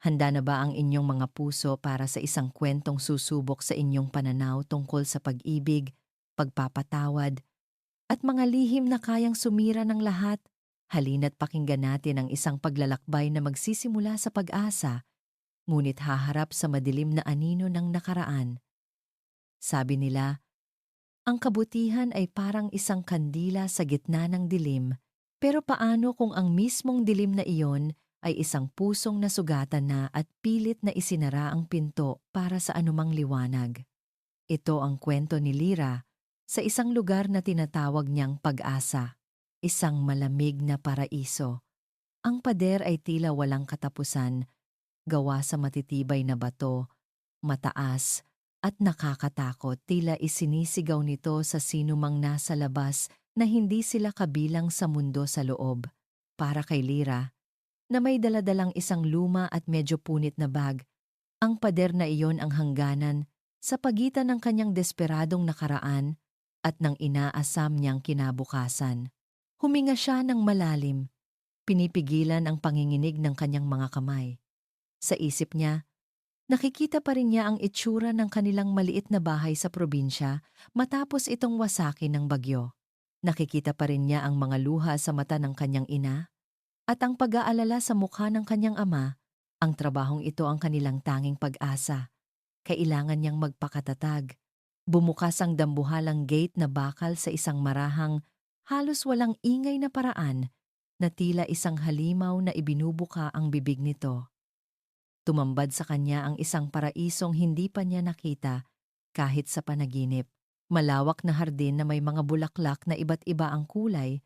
Handa na ba ang inyong mga puso para sa isang kwentong susubok sa inyong pananaw tungkol sa pag-ibig, pagpapatawad, at mga lihim na kayang sumira ng lahat? Halina't pakinggan natin ang isang paglalakbay na magsisimula sa pag-asa, ngunit haharap sa madilim na anino ng nakaraan. Sabi nila, ang kabutihan ay parang isang kandila sa gitna ng dilim, pero paano kung ang mismong dilim na iyon ay isang pusong nasugatan na at pilit na isinara ang pinto para sa anumang liwanag? Ito ang kwento ni Lira sa isang lugar na tinatawag niyang Pag-asa, isang malamig na paraiso. Ang pader ay tila walang katapusan, gawa sa matitibay na bato, mataas, at nakakatakot. Tila isinisigaw nito sa sinumang nasa labas na hindi sila kabilang sa mundo sa loob. Para kay Lira, na may daladalang isang luma at medyo punit na bag, ang pader na iyon ang hangganan sa pagitan ng kanyang desperadong nakaraan at ng inaasam niyang kinabukasan. Huminga siya ng malalim, pinipigilan ang panginginig ng kanyang mga kamay. Sa isip niya, nakikita pa rin niya ang itsura ng kanilang maliit na bahay sa probinsya matapos itong wasakin ng bagyo. Nakikita pa rin niya ang mga luha sa mata ng kanyang ina at ang pag-aalala sa mukha ng kanyang ama. Ang trabahong ito ang kanilang tanging pag-asa. Kailangan niyang magpakatatag. Bumukas ang dambuhalang gate na bakal sa isang marahang, halos walang ingay na paraan na tila isang halimaw na ibinubuka ang bibig nito. Tumambad sa kanya ang isang paraisong hindi pa niya nakita kahit sa panaginip. Malawak na hardin na may mga bulaklak na iba't iba ang kulay,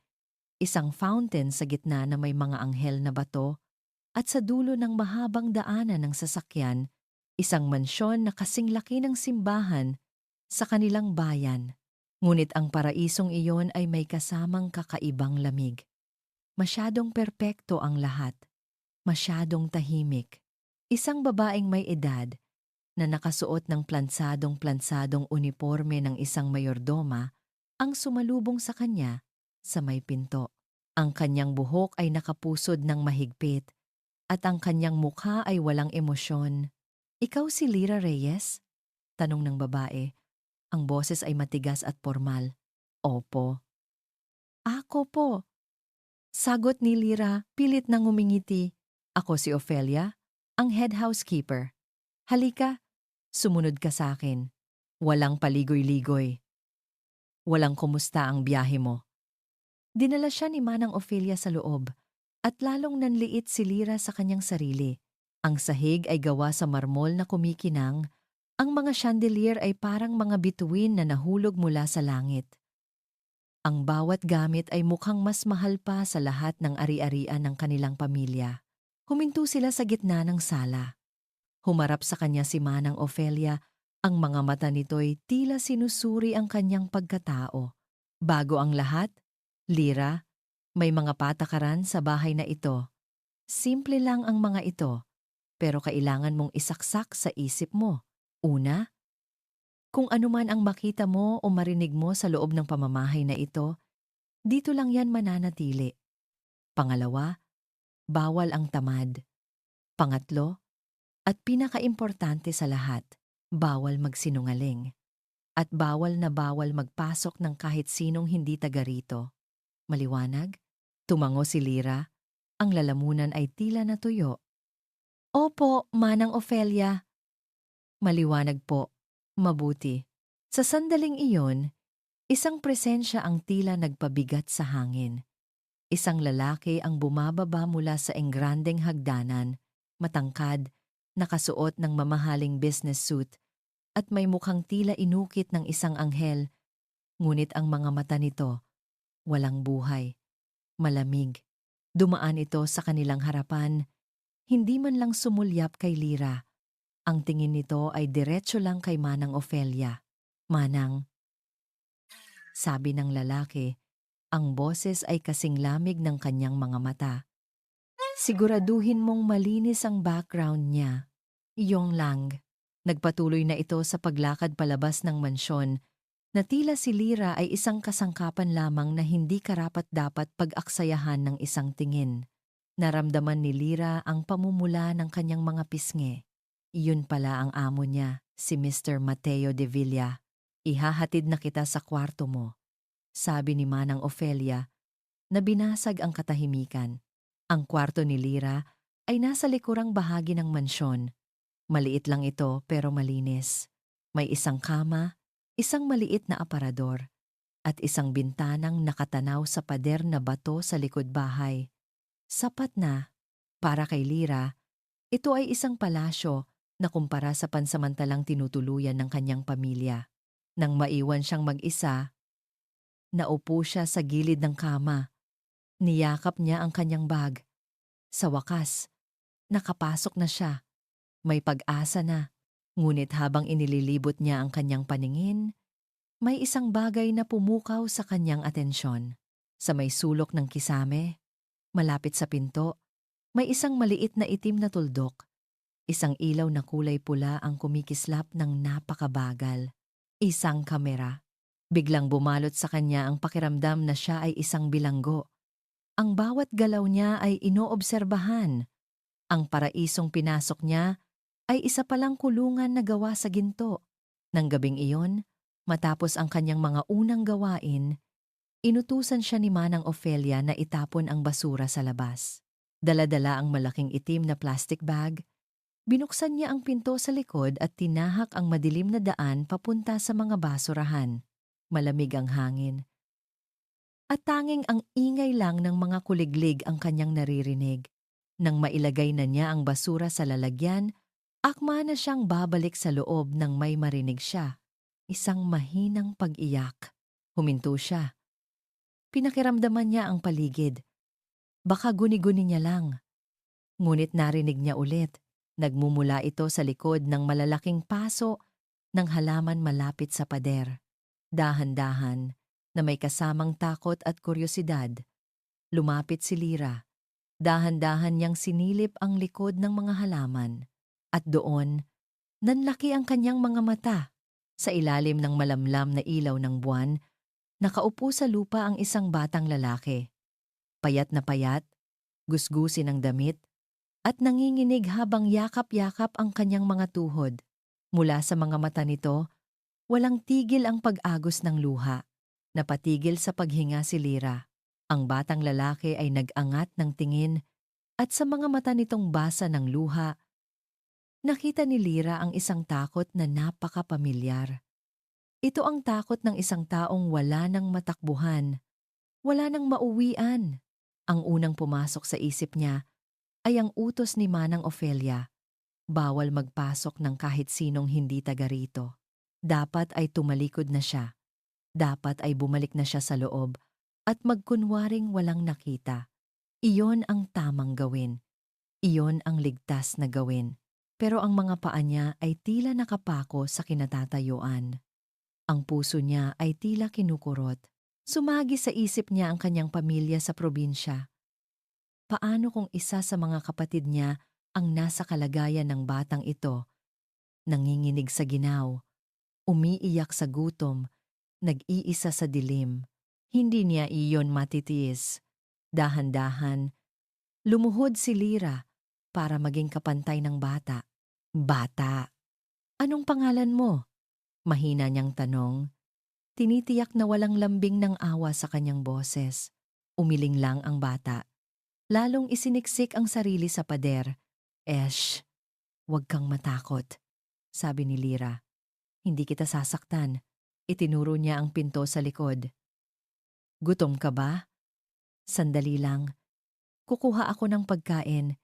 isang fountain sa gitna na may mga anghel na bato, at sa dulo ng mahabang daanan ng sasakyan, isang mansyon na kasing laki ng simbahan sa kanilang bayan. Ngunit ang paraisong iyon ay may kasamang kakaibang lamig. Masyadong perpekto ang lahat, masyadong tahimik. Isang babaeng may edad na nakasuot ng plansadong-plansadong uniforme ng isang mayordoma ang sumalubong sa kanya sa may pinto. Ang kanyang buhok ay nakapusod ng mahigpit at ang kanyang mukha ay walang emosyon. "Ikaw si Lira Reyes?" tanong ng babae. Ang boses ay matigas at formal. "Opo." "Ako po." Sagot ni Lira, pilit nang ngumingiti. "Ako si Ofelia, ang head housekeeper. Halika, sumunod ka sa akin. Walang paligoy-ligoy. Walang kumusta ang biyahe mo." Dinala siya ni Manang Ofelia sa loob at lalong nanliit si Lira sa kanyang sarili. Ang sahig ay gawa sa marmol na kumikinang, ang mga chandelier ay parang mga bituin na nahulog mula sa langit. Ang bawat gamit ay mukhang mas mahal pa sa lahat ng ari-arian ng kanilang pamilya. Huminto sila sa gitna ng sala. Humarap sa kanya si Manang Ofelia, ang mga mata nito'y tila sinusuri ang kanyang pagkatao. "Bago ang lahat, Lira, may mga patakaran sa bahay na ito. Simple lang ang mga ito, pero kailangan mong isaksak sa isip mo. Una, kung anuman ang makita mo o marinig mo sa loob ng pamamahay na ito, dito lang yan mananatili. Pangalawa, bawal ang tamad. Pangatlo, at pinakaimportante sa lahat, bawal magsinungaling. At bawal na bawal magpasok ng kahit sinong hindi taga rito. Maliwanag?" Tumango si Lira. Ang lalamunan ay tila natuyo. "Opo, Manang Ofelia." "Maliwanag po. Mabuti." Sa sandaling iyon, isang presensya ang tila nagpabigat sa hangin. Isang lalaki ang bumababa mula sa engrandeng hagdanan, matangkad, nakasuot ng mamahaling business suit, at may mukhang tila inukit ng isang anghel, ngunit ang mga mata nito, walang buhay, malamig. Dumaan ito sa kanilang harapan, hindi man lang sumulyap kay Lira. Ang tingin nito ay diretso lang kay Manang Ofelia. "Manang," sabi ng lalaki, ang boses ay kasing lamig ng kanyang mga mata. "Siguraduhin mong malinis ang background niya." Iyong lang. Nagpatuloy na ito sa paglakad palabas ng mansyon na tila si Lira ay isang kasangkapan lamang na hindi karapat-dapat pag-aksayahan ng isang tingin. Naramdaman ni Lira ang pamumula ng kanyang mga pisngi. Iyon pala ang amo niya, si Mr. Mateo de Villa. Ihahatid na kita sa kwarto mo, sabi ni Manang Ofelia na binasag ang katahimikan. Ang kwarto ni Lira ay nasa likurang bahagi ng mansyon. Maliit lang ito pero malinis. May isang kama, isang maliit na aparador, at isang bintanang nakatanaw sa pader na bato sa likod bahay. Sapat na, para kay Lira, ito ay isang palasyo na kumpara sa pansamantalang tinutuluyan ng kanyang pamilya. Nang maiwan siyang mag-isa, naupo siya sa gilid ng kama. Niyakap niya ang kanyang bag. Sa wakas, nakapasok na siya. May pag-asa na. Ngunit habang inililibot niya ang kanyang paningin, may isang bagay na pumukaw sa kanyang atensyon. Sa may sulok ng kisame, malapit sa pinto, may isang maliit na itim na tuldok. Isang ilaw na kulay pula ang kumikislap ng napakabagal. Isang kamera. Biglang bumalot sa kanya ang pakiramdam na siya ay isang bilanggo. Ang bawat galaw niya ay inoobserbahan. Ang paraisong pinasok niya ay isa palang kulungan na gawa sa ginto. Nang gabing iyon, matapos ang kanyang mga unang gawain, inutusan siya ni Manang Ofelia na itapon ang basura sa labas. Dala-dala ang malaking itim na plastic bag. Binuksan niya ang pinto sa likod at tinahak ang madilim na daan papunta sa mga basurahan. Malamig ang hangin. At tanging ang ingay lang ng mga kuliglig ang kanyang naririnig. Nang mailagay na niya ang basura sa lalagyan, akma na siyang babalik sa loob nang may marinig siya. Isang mahinang pag-iyak. Huminto siya. Pinakiramdaman niya ang paligid. Baka guni-guni niya lang. Ngunit narinig niya ulit. Nagmumula ito sa likod ng malalaking paso ng halaman malapit sa pader. Dahan-dahan, na may kasamang takot at kuryosidad, lumapit si Lira. Dahan-dahan niyang sinilip ang likod ng mga halaman. At doon, nanlaki ang kanyang mga mata. Sa ilalim ng malamlam na ilaw ng buwan, nakaupo sa lupa ang isang batang lalaki. Payat na payat, gusgusin ang damit, at nanginginig habang yakap-yakap ang kanyang mga tuhod. Mula sa mga mata nito, walang tigil ang pag-agos ng luha. Napatigil sa paghinga si Lira. Ang batang lalaki ay nag-angat ng tingin at sa mga mata nitong basa ng luha, nakita ni Lira ang isang takot na napakapamilyar. Ito ang takot ng isang taong wala nang matakbuhan, wala nang mauwian. Ang unang pumasok sa isip niya ay ang utos ni Manang Ofelia. Bawal magpasok ng kahit sinong hindi taga rito. Dapat ay tumalikod na siya. Dapat ay bumalik na siya sa loob at magkunwaring walang nakita. Iyon ang tamang gawin. Iyon ang ligtas na gawin. Pero ang mga paa niya ay tila nakapako sa kinatatayuan. Ang puso niya ay tila kinukurot. Sumagi sa isip niya ang kanyang pamilya sa probinsya. Paano kung isa sa mga kapatid niya ang nasa kalagayan ng batang ito? Nanginginig sa ginaw, umiiyak sa gutom, nag-iisa sa dilim. Hindi niya iyon matitiis. Dahan-dahan, lumuhod si Lira para maging kapantay ng bata. Bata, anong pangalan mo? Mahina niyang tanong. Tinitiyak na walang lambing ng awa sa kanyang boses. Umiling lang ang bata. Lalong isiniksik ang sarili sa pader. Esh, huwag kang matakot, sabi ni Lira. Hindi kita sasaktan. Itinuro niya ang pinto sa likod. Gutom ka ba? Sandali lang. Kukuha ako ng pagkain.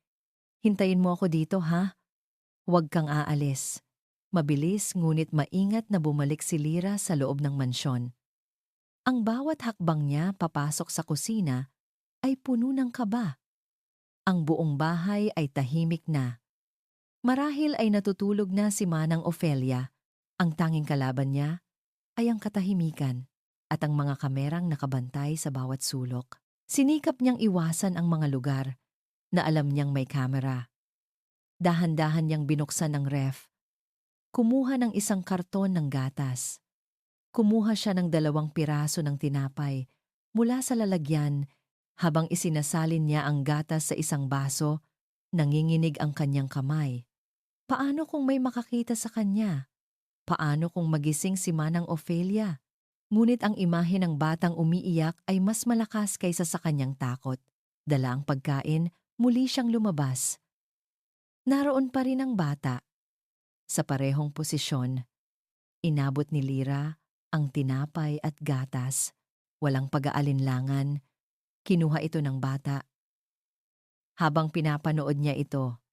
Hintayin mo ako dito, ha? Huwag kang aalis. Mabilis ngunit maingat na bumalik si Lira sa loob ng mansyon. Ang bawat hakbang niya papasok sa kusina ay puno ng kaba. Ang buong bahay ay tahimik na. Marahil ay natutulog na si Manang Ofelia. Ang tanging kalaban niya ay ang katahimikan at ang mga kamerang nakabantay sa bawat sulok. Sinikap niyang iwasan ang mga lugar na alam niyang may kamera. Dahan-dahan niyang binuksan ang ref. Kumuha ng isang karton ng gatas. Kumuha siya ng 2 piraso ng tinapay mula sa lalagyan Habang isinasalin niya ang gatas sa isang baso, nanginginig ang kanyang kamay. Paano kung may makakita sa kanya? Paano kung magising si Manang Ofelia? Ngunit ang imahe ng batang umiiyak ay mas malakas kaysa sa kanyang takot. Dala ang pagkain, muli siyang lumabas. Naroon pa rin ang bata. Sa parehong posisyon, inabot ni Lira ang tinapay at gatas. Walang pag-aalinlangan, kinuha ito ng bata. Habang pinapanood niya ito,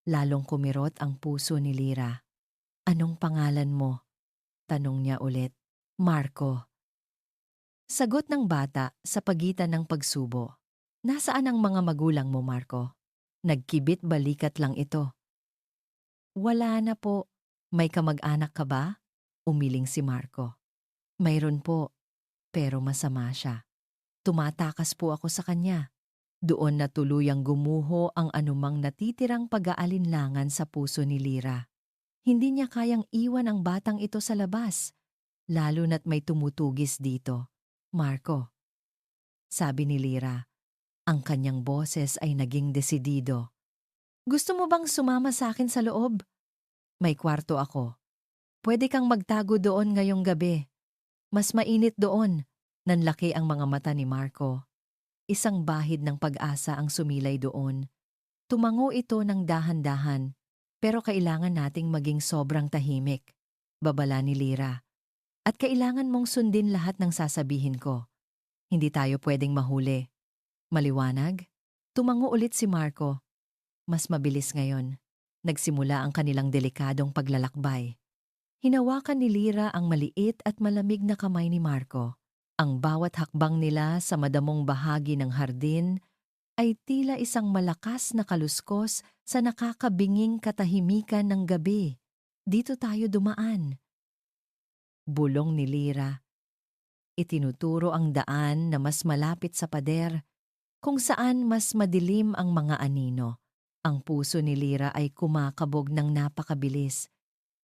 lalong kumirot ang puso ni Lira. Anong pangalan mo? Tanong niya ulit. Marco. Sagot ng bata sa pagitan ng pagsubo. Nasaan ang mga magulang mo, Marco? Nagkibit balikat lang ito. Wala na po. May kamag-anak ka ba? Umiling si Marco. Mayroon po, pero masama siya. Tumatakas po ako sa kanya. Doon na tuluyang gumuho ang anumang natitirang pag-aalinlangan sa puso ni Lira. Hindi niya kayang iwan ang batang ito sa labas, lalo na't may tumutugis dito. Marco, sabi ni Lira, ang kanyang boses ay naging desidido. Gusto mo bang sumama sa akin sa loob? May kwarto ako. Pwede kang magtago doon ngayong gabi. Mas mainit doon. Nanlaki ang mga mata ni Marco. Isang bahid ng pag-asa ang sumilay doon. Tumango ito ng dahan-dahan, pero kailangan nating maging sobrang tahimik. Babala ni Lira. At kailangan mong sundin lahat ng sasabihin ko. Hindi tayo pwedeng mahuli. Maliwanag? Tumango ulit si Marco. Mas mabilis ngayon. Nagsimula ang kanilang delikadong paglalakbay. Hinawakan ni Lira ang maliit at malamig na kamay ni Marco. Ang bawat hakbang nila sa madamong bahagi ng hardin ay tila isang malakas na kaluskos sa nakakabinging katahimikan ng gabi. Dito tayo dumaan. Bulong ni Lira. Itinuturo ang daan na mas malapit sa pader, kung saan mas madilim ang mga anino. Ang puso ni Lira ay kumakabog ng napakabilis,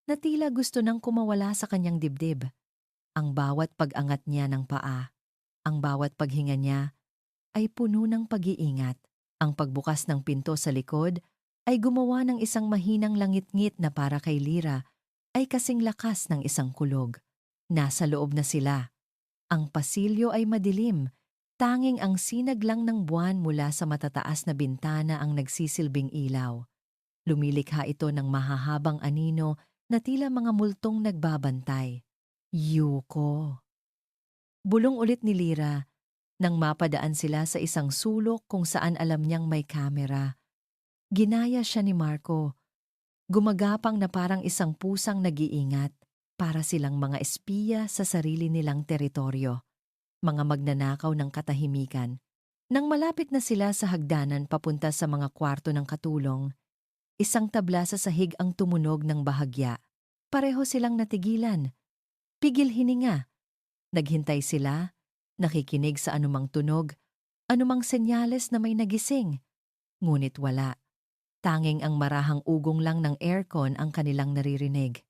na tila gusto nang kumawala sa kanyang dibdib. Ang bawat pag-angat niya ng paa, ang bawat paghinga niya, ay puno ng pag-iingat. Ang pagbukas ng pinto sa likod ay gumawa ng isang mahinang langit-ngit na para kay Lira ay kasing lakas ng isang kulog. Nasa loob na sila. Ang pasilyo ay madilim. Tanging ang sinag lang ng buwan mula sa matataas na bintana ang nagsisilbing ilaw. Lumilikha ito ng mahahabang anino na tila mga multong nagbabantay. Yuko. Bulong ulit ni Lira nang mapadaan sila sa isang sulok kung saan alam niyang may kamera. Ginaya siya ni Marco. Gumagapang na parang isang pusang nag-iingat para silang mga espiya sa sarili nilang teritoryo. Mga magnanakaw ng katahimikan. Nang malapit na sila sa hagdanan papunta sa mga kwarto ng katulong, isang tabla sa sahig ang tumunog ng bahagya. Pareho silang natigilan. Pigil hininga. Naghintay sila, nakikinig sa anumang tunog, anumang senyales na may nagising. Ngunit wala. Tanging ang marahang ugong lang ng aircon ang kanilang naririnig.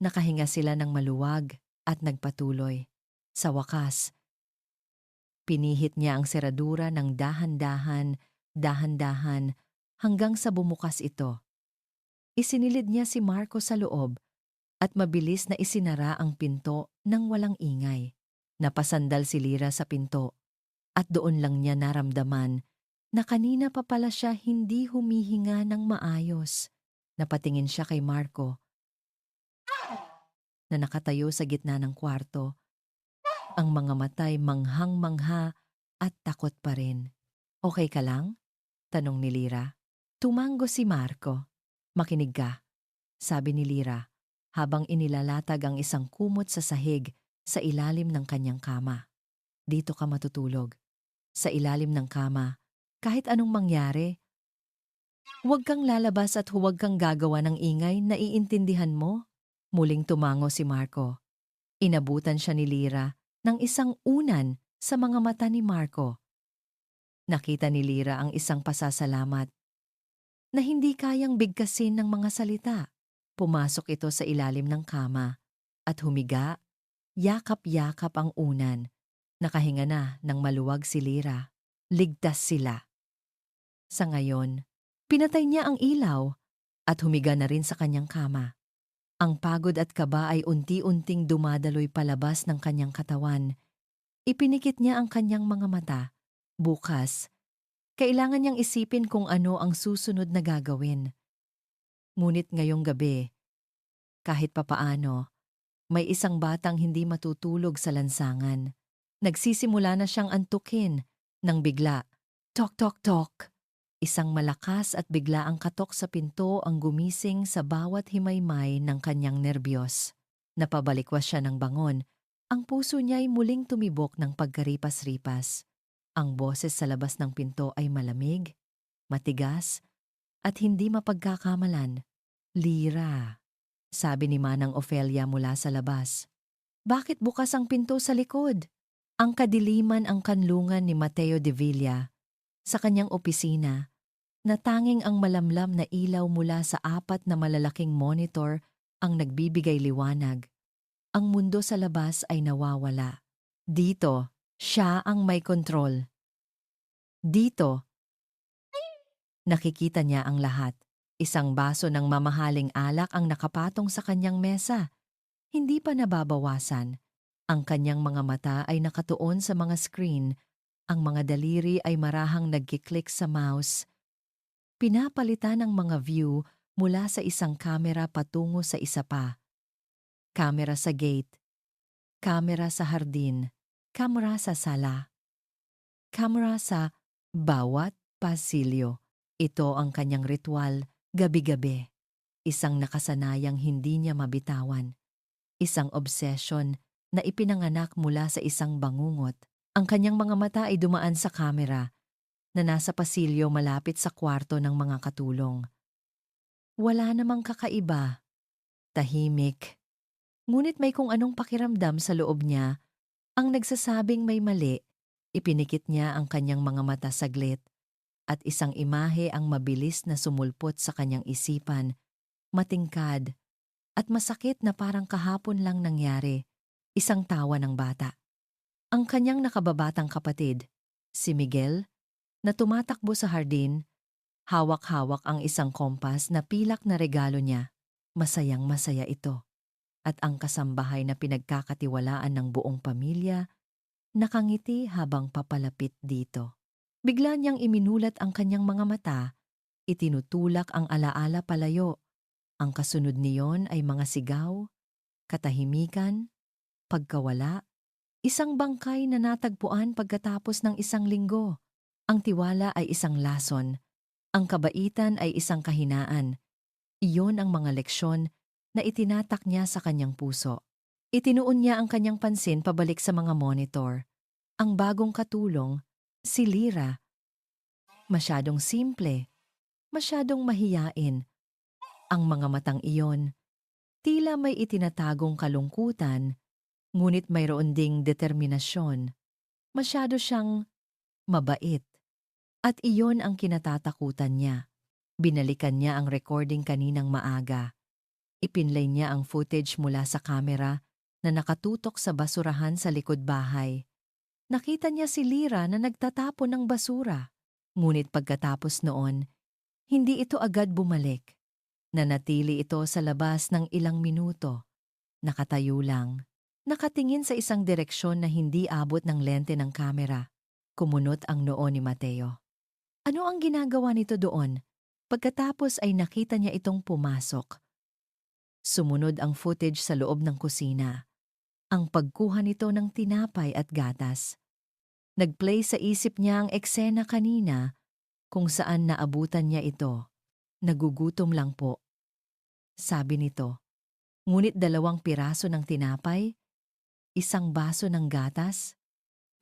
Nakahinga sila ng maluwag at nagpatuloy. Sa wakas, pinihit niya ang seradura ng dahan-dahan, dahan-dahan, hanggang sa bumukas ito. Isinilid niya si Marco sa loob at mabilis na isinara ang pinto nang walang ingay. Napasandal si Lira sa pinto at doon lang niya naramdaman na kanina pa pala siya hindi humihinga ng maayos. Napatingin siya kay Marco na nakatayo sa gitna ng kwarto. Ang mga matay manghang-mangha at takot pa rin. Okay ka lang? Tanong ni Lira. Tumango si Marco. Makinig ka, sabi ni Lira habang inilalatag ang isang kumot sa sahig sa ilalim ng kanyang kama. Dito ka matutulog. Sa ilalim ng kama, kahit anong mangyari. Huwag kang lalabas at huwag kang gagawa ng ingay, naiintindihan mo? Muling tumango si Marco. Inabutan siya ni Lira ng isang unan sa mga mata ni Marco. Nakita ni Lira ang isang pasasalamat na hindi kayang bigkasin ng mga salita. Pumasok ito sa ilalim ng kama at humiga, yakap-yakap ang unan. Nakahinga na ng maluwag si Lira. ligtas sila. Sa ngayon, pinatay niya ang ilaw at humiga na rin sa kanyang kama. Ang pagod at kaba ay unti-unting dumadaloy palabas ng kanyang katawan. Ipinikit niya ang kanyang mga mata. Bukas, kailangan niyang isipin kung ano ang susunod na gagawin. Ngunit ngayong gabi, kahit papaano, may isang batang hindi matutulog sa lansangan. Nagsisimula na siyang antukin nang bigla. Tok tok tok! Isang malakas at biglaang katok sa pinto ang gumising sa bawat himaymay ng kanyang nerbiyos. Napabalikwas siya ng bangon. Ang puso niya'y muling tumibok ng pagkaripas-ripas. Ang boses sa labas ng pinto ay malamig, matigas, at hindi mapagkakamalan. Lira, sabi ni Manang Ofelia mula sa labas. Bakit bukas ang pinto sa likod? Ang kadiliman ang kanlungan ni Mateo de Villa. Sa kanyang opisina, na tanging ang malamlam na ilaw mula sa 4 na malalaking monitor ang nagbibigay liwanag. Ang mundo sa labas ay nawawala. Dito, siya ang may kontrol. Dito, nakikita niya ang lahat. Isang baso ng mamahaling alak ang nakapatong sa kanyang mesa. Hindi pa nababawasan. Ang kanyang mga mata ay nakatuon sa mga screen. Ang mga daliri ay marahang nagkiklik sa mouse. Pinapalitan ng mga view mula sa isang kamera patungo sa isa pa. Kamera sa gate, kamera sa hardin, kamera sa sala, kamera sa bawat pasilyo. Ito ang kanyang ritual gabi-gabi. Isang nakasanayang hindi niya mabitawan. Isang obsession na ipinanganak mula sa isang bangungot. Ang kanyang mga mata ay dumaan sa kamera na nasa pasilyo malapit sa kwarto ng mga katulong. Wala namang kakaiba. Tahimik. Ngunit may kung anong pakiramdam sa loob niya. Ang nagsasabing may mali. Ipinikit niya ang kanyang mga mata saglit at isang imahe ang mabilis na sumulpot sa kanyang isipan. Matingkad at masakit na parang kahapon lang nangyari. Isang tawa ng bata. Ang kanyang nakababatang kapatid, si Miguel, na tumatakbo sa hardin, hawak-hawak ang isang kompas na pilak na regalo niya. Masayang masaya ito. At ang kasambahay na pinagkakatiwalaan ng buong pamilya, nakangiti habang papalapit dito. Bigla niyang iminulat ang kanyang mga mata, itinutulak ang alaala palayo. Ang kasunod niyon ay mga sigaw, katahimikan, pagkawala, isang bangkay na natagpuan pagkatapos ng isang linggo. Ang tiwala ay isang lason, ang kabaitan ay isang kahinaan. Iyon ang mga leksyon na itinatak niya sa kanyang puso. Itinuon niya ang kanyang pansin pabalik sa mga monitor. Ang bagong katulong, si Lira. Masyadong simple, masyadong mahiyain. Ang mga matang iyon, tila may itinatagong kalungkutan, ngunit mayroon ding determinasyon. Masyado siyang mabait. At iyon ang kinatatakutan niya. Binalikan niya ang recording kaninang maaga. Ipinlay niya ang footage mula sa kamera na nakatutok sa basurahan sa likod bahay. Nakita niya si Lira na nagtatapon ng basura. Ngunit pagkatapos noon, hindi ito agad bumalik. Nanatili ito sa labas ng ilang minuto. Nakatayo lang. Nakatingin sa isang direksyon na hindi abot ng lente ng kamera. Kumunot ang noo ni Mateo. Ano ang ginagawa nito doon? Pagkatapos ay nakita niya itong pumasok. Sumunod ang footage sa loob ng kusina. Ang pagkuha nito ng tinapay at gatas. Nagplay sa isip niya ang eksena kanina kung saan naabutan niya ito. Nagugutom lang po. Sabi nito. Ngunit 2 piraso ng tinapay, 1 baso ng gatas.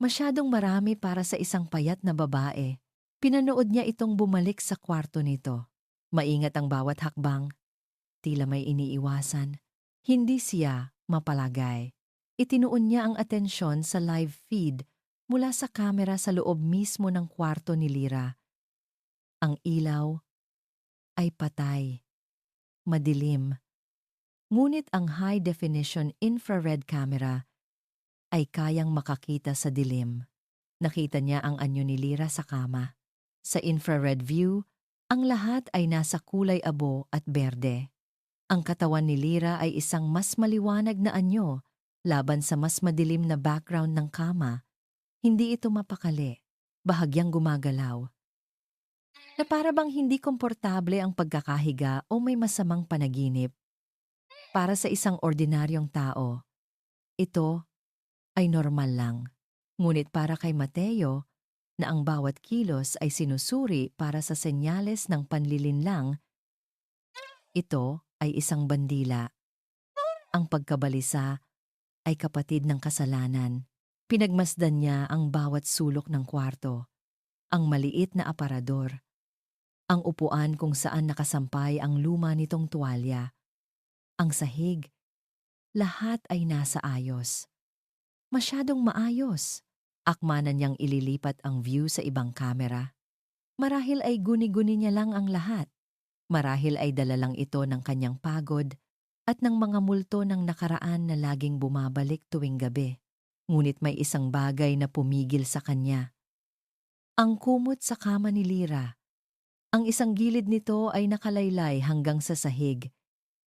Masyadong marami para sa isang payat na babae. Pinanood niya itong bumalik sa kwarto nito. Maingat ang bawat hakbang. Tila may iniiwasan. Hindi siya mapalagay. Itinuon niya ang atensyon sa live feed mula sa kamera sa loob mismo ng kwarto ni Lira. Ang ilaw ay patay. Madilim. Ngunit ang high-definition infrared camera ay kayang makakita sa dilim. Nakita niya ang anyo ni Lira sa kama. Sa infrared view, ang lahat ay nasa kulay abo at berde. Ang katawan ni Lira ay isang mas maliwanag na anyo laban sa mas madilim na background ng kama. Hindi ito mapakali, bahagyang gumagalaw, na para bang hindi komportable ang pagkakahiga o may masamang panaginip. Para sa isang ordinaryong tao, ito ay normal lang. Ngunit para kay Mateo, na ang bawat kilos ay sinusuri para sa senyales ng panlilinlang, ito ay isang bandila. Ang pagkabalisa ay kapatid ng kasalanan. Pinagmasdan niya ang bawat sulok ng kwarto, ang maliit na aparador, ang upuan kung saan nakasampay ang luma nitong tuwalya, ang sahig, lahat ay nasa ayos. Masyadong maayos. Akma na niyang ililipat ang view sa ibang kamera. Marahil ay guni-guni niya lang ang lahat. Marahil ay dala lang ito ng kanyang pagod at ng mga multo ng nakaraan na laging bumabalik tuwing gabi. Ngunit may isang bagay na pumigil sa kanya. Ang kumot sa kama ni Lira. Ang isang gilid nito ay nakalaylay hanggang sa sahig.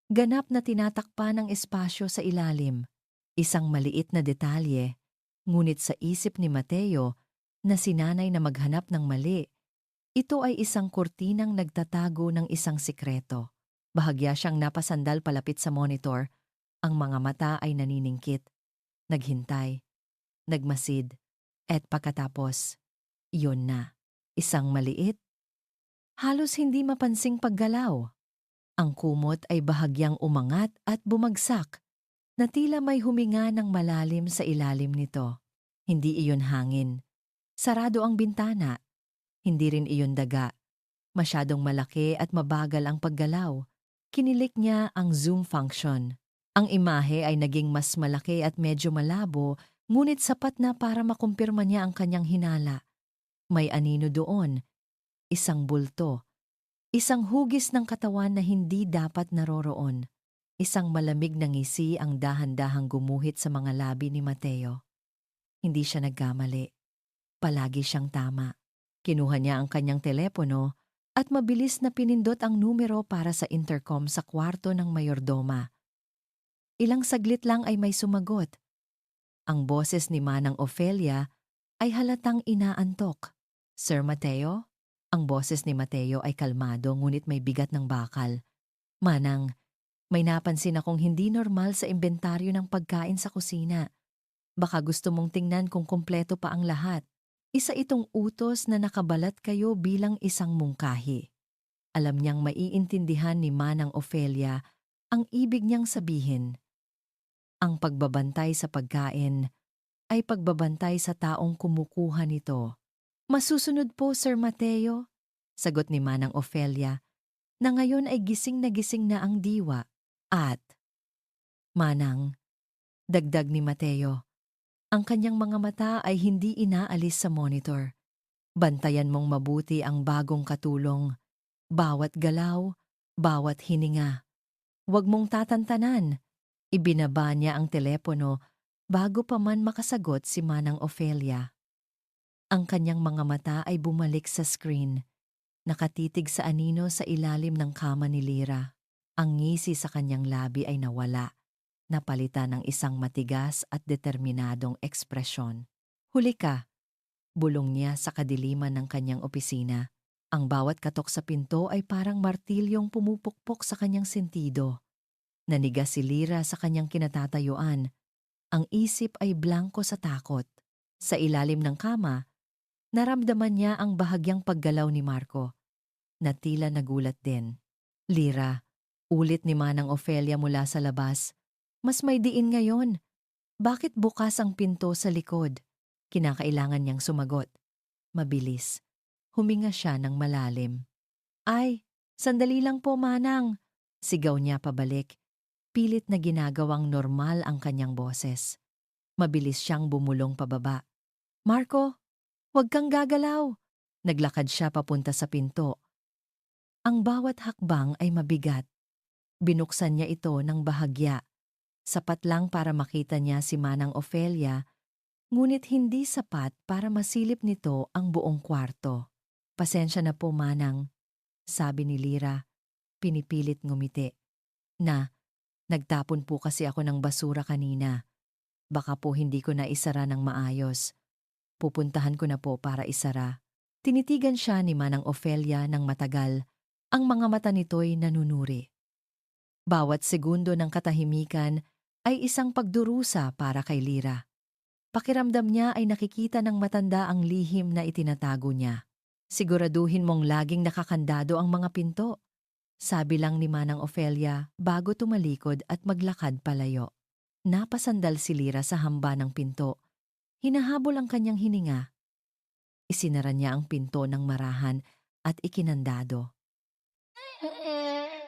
Ganap na tinatakpan ng espasyo sa ilalim. Isang maliit na detalye, ngunit sa isip ni Mateo na sinanay na maghanap ng mali, ito ay isang kurtinang nagtatago ng isang sikreto. Bahagya siyang napasandal palapit sa monitor, ang mga mata ay naniningkit, naghintay, nagmasid, at pagkatapos, iyon na, isang maliit, halos hindi mapansing paggalaw. Ang kumot ay bahagyang umangat at bumagsak, na tila may huminga ng malalim sa ilalim nito. Hindi iyon hangin. Sarado ang bintana. Hindi rin iyon daga. Masyadong malaki at mabagal ang paggalaw. Kinilik niya ang zoom function. Ang imahe ay naging mas malaki at medyo malabo, ngunit sapat na para makumpirma niya ang kanyang hinala. May anino doon. Isang bulto. Isang hugis ng katawan na hindi dapat naroroon. Isang malamig na ngisi ang dahan-dahang gumuhit sa mga labi ni Mateo. Hindi siya nagkamali. Palagi siyang tama. Kinuha niya ang kanyang telepono at mabilis na pinindot ang numero para sa intercom sa kwarto ng mayordoma. Ilang saglit lang ay may sumagot. Ang boses ni Manang Ofelia ay halatang inaantok. Sir Mateo? Ang boses ni Mateo ay kalmado ngunit may bigat ng bakal. Manang, may napansin akong hindi normal sa imbentaryo ng pagkain sa kusina. Baka gusto mong tingnan kung kumpleto pa ang lahat. Isa itong utos na nakabalat kayo bilang isang mungkahi. Alam niyang maiintindihan ni Manang Ofelia ang ibig niyang sabihin. Ang pagbabantay sa pagkain ay pagbabantay sa taong kumukuha nito. Masusunod po, Sir Mateo, sagot ni Manang Ofelia, na ngayon ay gising na ang diwa. At, Manang, dagdag ni Mateo, ang kanyang mga mata ay hindi inaalis sa monitor. Bantayan mong mabuti ang bagong katulong. Bawat galaw, bawat hininga. Huwag mong tatantanan. Ibinaba niya ang telepono bago pa man makasagot si Manang Ofelia. Ang kanyang mga mata ay bumalik sa screen. Nakatitig sa anino sa ilalim ng kama ni Lira. Ang ngisi sa kanyang labi ay nawala, napalitan ng isang matigas at determinadong ekspresyon. Huli ka, bulong niya sa kadiliman ng kanyang opisina. Ang bawat katok sa pinto ay parang martilyong pumupukpok sa kanyang sentido. Nanigas si Lira sa kanyang kinatatayuan. Ang isip ay blanko sa takot. Sa ilalim ng kama, naramdaman niya ang bahagyang paggalaw ni Marco, na tila nagulat din. Lira, ulit ni Manang Ofelia mula sa labas. Mas may diin ngayon. Bakit bukas ang pinto sa likod? Kinakailangan niyang sumagot. Mabilis. Huminga siya ng malalim. Ay, sandali lang po, Manang. Sigaw niya pabalik. Pilit na ginagawang normal ang kanyang boses. Mabilis siyang bumulong pababa. Marco, huwag kang gagalaw. Naglakad siya papunta sa pinto. Ang bawat hakbang ay mabigat. Binuksan niya ito ng bahagya. Sapat lang para makita niya si Manang Ofelia, ngunit hindi sapat para masilip nito ang buong kwarto. Pasensya na po, Manang, sabi ni Lira, pinipilit ngumiti. Na, nagtapon po kasi ako ng basura kanina. Baka po hindi ko na isara ng maayos. Pupuntahan ko na po para isara. Tinitigan siya ni Manang Ofelia ng matagal. Ang mga mata nito'y nanunuri. Bawat segundo ng katahimikan ay isang pagdurusa para kay Lira. Pakiramdam niya ay nakikita ng matanda ang lihim na itinatago niya. Siguraduhin mong laging nakakandado ang mga pinto, sabi lang ni Manang Ofelia bago tumalikod at maglakad palayo. Napasandal si Lira sa hamba ng pinto. Hinahabol ang kanyang hininga. Isinara niya ang pinto ng marahan at ikinandado.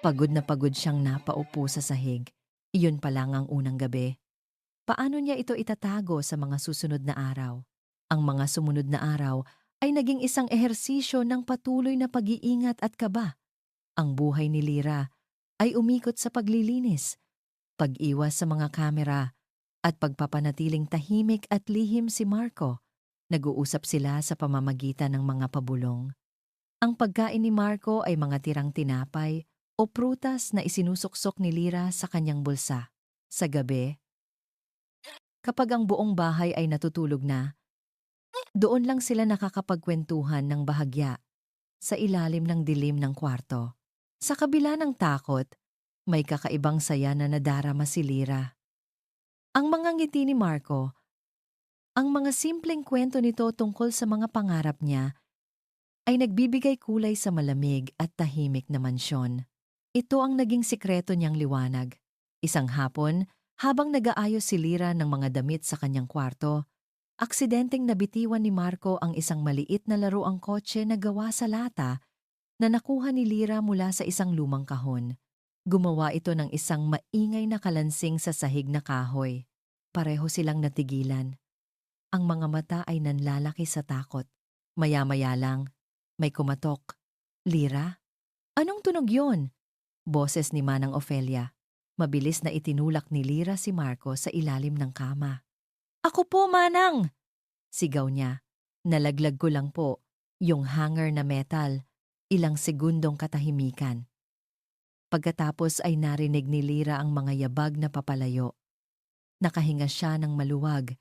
Pagod na pagod siyang napaupo sa sahig. Iyon pa lang ang unang gabi. Paano niya ito itatago sa mga susunod na araw? Ang mga sumunod na araw ay naging isang ehersisyo ng patuloy na pag-iingat at kaba. Ang buhay ni Lira ay umikot sa paglilinis, pag-iwas sa mga kamera, at pagpapanatiling tahimik at lihim si Marco. Nag-uusap sila sa pamamagitan ng mga pabulong. Ang pagkain ni Marco ay mga tirang tinapay o prutas na isinusuksok ni Lira sa kanyang bulsa. Sa gabi, kapag ang buong bahay ay natutulog na, doon lang sila nakakapagkwentuhan ng bahagya sa ilalim ng dilim ng kwarto. Sa kabila ng takot, may kakaibang saya na nadarama si Lira. Ang mga ngiti ni Marco, ang mga simpleng kwento nito tungkol sa mga pangarap niya, ay nagbibigay kulay sa malamig at tahimik na mansyon. Ito ang naging sikreto niyang liwanag. Isang hapon, habang nag-aayos si Lira ng mga damit sa kanyang kwarto, aksidenteng nabitiwan ni Marco ang isang maliit na laruang kotse na gawa sa lata na nakuha ni Lira mula sa isang lumang kahon. Gumawa ito ng isang maingay na kalansing sa sahig na kahoy. Pareho silang natigilan. Ang mga mata ay nanlalaki sa takot. Maya-maya lang, may kumatok. Lira? Anong tunog yon? Boses ni Manang Ofelia. Mabilis na itinulak ni Lira si Marco sa ilalim ng kama. Ako po, Manang! Sigaw niya. Nalaglag ko lang po, yung hanger na metal. Ilang segundong katahimikan. Pagkatapos ay narinig ni Lira ang mga yabag na papalayo. Nakahinga siya ng maluwag.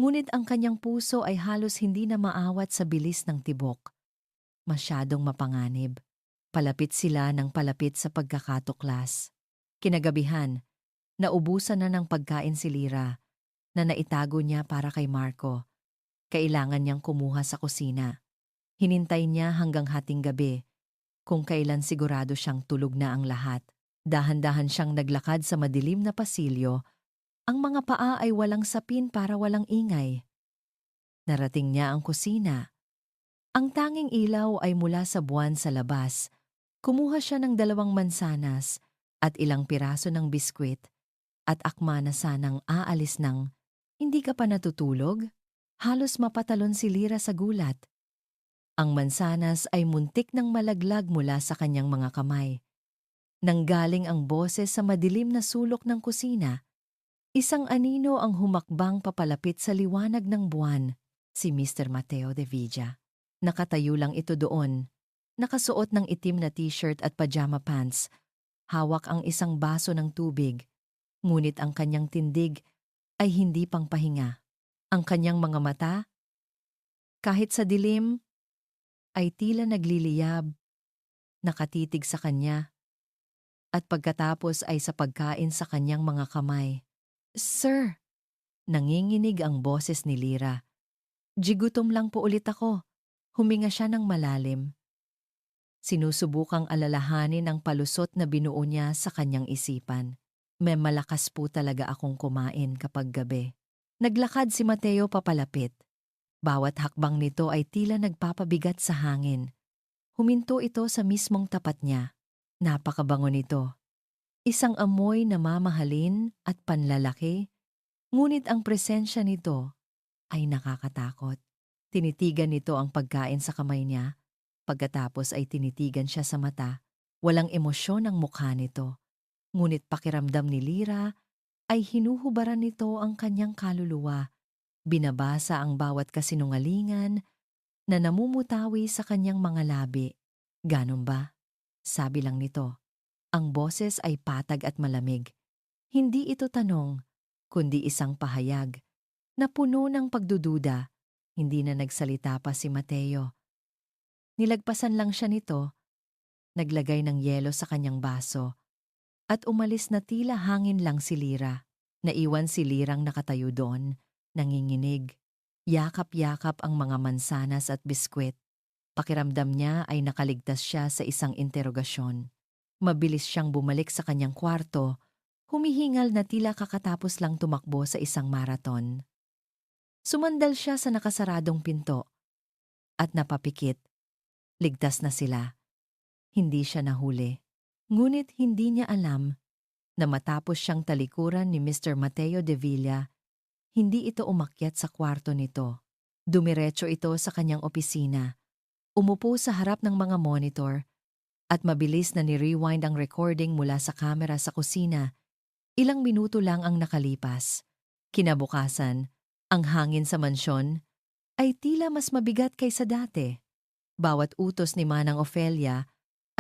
Ngunit ang kanyang puso ay halos hindi na maawat sa bilis ng tibok. Masyadong mapanganib. Palapit sila ng palapit sa pagkakatuklas. Kinagabihan, naubusan na ng pagkain si Lira na naitago niya para kay Marco. Kailangan niyang kumuha sa kusina. Hinintay niya hanggang hating gabi, kung kailan sigurado siyang tulog na ang lahat. Dahan-dahan siyang naglakad sa madilim na pasilyo. Ang mga paa ay walang sapin para walang ingay. Narating niya ang kusina. Ang tanging ilaw ay mula sa buwan sa labas. Kumuha siya ng 2 mansanas at ilang piraso ng biskwit at akma na sanang aalis ng, "Hindi ka pa natutulog?" Halos mapatalon si Lira sa gulat. Ang mansanas ay muntik ng malaglag mula sa kanyang mga kamay. Nanggaling ang boses sa madilim na sulok ng kusina. Isang anino ang humakbang papalapit sa liwanag ng buwan, si Mr. Mateo de Villa. Nakatayo lang ito doon. Nakasuot ng itim na t-shirt at pajama pants. Hawak ang isang baso ng tubig. Ngunit ang kanyang tindig ay hindi pang pahinga. Ang kanyang mga mata, kahit sa dilim, ay tila nagliliyab, nakatitig sa kanya, at pagkatapos ay sa pagkain sa kanyang mga kamay. "Sir!" Nanginginig ang boses ni Lira. "Gigutom lang po ulit ako." Huminga siya ng malalim. Sinusubukang alalahanin ang palusot na binuo niya sa kanyang isipan. May malakas po talaga akong kumain kapag gabi. Naglakad si Mateo papalapit. Bawat hakbang nito ay tila nagpapabigat sa hangin. Huminto ito sa mismong tapat niya. Napakabango nito. Isang amoy na mamahalin at panlalaki, ngunit ang presensya nito ay nakakatakot. Tinitigan nito ang pagkain sa kamay niya. Pagkatapos ay tinitigan siya sa mata. Walang emosyon ang mukha nito. Ngunit pakiramdam ni Lira ay hinuhubaran nito ang kanyang kaluluwa. Binabasa ang bawat kasinungalingan na namumutawi sa kanyang mga labi. Ganon ba? Sabi lang nito. Ang boses ay patag at malamig. Hindi ito tanong, kundi isang pahayag na puno ng pagdududa. Hindi na nagsalita pa si Mateo. Nilagpasan lang siya nito, naglagay ng yelo sa kanyang baso, at umalis na tila hangin lang si Lira. Naiwan si Lirang nakatayo doon, nanginginig. Yakap-yakap ang mga mansanas at biskwit. Pakiramdam niya ay nakaligtas siya sa isang interogasyon. Mabilis siyang bumalik sa kanyang kwarto, humihingal na tila kakatapos lang tumakbo sa isang marathon. Sumandal siya sa nakasaradong pinto at napapikit. Ligtas na sila. Hindi siya nahuli. Ngunit hindi niya alam na matapos siyang talikuran ni Mr. Mateo de Villa, hindi ito umakyat sa kwarto nito. Dumiretso ito sa kanyang opisina. Umupo sa harap ng mga monitor at mabilis na ni-rewind ang recording mula sa kamera sa kusina. Ilang minuto lang ang nakalipas. Kinabukasan, ang hangin sa mansyon ay tila mas mabigat kaysa dati. Bawat utos ni Manang Ofelia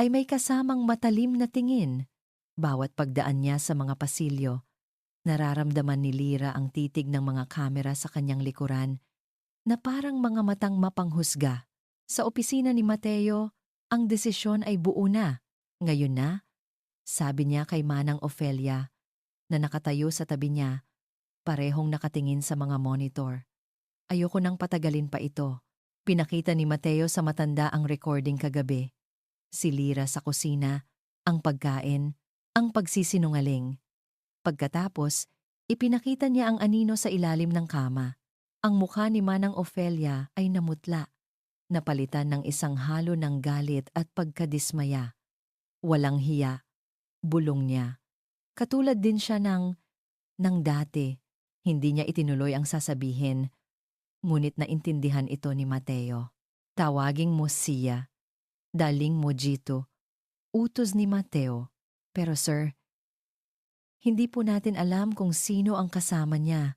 ay may kasamang matalim na tingin. Bawat pagdaan niya sa mga pasilyo, nararamdaman ni Lira ang titig ng mga kamera sa kanyang likuran na parang mga matang mapanghusga. Sa opisina ni Mateo, ang desisyon ay buo na. Ngayon na, sabi niya kay Manang Ofelia na nakatayo sa tabi niya, parehong nakatingin sa mga monitor. Ayoko nang patagalin pa ito. Pinakita ni Mateo sa matanda ang recording kagabi. Si Lira sa kusina, ang pagkain, ang pagsisinungaling. Pagkatapos, ipinakita niya ang anino sa ilalim ng kama. Ang mukha ni Manang Ofelia ay namutla, napalitan ng isang halo ng galit at pagkadismaya. Walang hiya, bulong niya. Katulad din siya ng dati. Hindi niya itinuloy ang sasabihin, ngunit naintindihan ito ni Mateo. Tawaging mo siya, daling mo Jito, utos ni Mateo. Pero sir, hindi po natin alam kung sino ang kasama niya.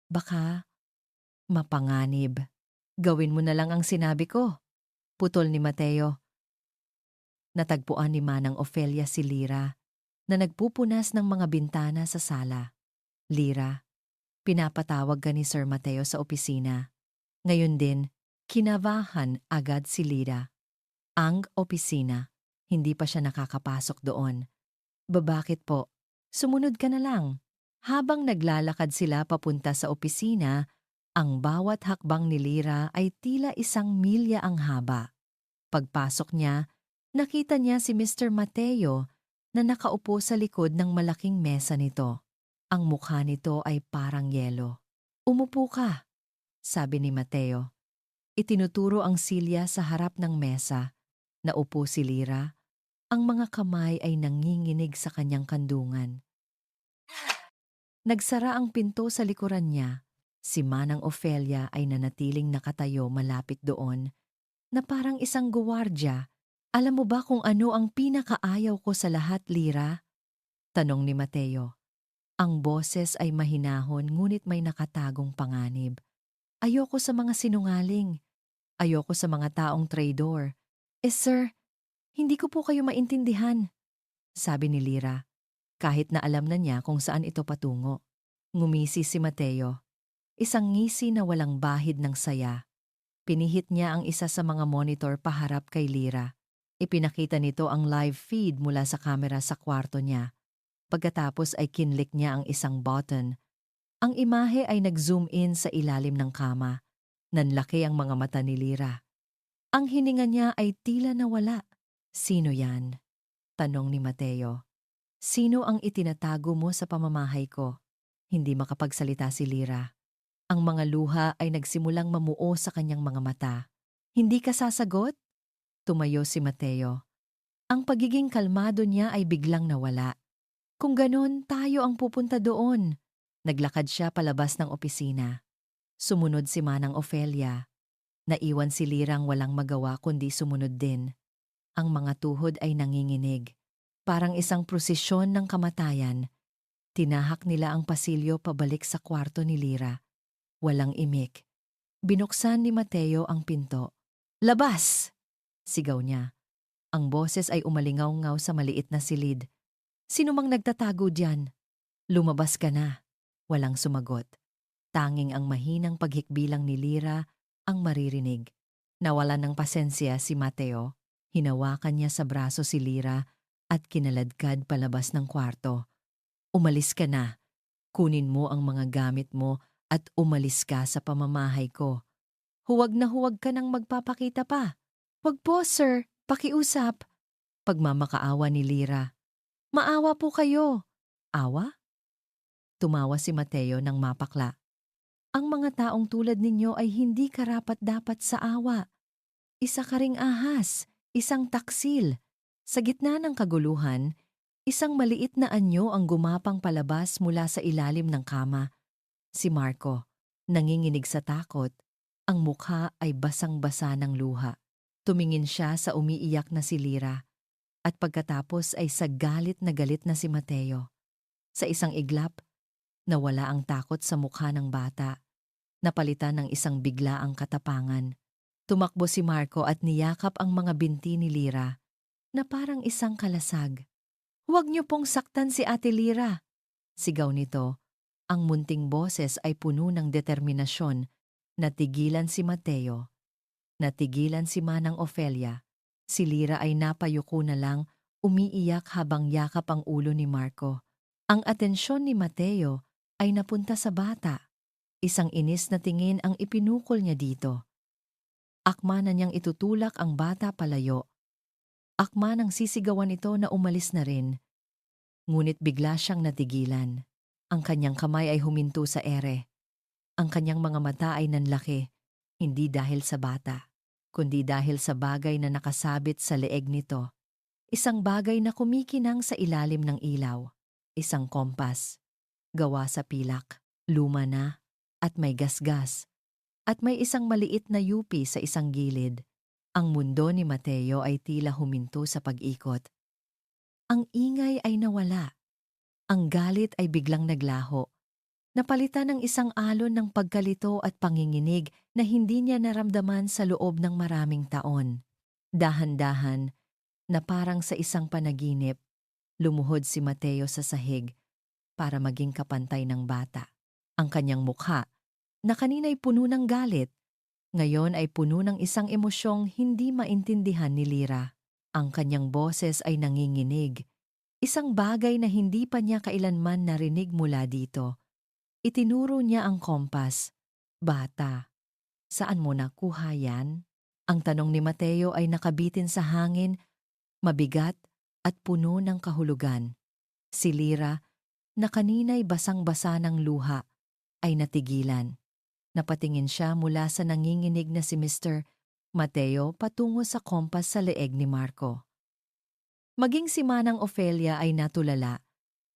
Baka mapanganib. Gawin mo na lang ang sinabi ko, putol ni Mateo. Natagpuan ni Manang Ofelia si Lira na nagpupunas ng mga bintana sa sala. Lira, pinapatawag ka ni Sir Mateo sa opisina. Ngayon din, kinabahan agad si Lira. Ang opisina, hindi pa siya nakakapasok doon. Babakit po? Sumunod ka na lang. Habang naglalakad sila papunta sa opisina, ang bawat hakbang ni Lira ay tila 1 milya ang haba. Pagpasok niya, nakita niya si Mr. Mateo na nakaupo sa likod ng malaking mesa nito. Ang mukha nito ay parang yelo. Umupo ka, sabi ni Mateo. Itinuturo ang silya sa harap ng mesa. Naupo si Lira. Ang mga kamay ay nanginginig sa kanyang kandungan. Nagsara ang pinto sa likuran niya. Si Manang Ofelia ay nanatiling nakatayo malapit doon, na parang isang guwardya. Alam mo ba kung ano ang pinakaayaw ko sa lahat, Lira? Tanong ni Mateo. Ang boses ay mahinahon ngunit may nakatagong panganib. Ayoko sa mga sinungaling. Ayoko sa mga taong traidor. Sir, hindi ko po kayo maintindihan, sabi ni Lira, kahit na alam na niya kung saan ito patungo. Ngumisi si Mateo, isang ngisi na walang bahid ng saya. Pinihit niya ang isa sa mga monitor paharap kay Lira. Ipinakita nito ang live feed mula sa kamera sa kwarto niya. Pagkatapos ay kinlik niya ang isang button. Ang imahe ay nag-zoom in sa ilalim ng kama. Nanlaki ang mga mata ni Lira. Ang hininga niya ay tila nawala. Sino yan? Tanong ni Mateo. Sino ang itinatago mo sa pamamahay ko? Hindi makapagsalita si Lira. Ang mga luha ay nagsimulang mamuo sa kanyang mga mata. Hindi ka sasagot? Tumayo si Mateo. Ang pagiging kalmado niya ay biglang nawala. Kung ganon, tayo ang pupunta doon. Naglakad siya palabas ng opisina. Sumunod si Manang Ofelia. Naiwan si Lirang walang magawa kundi sumunod din. Ang mga tuhod ay nanginginig. Parang isang prosesyon ng kamatayan. Tinahak nila ang pasilyo pabalik sa kwarto ni Lira. Walang imik. Binuksan ni Mateo ang pinto. "Labas!" sigaw niya. Ang boses ay umalingaw-ngaw sa maliit na silid. "Sino mang nagtatago diyan? Lumabas ka na." Walang sumagot. Tanging ang mahinang paghikbilang ni Lyra ang maririnig. Nawalan ng pasensya si Mateo. Hinawakan niya sa braso si Lyra at kinaladkad palabas ng kwarto. "Umalis ka na. Kunin mo ang mga gamit mo at umalis ka sa pamamahay ko. Huwag na huwag ka nang magpapakita pa." "Wag po, sir. Pakiusap." Pagmamakaawa ni Lyra. "Maawa po kayo." "Awa?" Tumawa si Mateo ng mapakla. "Ang mga taong tulad ninyo ay hindi karapat-dapat sa awa. Isa ka ring ahas, isang taksil. Sa gitna ng kaguluhan, isang maliit na anyo ang gumapang palabas mula sa ilalim ng kama." Si Marco, nanginginig sa takot, ang mukha ay basang-basa ng luha. Tumingin siya sa umiiyak na si Lyra at pagkatapos ay sa galit na si Mateo. Sa isang iglap, nawala ang takot sa mukha ng bata. Napalitan ng isang biglaang katapangan. Tumakbo si Marco at niyakap ang mga binti ni Lyra na parang isang kalasag. "Huwag niyo pong saktan si Ate Lyra!" sigaw nito. Ang munting boses ay puno ng determinasyon. Natigilan si Mateo. Natigilan si Manang Ofelia. Si Lyra ay napayuko na lang, umiiyak habang yakap ang ulo ni Marco. Ang atensyon ni Mateo ay napunta sa bata. Isang inis na tingin ang ipinukol niya dito. Akma na niyang itutulak ang bata palayo. Akma nang sisigawan ito na umalis na rin. Ngunit bigla siyang natigilan. Ang kanyang kamay ay huminto sa ere. Ang kanyang mga mata ay nanlaki, hindi dahil sa bata, kundi dahil sa bagay na nakasabit sa leeg nito. Isang bagay na kumikinang sa ilalim ng ilaw. Isang kompas. Gawa sa pilak, luma na, at may gasgas. At may isang maliit na yupi sa isang gilid. Ang mundo ni Mateo ay tila huminto sa pag-ikot. Ang ingay ay nawala. Ang galit ay biglang naglaho. Napalitan ng isang alon ng pagkalito at panginginig na hindi niya naramdaman sa loob ng maraming taon. Dahan-dahan, na parang sa isang panaginip, lumuhod si Mateo sa sahig para maging kapantay ng bata. Ang kanyang mukha, na kanina'y puno ng galit, ngayon ay puno ng isang emosyong hindi maintindihan ni Lyra. Ang kanyang boses ay nanginginig, isang bagay na hindi pa niya kailanman narinig mula dito. Itinuro niya ang kompas. "Bata, saan mo nakuha yan?" Ang tanong ni Mateo ay nakabitin sa hangin, mabigat at puno ng kahulugan. Si Lyra, na kanina'y basang-basa ng luha, ay natigilan. Napatingin siya mula sa nanginginig na si Mr. Mateo patungo sa kompas sa leeg ni Marco. Maging si Manang Ofelia ay natulala.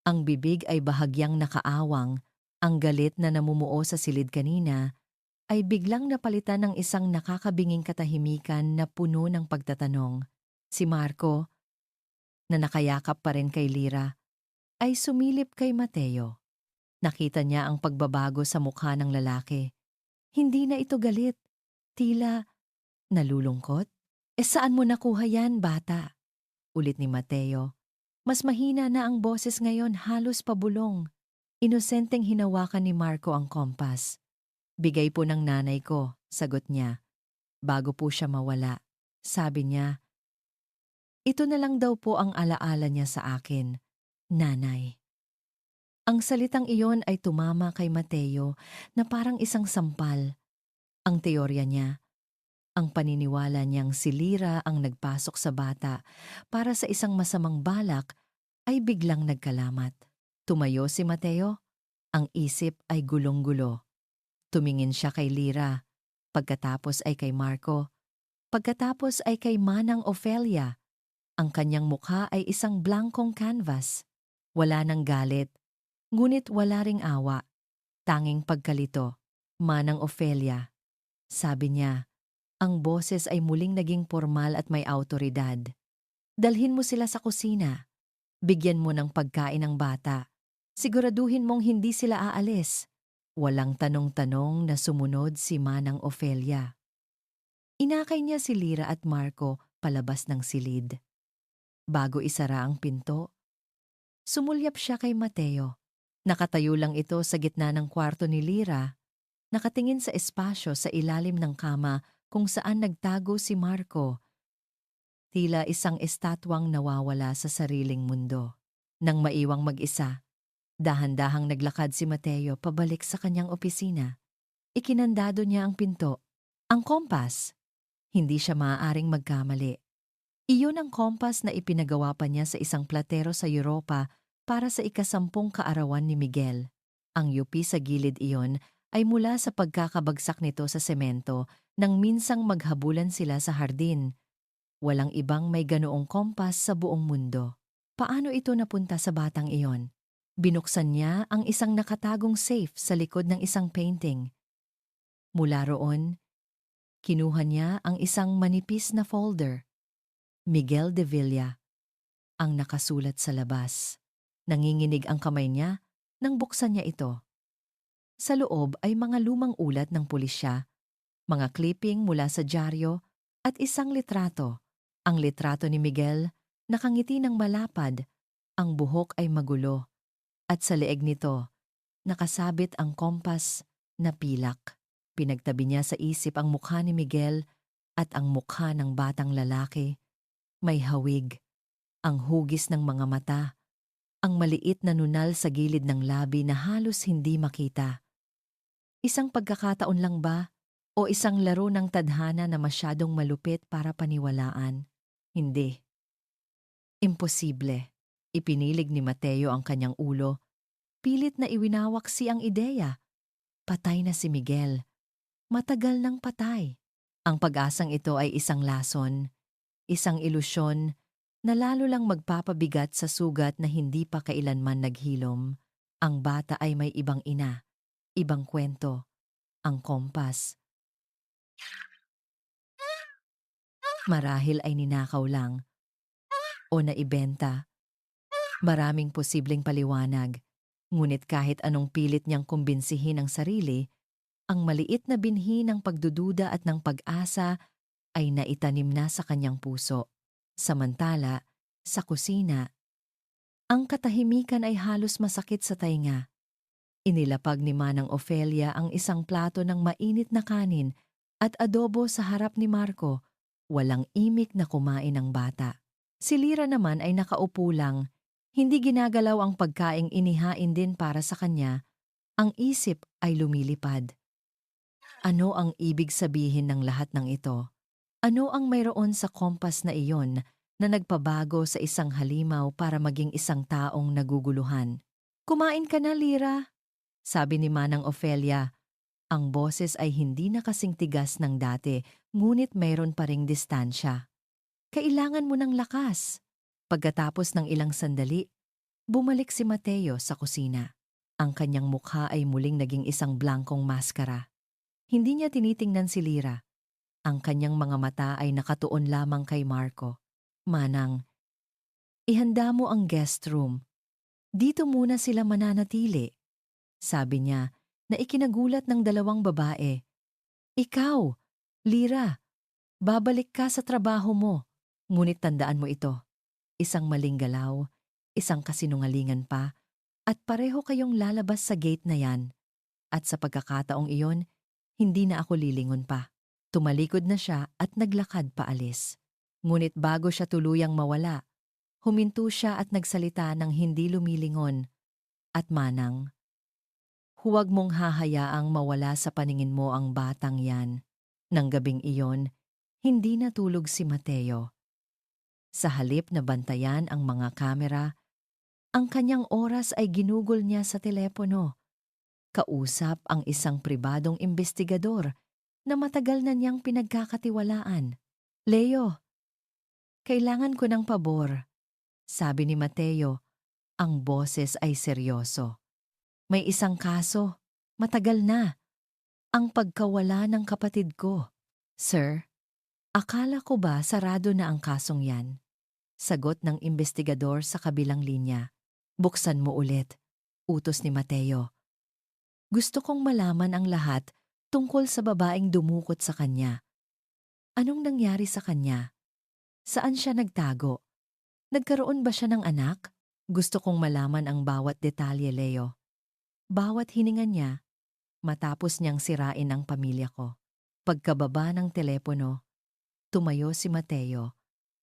Ang bibig ay bahagyang nakaawang, ang galit na namumuo sa silid kanina ay biglang napalitan ng isang nakakabinging katahimikan na puno ng pagtatanong. Si Marco, na nakayakap pa rin kay Lyra, ay sumilip kay Mateo. Nakita niya ang pagbabago sa mukha ng lalaki. Hindi na ito galit, tila nalulungkot. Saan mo nakuha yan, bata?" Ulit ni Mateo. Mas mahina na ang boses ngayon, halos pabulong. Inosenteng hinawakan ni Marco ang kompas. "Bigay po ng nanay ko," sagot niya. Bago po siya mawala, sabi niya, "Ito na lang daw po ang alaala niya sa akin, nanay." Ang salitang iyon ay tumama kay Mateo na parang isang sampal. Ang teorya niya, ang paniniwala niyang si Lyra ang nagpasok sa bata para sa isang masamang balak, ay biglang nagkalamat. Tumayo si Mateo. Ang isip ay gulong-gulo. Tumingin siya kay Lyra, pagkatapos ay kay Marco, pagkatapos ay kay Manang Ofelia. Ang kanyang mukha ay isang blankong canvas. Wala ng galit, ngunit wala ring awa. Tanging pagkalito. "Manang Ofelia," sabi niya. Ang boses ay muling naging formal at may awtoridad. "Dalhin mo sila sa kusina. Bigyan mo ng pagkain ang bata. Siguraduhin mong hindi sila aalis. Walang tanong-tanong na sumunod si Manang Ofelia. Inakay niya si Lira at Marco palabas ng silid. Bago isara ang pinto, sumulyap siya kay Mateo. Nakatayo lang ito sa gitna ng kwarto ni Lira, nakatingin sa espasyo sa ilalim ng kama kung saan nagtago si Marco. Tila isang estatwang nawawala sa sariling mundo. Nang maiwang mag-isa, dahan-dahang naglakad si Mateo pabalik sa kanyang opisina. Ikinandado niya ang pinto. Ang kompas. Hindi siya maaaring magkamali. Iyon ang kompas na ipinagawa pa niya sa isang platero sa Europa para sa ika-10 kaarawan ni Miguel. Ang yupi sa gilid iyon ay mula sa pagkakabagsak nito sa semento nang minsang maghabulan sila sa hardin. Walang ibang may ganoong kompas sa buong mundo. Paano ito napunta sa batang iyon? Binuksan niya ang isang nakatagong safe sa likod ng isang painting. Mula roon, kinuha niya ang isang manipis na folder. Miguel de Villa, ang nakasulat sa labas. Nanginginig ang kamay niya nang buksan niya ito. Sa loob ay mga lumang ulat ng pulisya, mga clipping mula sa dyaryo at isang litrato. Ang litrato ni Miguel, nakangiti ng malapad, ang buhok ay magulo, at sa leeg nito, nakasabit ang kompas na pilak. Pinagtabi niya sa isip ang mukha ni Miguel at ang mukha ng batang lalaki. May hawig, ang hugis ng mga mata, ang maliit na nunal sa gilid ng labi na halos hindi makita. Isang pagkakataon lang ba o isang laro ng tadhana na masyadong malupit para paniwalaan? Hindi. Imposible. Ipinilig ni Mateo ang kanyang ulo. Pilit na iwinawaksi ang ideya. Patay na si Miguel. Matagal nang patay. Ang pag-asang ito ay isang lason, isang ilusyon na lalo lang magpapabigat sa sugat na hindi pa kailanman naghilom. Ang bata ay may ibang ina, ibang kwento, ang kompas. Marahil ay ninakaw lang o naibenta. Maraming posibleng paliwanag, ngunit kahit anong pilit niyang kumbinsihin ang sarili, ang maliit na binhi ng pagdududa at ng pag-asa ay naitanim na sa kanyang puso. Samantala, sa kusina, ang katahimikan ay halos masakit sa tainga. Inilapag ni Manang Ofelia ang isang plato ng mainit na kanin at adobo sa harap ni Marco. Walang imik na kumain ang bata. Si Lira naman ay nakaupo lang. Hindi ginagalaw ang pagkaing inihain din para sa kanya. Ang isip ay lumilipad. Ano ang ibig sabihin ng lahat ng ito? Ano ang mayroon sa kompas na iyon na nagpabago sa isang halimaw para maging isang taong naguguluhan? Kumain ka na, Lira, sabi ni Manang Ofelia. Ang boses ay hindi na kasing tigas ng dati, ngunit mayroon pa ring distansya. Kailangan mo ng lakas. Pagkatapos ng ilang sandali, bumalik si Mateo sa kusina. Ang kanyang mukha ay muling naging isang blankong maskara. Hindi niya tinitingnan si Lira. Ang kanyang mga mata ay nakatuon lamang kay Marco. Manang, ihanda mo ang guest room. Dito muna sila mananatili. Sabi niya na ikinagulat ng dalawang babae. Ikaw, Lira, babalik ka sa trabaho mo. Ngunit tandaan mo ito, isang maling galaw, isang kasinungalingan pa, at pareho kayong lalabas sa gate na yan. At sa pagkakataong iyon, hindi na ako lilingon pa. Tumalikod na siya at naglakad paalis. Ngunit bago siya tuluyang mawala, huminto siya at nagsalita ng hindi lumilingon. At Manang, huwag mong hahayaang mawala sa paningin mo ang batang yan. Nang gabing iyon, hindi natulog si Mateo. Sa halip na bantayan ang mga kamera, ang kanyang oras ay ginugol niya sa telepono. Kausap ang isang pribadong investigador na matagal na niyang pinagkakatiwalaan. Leo, kailangan ko ng pabor, sabi ni Mateo. Ang boses ay seryoso. May isang kaso, matagal na. Ang pagkawala ng kapatid ko. Sir, akala ko ba sarado na ang kasong yan? Sagot ng investigador sa kabilang linya. Buksan mo ulit, utos ni Mateo. Gusto kong malaman ang lahat tungkol sa babaeng dumukot sa kanya. Anong nangyari sa kanya? Saan siya nagtago? Nagkaroon ba siya ng anak? Gusto kong malaman ang bawat detalye, Leo. Bawat hininga niya, matapos niyang sirain ang pamilya ko. Pagkababa ng telepono, tumayo si Mateo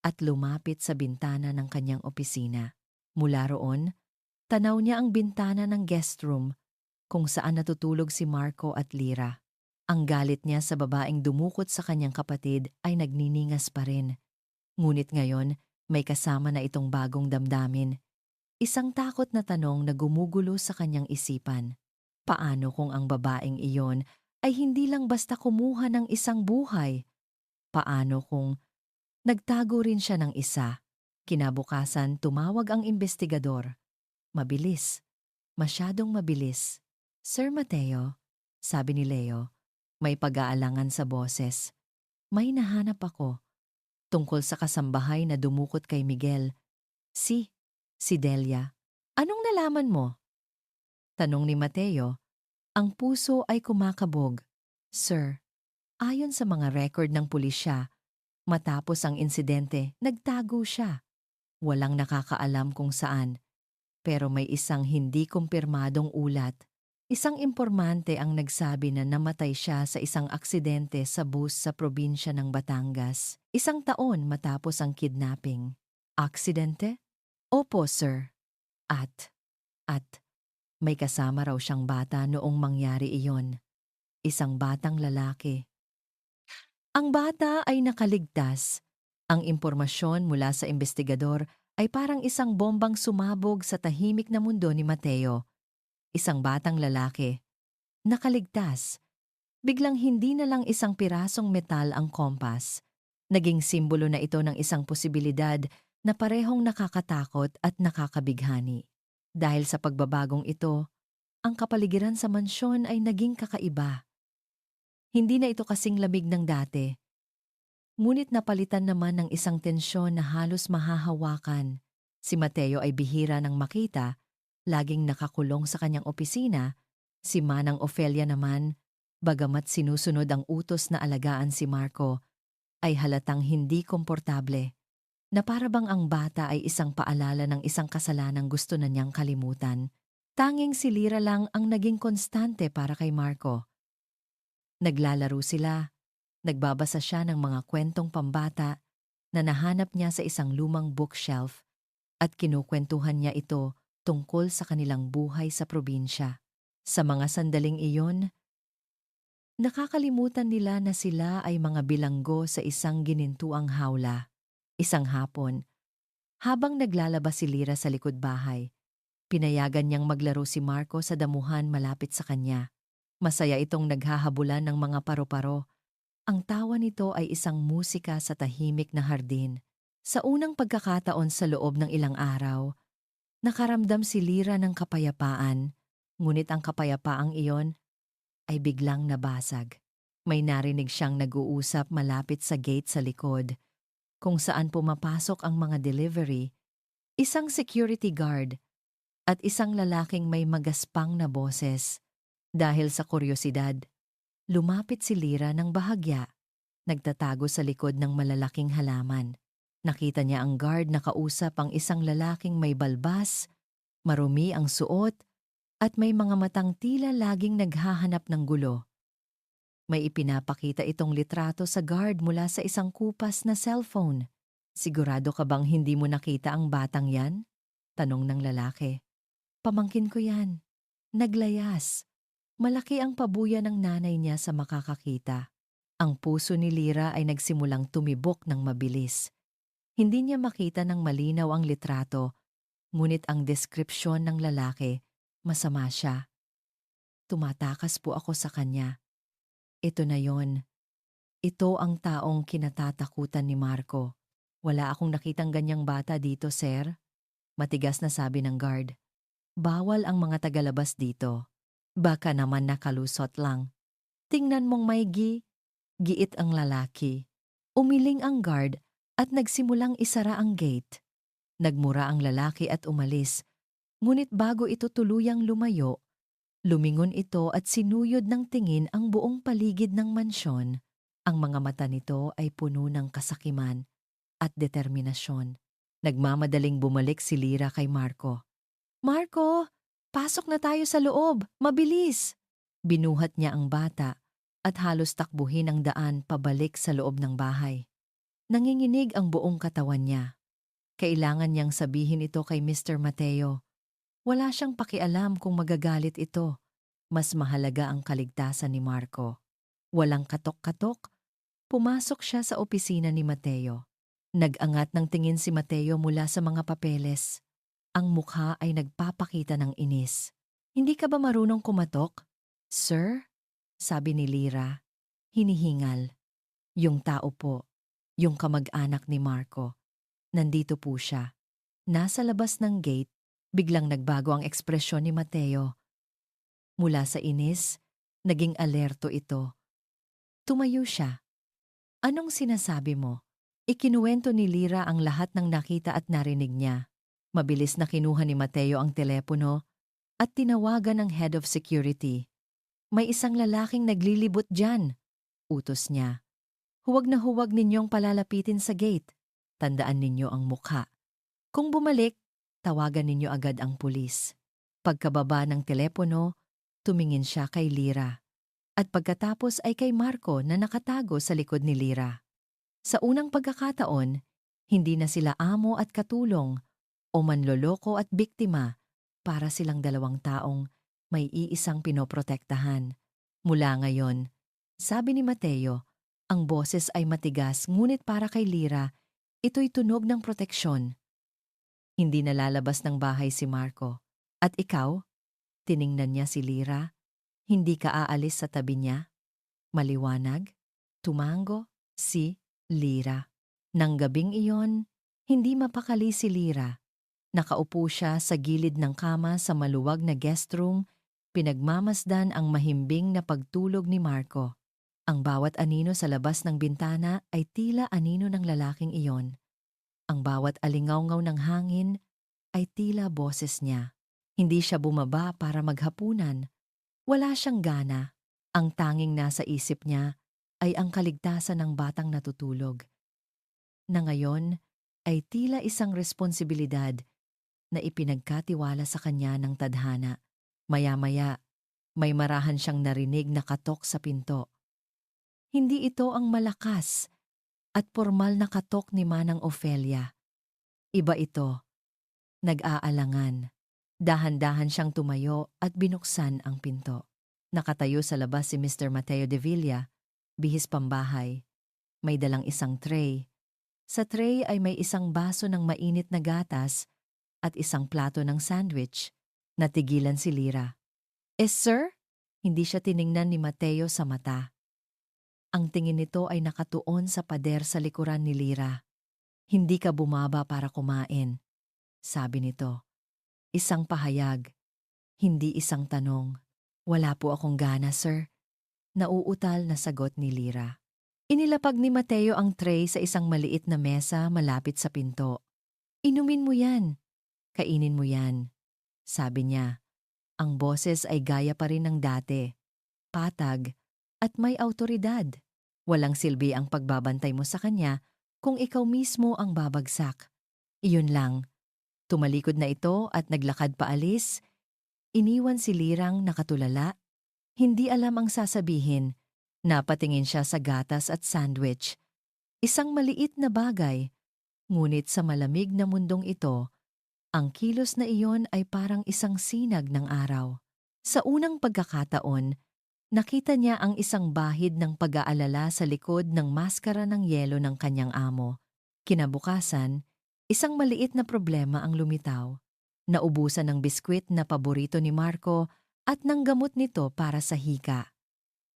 at lumapit sa bintana ng kanyang opisina. Mula roon, tanaw niya ang bintana ng guest room kung saan natutulog si Marco at Lira. Ang galit niya sa babaeng dumukot sa kanyang kapatid ay nagniningas pa rin. Ngunit ngayon, may kasama na itong bagong damdamin. Isang takot na tanong na gumugulo sa kanyang isipan. Paano kung ang babaeng iyon ay hindi lang basta kumuha ng isang buhay? Paano kung nagtago rin siya ng isa? Kinabukasan, tumawag ang investigador. Mabilis. Masyadong mabilis. Sir Mateo, sabi ni Leo, may pag-aalangan sa boses. May nahanap ako. Tungkol sa kasambahay na dumukot kay Miguel. Si Delia. Anong nalaman mo? Tanong ni Mateo. Ang puso ay kumakabog. Sir, ayon sa mga record ng pulisya, matapos ang insidente, nagtago siya. Walang nakakaalam kung saan. Pero may isang hindi kumpirmadong ulat. Isang impormante ang nagsabi na namatay siya sa isang aksidente sa bus sa probinsya ng Batangas. 1 taon matapos ang kidnapping. Aksidente? Opo, sir. At may kasama raw siyang bata noong mangyari iyon. Isang batang lalaki. Ang bata ay nakaligtas. Ang impormasyon mula sa investigador ay parang isang bombang sumabog sa tahimik na mundo ni Mateo. Isang batang lalaki. Nakaligtas. Biglang hindi na lang isang pirasong metal ang kompas. Naging simbolo na ito ng isang posibilidad na parehong nakakatakot at nakakabighani. Dahil sa pagbabagong ito, ang kapaligiran sa mansyon ay naging kakaiba. Hindi na ito kasing lamig ng dati. Ngunit napalitan naman ng isang tensyon na halos mahahawakan. Si Mateo ay bihira nang makita, laging nakakulong sa kanyang opisina. Si Manang Ofelia naman, bagamat sinusunod ang utos na alagaan si Marco, ay halatang hindi komportable. Na para bang ang bata ay isang paalala ng isang kasalanang gusto na niyang kalimutan. Tanging si Lira lang ang naging konstante para kay Marco. Naglalaro sila. Nagbabasa siya ng mga kwentong pambata na nahanap niya sa isang lumang bookshelf at kinukwentuhan niya ito tungkol sa kanilang buhay sa probinsya. Sa mga sandaling iyon, nakakalimutan nila na sila ay mga bilanggo sa isang ginintuang hawla. Isang hapon, habang naglalabas si Lira sa likod bahay, pinayagan niyang maglaro si Marco sa damuhan malapit sa kanya. Masaya itong naghahabulan ng mga paro-paro. Ang tawa nito ay isang musika sa tahimik na hardin. Sa unang pagkakataon sa loob ng ilang araw, nakaramdam si Lira ng kapayapaan, ngunit ang kapayapaang iyon ay biglang nabasag. May narinig siyang nag-uusap malapit sa gate sa likod, kung saan pumapasok ang mga delivery, isang security guard at isang lalaking may magaspang na boses. Dahil sa kuryosidad, lumapit si Lira ng bahagya, nagtatago sa likod ng malalaking halaman. Nakita niya ang guard na kausap ang isang lalaking may balbas, marumi ang suot, at may mga matang tila laging naghahanap ng gulo. May ipinapakita itong litrato sa guard mula sa isang kupas na cellphone. Sigurado ka bang hindi mo nakita ang batang yan? Tanong ng lalaki. Pamangkin ko yan. Naglayas. Malaki ang pabuya ng nanay niya sa makakakita. Ang puso ni Lira ay nagsimulang tumibok ng mabilis. Hindi niya makita ng malinaw ang litrato, ngunit ang deskripsyon ng lalaki, masama siya. Tumatakas po ako sa kanya. Ito na yon. Ito ang taong kinatatakutan ni Marco. Wala akong nakitang ganyang bata dito, sir. Matigas na sabi ng guard. Bawal ang mga tagalabas dito. Baka naman nakalusot lang. Tingnan mong may giit ang lalaki. Umiling ang guard at nagsimulang isara ang gate. Nagmura ang lalaki at umalis. Ngunit bago ito tuluyang lumayo, Lumingon ito at sinuyod ng tingin ang buong paligid ng mansyon. Ang mga mata nito ay puno ng kasakiman at determinasyon. Nagmamadaling bumalik si Lyra kay Marco. "Marco, pasok na tayo sa loob, mabilis!" Binuhat niya ang bata at halos takbuhin ang daan pabalik sa loob ng bahay. Nanginginig ang buong katawan niya. Kailangan niyang sabihin ito kay Mr. Mateo. Wala siyang pakialam kung magagalit ito. Mas mahalaga ang kaligtasan ni Marco. Walang katok-katok, pumasok siya sa opisina ni Mateo. Nag-angat ng tingin si Mateo mula sa mga papeles. Ang mukha ay nagpapakita ng inis. "Hindi ka ba marunong kumatok?" "Sir?" sabi ni Lyra. Hinihingal. "Yung tao po, yung kamag-anak ni Marco. Nandito po siya." Nasa labas ng gate, biglang nagbago ang ekspresyon ni Mateo. Mula sa inis, naging alerto ito. Tumayo siya. "Anong sinasabi mo?" Ikinuwento ni Lyra ang lahat ng nakita at narinig niya. Mabilis na kinuha ni Mateo ang telepono at tinawagan ang head of security. "May isang lalaking naglilibot dyan," utos niya. Huwag ninyong palalapitin sa gate. Tandaan ninyo ang mukha. Kung bumalik, tawagan ninyo agad ang pulis." Pagkababa ng telepono, tumingin siya kay Lyra. At pagkatapos ay kay Marco na nakatago sa likod ni Lyra. Sa unang pagkakataon, hindi na sila amo at katulong o manloloko at biktima, para silang dalawang taong may iisang pinoprotektahan. Mula ngayon, sabi ni Mateo, ang boses ay matigas ngunit para kay Lyra, ito'y tunog ng proteksyon. Hindi nalalabas ng bahay si Marco. "At ikaw?" Tiningnan niya si Lyra. "Hindi ka aalis sa tabi niya?" Maliwanag, tumango si Lyra. Nang gabing iyon, hindi mapakali si Lyra. Nakaupo siya sa gilid ng kama sa maluwag na guest room, pinagmamasdan ang mahimbing na pagtulog ni Marco. Ang bawat anino sa labas ng bintana ay tila anino ng lalaking iyon. Ang bawat alingawngaw ng hangin ay tila boses niya. Hindi siya bumaba para maghapunan. Wala siyang gana. Ang tanging nasa isip niya ay ang kaligtasan ng batang natutulog, na ngayon ay tila isang responsibilidad na ipinagkatiwala sa kanya ng tadhana. Maya-maya, may marahan siyang narinig na katok sa pinto. Hindi ito ang malakas at formal na katok ni Manang Ofelia. Iba ito, nag-aalangan. Dahan-dahan siyang tumayo at binuksan ang pinto. Nakatayo sa labas si Mr. Mateo de Villa, bihis pambahay. May dalang isang tray. Sa tray ay may isang baso ng mainit na gatas at isang plato ng sandwich. Natigilan si Lyra. Sir?" Hindi siya tiningnan ni Mateo sa mata. Ang tingin nito ay nakatuon sa pader sa likuran ni Lyra. "Hindi ka bumaba para kumain," sabi nito. Isang pahayag, hindi isang tanong. "Wala po akong gana, sir." Nauutal na sagot ni Lyra. Inilapag ni Mateo ang tray sa isang maliit na mesa malapit sa pinto. "Inumin mo yan. Kainin mo yan," sabi niya. Ang boses ay gaya pa rin ng dati. Patag at may awtoridad. Walang silbi ang pagbabantay mo sa kanya kung ikaw mismo ang babagsak. Iyon lang. Tumalikod na ito at naglakad paalis. Iniwan si Lirang nakatulala. Hindi alam ang sasabihin. Napatingin siya sa gatas at sandwich. Isang maliit na bagay. Ngunit sa malamig na mundong ito, ang kilos na iyon ay parang isang sinag ng araw. Sa unang pagkakataon, nakita niya ang isang bahid ng pag-aalala sa likod ng maskara ng yelo ng kanyang amo. Kinabukasan, isang maliit na problema ang lumitaw. Naubusan ng biskwit na paborito ni Marco at ng gamot nito para sa hika.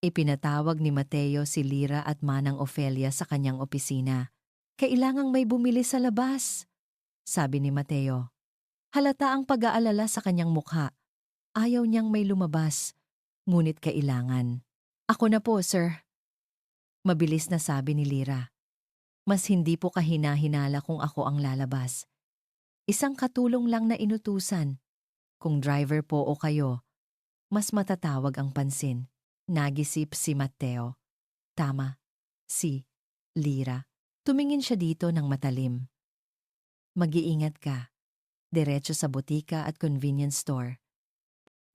Ipinatawag ni Mateo si Lyra at Manang Ofelia sa kanyang opisina. "Kailangang may bumili sa labas," sabi ni Mateo. Halata ang pag-aalala sa kanyang mukha. Ayaw niyang may lumabas, ngunit kailangan. "Ako na po, sir," mabilis na sabi ni Lyra. "Mas hindi po kahina-hinala kung ako ang lalabas. Isang katulong lang na inutusan. Kung driver po o kayo, mas matatawag ang pansin. Nagisip si Mateo. Tama, si Lira. Tumingin siya dito ng matalim. Mag-iingat ka. Diretso sa botika at convenience store.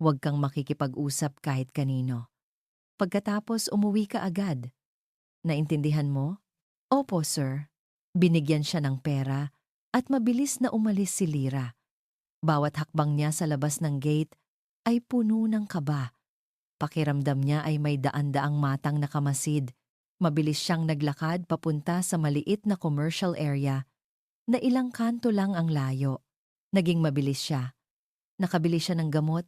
Huwag kang makikipag-usap kahit kanino. Pagkatapos umuwi ka agad. Naintindihan mo? Opo, sir. Binigyan siya ng pera at mabilis na umalis si Lira. Bawat hakbang niya sa labas ng gate ay puno ng kaba. Pakiramdam niya ay may daan-daang matang nakamasid. Mabilis siyang naglakad papunta sa maliit na commercial area na ilang kanto lang ang layo. Naging mabilis siya. Nakabili siya ng gamot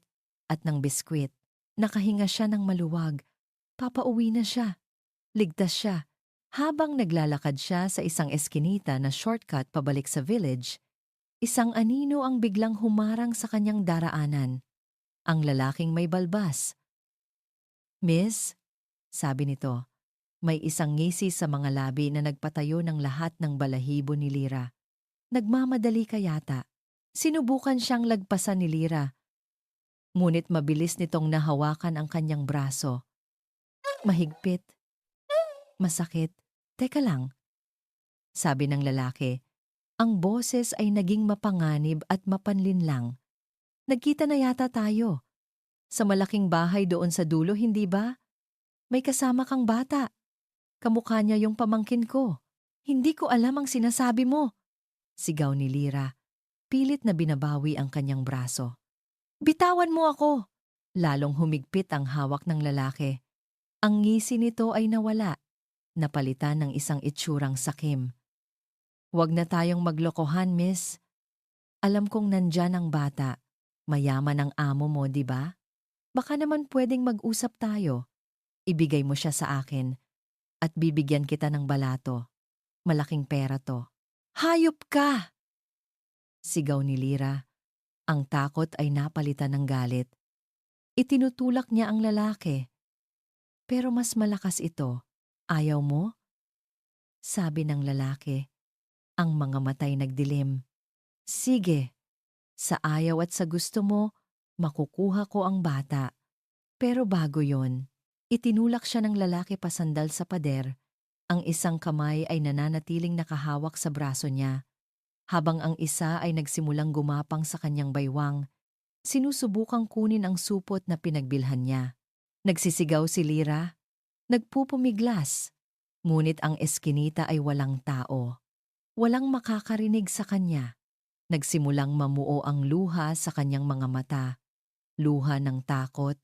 at ng biskwit. Nakahinga siya ng maluwag. Papauwi na siya. Ligtas siya. Habang naglalakad siya sa isang eskinita na shortcut pabalik sa village, isang anino ang biglang humarang sa kanyang daraanan. Ang lalaking may balbas. "Miss," sabi nito, may isang ngisi sa mga labi na nagpatayo ng lahat ng balahibo ni Lira. Nagmamadali ka yata. Sinubukan siyang lagpasan ni Lira. Ngunit mabilis nitong nahawakan ang kanyang braso. Mahigpit. Masakit. Teka lang, sabi ng lalaki. Ang boses ay naging mapanganib at mapanlinlang. Nagkita na yata tayo. Sa malaking bahay doon sa dulo, hindi ba? May kasama kang bata. Kamukha niya yung pamangkin ko. Hindi ko alam ang sinasabi mo. Sigaw ni Lira. Pilit na binabawi ang kanyang braso. Bitawan mo ako! Lalong humigpit ang hawak ng lalaki. Ang ngisi nito ay nawala. Napalitan ng isang itsurang sakim. Huwag na tayong maglokohan, miss. Alam kong nandyan ang bata. Mayaman ang amo mo, di ba? Baka naman pwedeng mag-usap tayo. Ibigay mo siya sa akin at bibigyan kita ng balato. Malaking pera to. Hayop ka! Sigaw ni Lira. Ang takot ay napalitan ng galit. Itinutulak niya ang lalaki. Pero mas malakas ito. Ayaw mo? Sabi ng lalaki. Ang mga matay nagdilim. Sige, sa ayaw at sa gusto mo, makukuha ko ang bata. Pero bago yon, itinulak siya ng lalaki pasandal sa pader. Ang isang kamay ay nananatiling nakahawak sa braso niya, habang ang isa ay nagsimulang gumapang sa kanyang baywang. Sinusubukang kunin ang supot na pinagbilhan niya. Nagsisigaw si Lira. Nagpupumiglas. Ngunit ang eskinita ay walang tao. Walang makakarinig sa kanya. Nagsimulang mamuo ang luha sa kanyang mga mata. Luha ng takot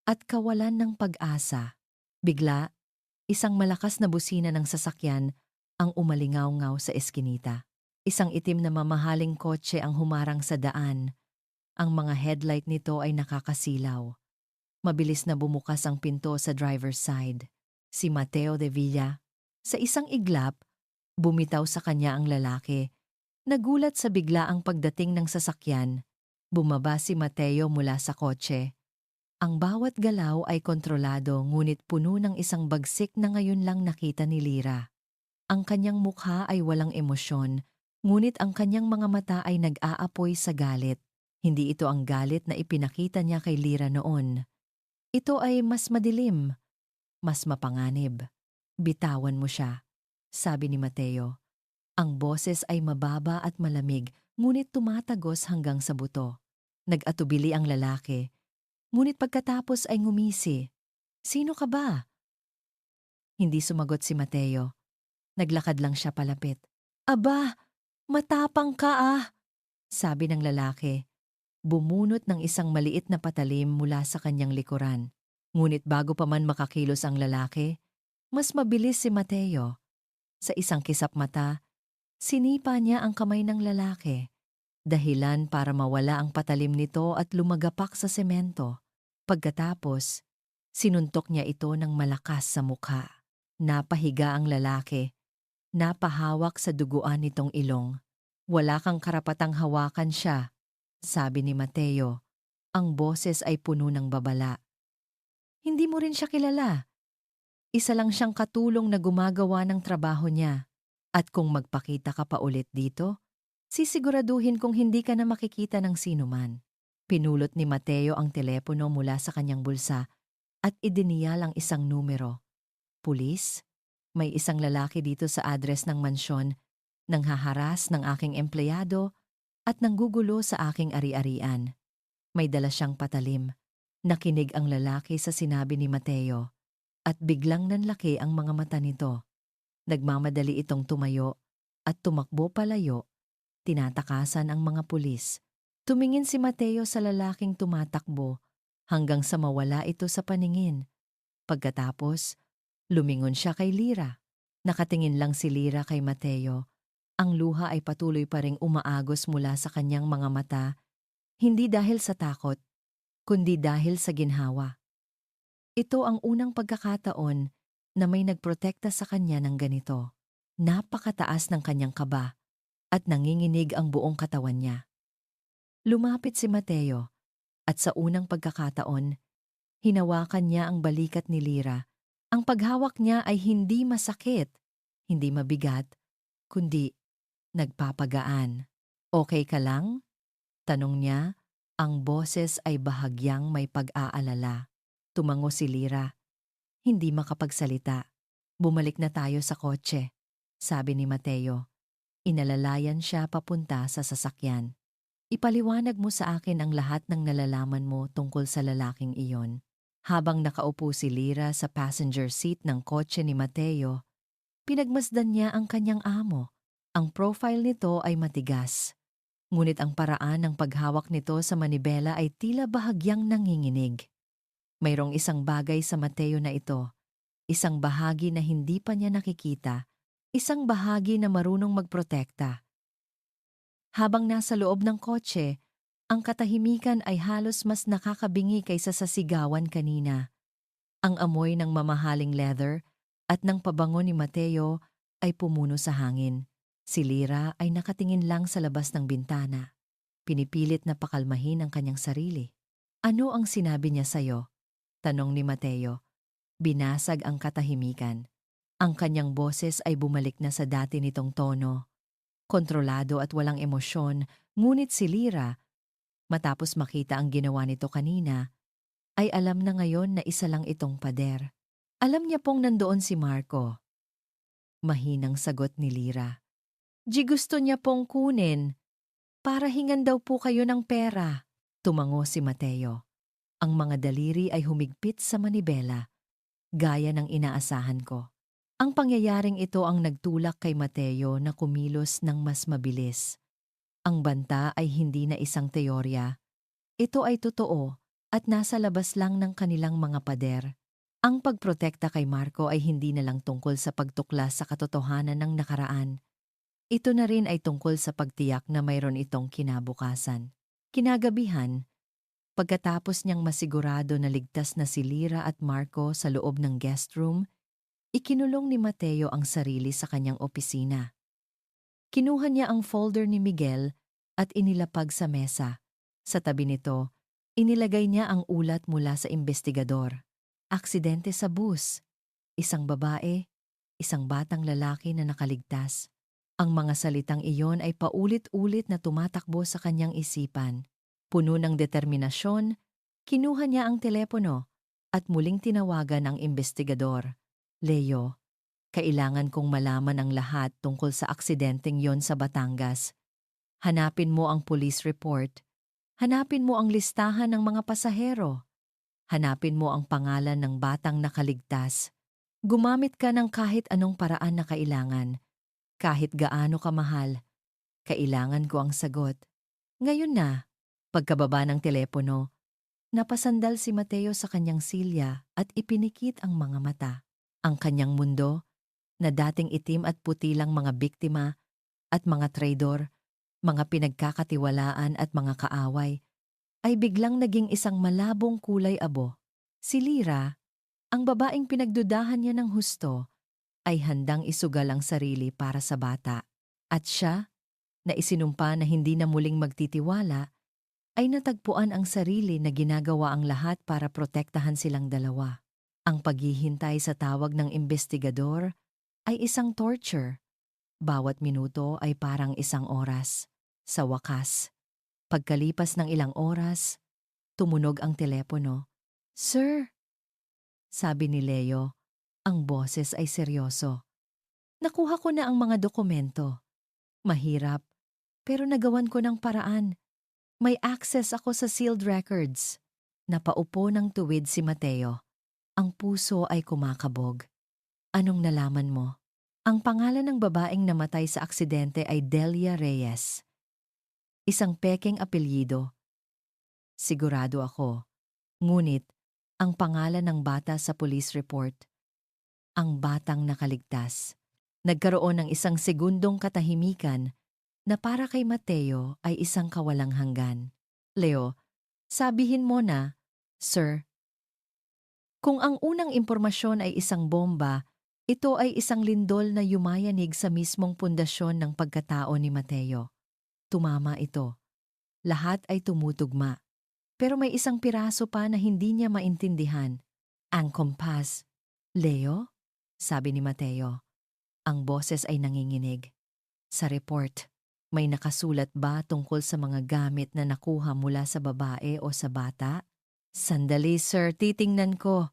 at kawalan ng pag-asa. Bigla, isang malakas na busina ng sasakyan ang umalingaw-ngaw sa eskinita. Isang itim na mamahaling kotse ang humarang sa daan. Ang mga headlight nito ay nakakasilaw. Mabilis na bumukas ang pinto sa driver's side. Si Mateo de Villa. Sa isang iglap, bumitaw sa kanya ang lalaki. Nagulat sa biglaang pagdating ng sasakyan. Bumaba si Mateo mula sa kotse. Ang bawat galaw ay kontrolado ngunit puno ng isang bagsik na ngayon lang nakita ni Lira. Ang kanyang mukha ay walang emosyon, ngunit ang kanyang mga mata ay nag-aapoy sa galit. Hindi ito ang galit na ipinakita niya kay Lira noon. Ito ay mas madilim, mas mapanganib. Bitawan mo siya, sabi ni Mateo. Ang boses ay mababa at malamig, ngunit tumatagos hanggang sa buto. Nag-atubili ang lalaki, ngunit pagkatapos ay ngumisi. Sino ka ba? Hindi sumagot si Mateo. Naglakad lang siya palapit. Aba, matapang ka ah, sabi ng lalaki. Bumunot ng isang maliit na patalim mula sa kanyang likuran. Ngunit bago pa man makakilos ang lalaki, mas mabilis si Mateo. Sa isang kisap mata, sinipa niya ang kamay ng lalaki. Dahilan para mawala ang patalim nito at lumagapak sa semento. Pagkatapos, sinuntok niya ito ng malakas sa mukha. Napahiga ang lalaki. Napahawak sa duguan nitong ilong. Wala kang karapatang hawakan siya, sabi ni Mateo. Ang boses ay puno ng babala. Hindi mo rin siya kilala. Isa lang siyang katulong na gumagawa ng trabaho niya. At kung magpakita ka pa ulit dito, sisiguraduhin kong hindi ka na makikita ng sinuman. Pinulot ni Mateo ang telepono mula sa kanyang bulsa at idiniyal ang isang numero. Pulis, may isang lalaki dito sa address ng mansyon, nanghaharas ng aking empleyado at nanggugulo sa aking ari-arian. May dala siyang patalim. Nakinig ang lalaki sa sinabi ni Mateo at biglang nanlaki ang mga mata nito. Nagmamadali itong tumayo at tumakbo palayo. Tinatakasan ang mga pulis. Tumingin si Mateo sa lalaking tumatakbo hanggang sa mawala ito sa paningin. Pagkatapos, lumingon siya kay Lira. Nakatingin lang si Lira kay Mateo. Ang luha ay patuloy pa ring umaagos mula sa kanyang mga mata, hindi dahil sa takot, kundi dahil sa ginhawa. Ito ang unang pagkakataon na may nagprotekta sa kanya ng ganito. Napakataas ng kanyang kaba at nanginginig ang buong katawan niya. Lumapit si Mateo at sa unang pagkakataon, hinawakan niya ang balikat ni Lira. Ang paghawak niya ay hindi masakit, hindi mabigat, kundi nagpapagaan. Okay ka lang? Tanong niya, ang boses ay bahagyang may pag-aalala. Tumango si Lira. Hindi makapagsalita. Bumalik na tayo sa kotse, sabi ni Mateo. Inalalayan siya papunta sa sasakyan. Ipaliwanag mo sa akin ang lahat ng nalalaman mo tungkol sa lalaking iyon. Habang nakaupo si Lira sa passenger seat ng kotse ni Mateo, pinagmasdan niya ang kanyang amo. Ang profile nito ay matigas. Ngunit ang paraan ng paghawak nito sa manibela ay tila bahagyang nanginginig. Mayroong isang bagay sa Mateo na ito, isang bahagi na hindi pa niya nakikita, isang bahagi na marunong magprotekta. Habang nasa loob ng kotse, ang katahimikan ay halos mas nakakabingi kaysa sa sigawan kanina. Ang amoy ng mamahaling leather at ng pabango ni Mateo ay pumuno sa hangin. Si Lira ay nakatingin lang sa labas ng bintana. Pinipilit na pakalmahin ang kanyang sarili. Ano ang sinabi niya sa'yo? Tanong ni Mateo. Binasag ang katahimikan. Ang kanyang boses ay bumalik na sa dati nitong tono. Kontrolado at walang emosyon, ngunit si Lira, matapos makita ang ginawa nito kanina, ay alam na ngayon na isa lang itong pader. Alam niya pong nandoon si Marco. Mahinang sagot ni Lira. Gusto niya pong kunin. Para hingan daw po kayo ng pera. Tumango si Mateo. Ang mga daliri ay humigpit sa manibela, gaya ng inaasahan ko. Ang pangyayaring ito ang nagtulak kay Mateo na kumilos ng mas mabilis. Ang banta ay hindi na isang teorya. Ito ay totoo at nasa labas lang ng kanilang mga pader. Ang pagprotekta kay Marco ay hindi na lang tungkol sa pagtuklas sa katotohanan ng nakaraan. Ito na rin ay tungkol sa pagtiyak na mayroon itong kinabukasan. Kinagabihan, pagkatapos niyang masigurado na ligtas na si Lira at Marco sa loob ng guest room, ikinulong ni Mateo ang sarili sa kanyang opisina. Kinuha niya ang folder ni Miguel at inilapag sa mesa. Sa tabi nito, inilagay niya ang ulat mula sa investigador. Aksidente sa bus. Isang babae, isang batang lalaki na nakaligtas. Ang mga salitang iyon ay paulit-ulit na tumatakbo sa kanyang isipan. Puno ng determinasyon, kinuha niya ang telepono at muling tinawagan ang investigador. Leo, kailangan kong malaman ang lahat tungkol sa aksidenteng yon sa Batangas. Hanapin mo ang police report. Hanapin mo ang listahan ng mga pasahero. Hanapin mo ang pangalan ng batang nakaligtas. Gumamit ka ng kahit anong paraan na kailangan. Kahit gaano kamahal, kailangan ko ang sagot. Ngayon na, pagkababa ng telepono, napasandal si Mateo sa kanyang silya at ipinikit ang mga mata. Ang kanyang mundo, na dating itim at puti lang mga biktima at mga traidor, mga pinagkakatiwalaan at mga kaaway, ay biglang naging isang malabong kulay abo. Si Lira, ang babaeng pinagdudahan niya ng husto, ay handang isugal ang sarili para sa bata. At siya, na isinumpa na hindi na muling magtitiwala, ay natagpuan ang sarili na ginagawa ang lahat para protektahan silang dalawa. Ang paghihintay sa tawag ng investigador ay isang torture. Bawat minuto ay parang isang oras. Sa wakas, Pagkalipas ng ilang oras, tumunog ang telepono. "Sir," sabi ni Leo, ang boses ay seryoso. "Nakuha ko na ang mga dokumento. Mahirap, pero nagawan ko ng paraan. May access ako sa sealed records." Napaupo ng tuwid si Mateo. Ang puso ay kumakabog. "Anong nalaman mo?" Ang pangalan ng babaeng namatay sa aksidente ay Delia Reyes. Isang pekeng apelyido. Sigurado ako. Ngunit, ang pangalan ng bata sa police report, ang batang nakaligtas. Nagkaroon ng isang segundong katahimikan na para kay Mateo ay isang kawalang hanggan. "Leo, sabihin mo na, sir, kung ang unang impormasyon ay isang bomba, ito ay isang lindol na yumayanig sa mismong pundasyon ng pagkatao ni Mateo." Tumama ito. Lahat ay tumutugma. Pero may isang piraso pa na hindi niya maintindihan. Ang kompas. "Leo?" sabi ni Mateo. Ang boses ay nanginginig. "Sa report, may nakasulat ba tungkol sa mga gamit na nakuha mula sa babae o sa bata?" "Sandali, sir, titingnan ko."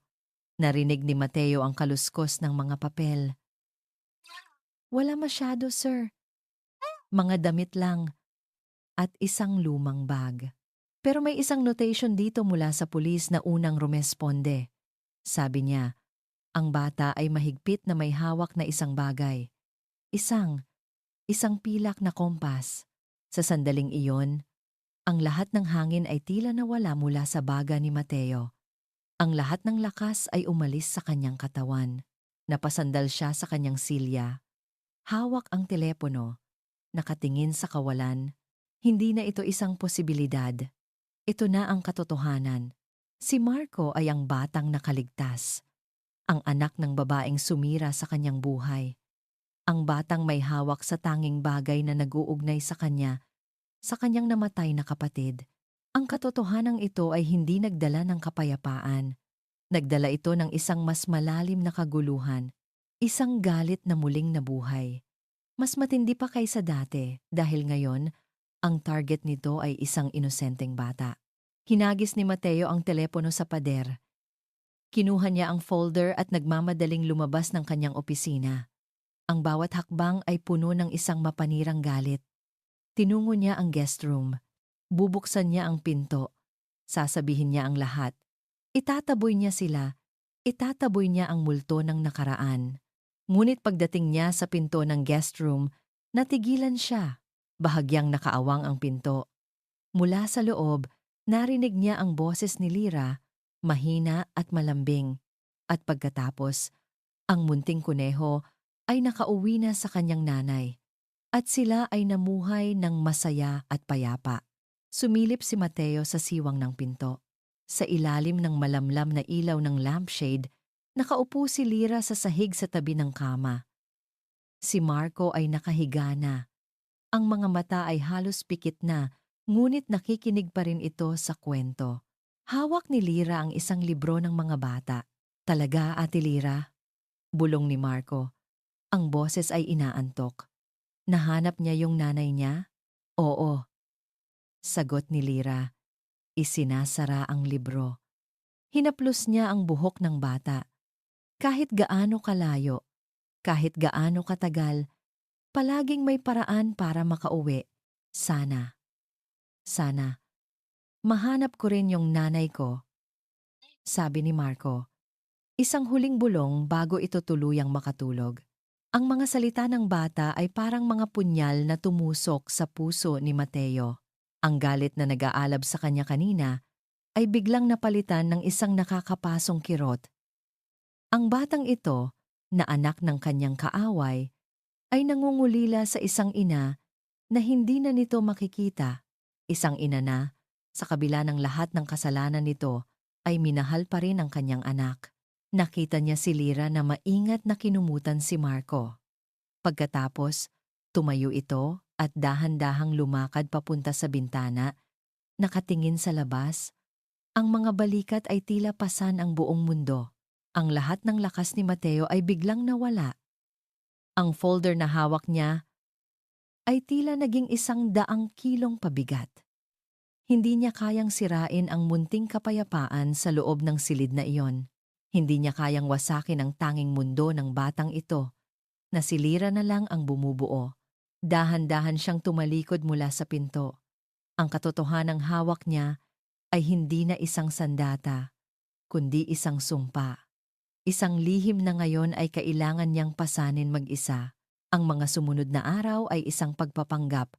Narinig ni Mateo ang kaluskos ng mga papel. "Wala masyado, sir. Mga damit lang at isang lumang bag. Pero may isang notation dito mula sa pulis na unang rumesponde." Sabi niya, ang bata ay mahigpit na may hawak na isang bagay. Isang pilak na kompas. Sa sandaling iyon, ang lahat ng hangin ay tila nawala mula sa baga ni Mateo. Ang lahat ng lakas ay umalis sa kanyang katawan. Napasandal siya sa kanyang silya. Hawak ang telepono. Nakatingin sa kawalan. Hindi na ito isang posibilidad. Ito na ang katotohanan. Si Marco ay ang batang nakaligtas. Ang anak ng babaeng sumira sa kanyang buhay. Ang batang may hawak sa tanging bagay na nag-uugnay sa kanyang namatay na kapatid. Ang katotohanang ito ay hindi nagdala ng kapayapaan. Nagdala ito ng isang mas malalim na kaguluhan. Isang galit na muling nabuhay. Mas matindi pa kaysa dati dahil ngayon, ang target nito ay isang inosenteng bata. Hinagis ni Mateo ang telepono sa pader. Kinuha niya ang folder at nagmamadaling lumabas ng kanyang opisina. Ang bawat hakbang ay puno ng isang mapanirang galit. Tinungo niya ang guest room. Bubuksan niya ang pinto. Sasabihin niya ang lahat. Itataboy niya sila. Itataboy niya ang multo ng nakaraan. Ngunit pagdating niya sa pinto ng guest room, natigilan siya. Bahagyang nakaawang ang pinto. Mula sa loob, narinig niya ang boses ni Lyra, mahina at malambing. At pagkatapos, ang munting kuneho ay nakauwi na sa kanyang nanay. At sila ay namuhay ng masaya at payapa. Sumilip si Mateo sa siwang ng pinto. Sa ilalim ng malamlam na ilaw ng lampshade, nakaupo si Lyra sa sahig sa tabi ng kama. Si Marco ay nakahiga na. Ang mga mata ay halos pikit na, ngunit nakikinig pa rin ito sa kwento. Hawak ni Lyra ang isang libro ng mga bata. "Talaga, Ate Lyra?" bulong ni Marco. Ang boses ay inaantok. "Nahanap niya yung nanay niya?" "Oo," sagot ni Lyra. Isinasara ang libro. Hinaplos niya ang buhok ng bata. Kahit gaano kalayo, kahit gaano katagal, palaging may paraan para makauwi. Sana. Mahanap ko rin yung nanay ko, sabi ni Marco. Isang huling bulong bago ito tuluyang makatulog. Ang mga salita ng bata ay parang mga punyal na tumusok sa puso ni Mateo. Ang galit na nag-aalab sa kanya kanina ay biglang napalitan ng isang nakakapasong kirot. Ang batang ito, na anak ng kanyang kaaway, ay nangungulila sa isang ina na hindi na nito makikita. Isang ina na, sa kabila ng lahat ng kasalanan nito, ay minahal pa rin ang kanyang anak. Nakita niya si Lyra na maingat na kinumutan si Marco. Pagkatapos, tumayo ito at dahan-dahang lumakad papunta sa bintana, nakatingin sa labas. Ang mga balikat ay tila pasan ang buong mundo. Ang lahat ng lakas ni Mateo ay biglang nawala. Ang folder na hawak niya ay tila naging 100 kilong pabigat. Hindi niya kayang sirain ang munting kapayapaan sa loob ng silid na iyon. Hindi niya kayang wasakin ang tanging mundo ng batang ito, na si Lyra na lang ang bumubuo. Dahan-dahan siyang tumalikod mula sa pinto. Ang katotohanang hawak niya ay hindi na isang sandata, kundi isang sumpa. Isang lihim na ngayon ay kailangan niyang pasanin mag-isa. Ang mga sumunod na araw ay isang pagpapanggap.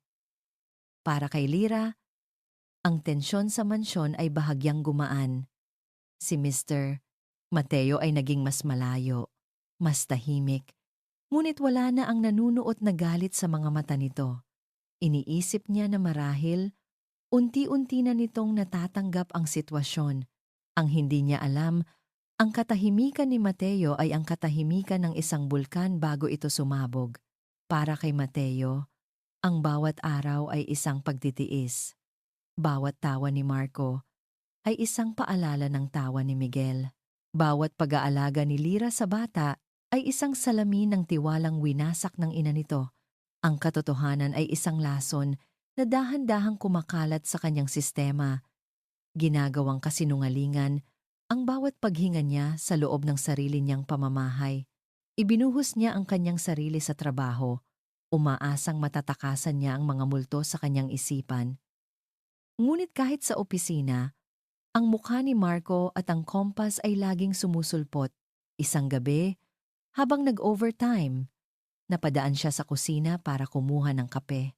Para kay Lyra, ang tensyon sa mansyon ay bahagyang gumaan. Si Mr. Mateo ay naging mas malayo, mas tahimik, ngunit wala na ang nanunuot na galit sa mga mata nito. Iniisip niya na marahil, unti-unti na nitong natatanggap ang sitwasyon. Ang hindi niya alam, ang katahimikan ni Mateo ay ang katahimikan ng isang bulkan bago ito sumabog. Para kay Mateo, ang bawat araw ay isang pagtitiis. Bawat tawa ni Marco ay isang paalala ng tawa ni Miguel. Bawat pag-aalaga ni Lyra sa bata ay isang salamin ng tiwalang winasak ng ina nito. Ang katotohanan ay isang lason na dahan-dahang kumakalat sa kanyang sistema. Ginagawang kasinungalingan ang bawat paghinga niya sa loob ng sarili niyang pamamahay. Ibinuhos niya ang kanyang sarili sa trabaho. Umaasang matatakasan niya ang mga multo sa kanyang isipan. Ngunit kahit sa opisina, ang mukha ni Marco at ang kompas ay laging sumusulpot. Isang gabi, habang nag-overtime, napadaan siya sa kusina para kumuha ng kape.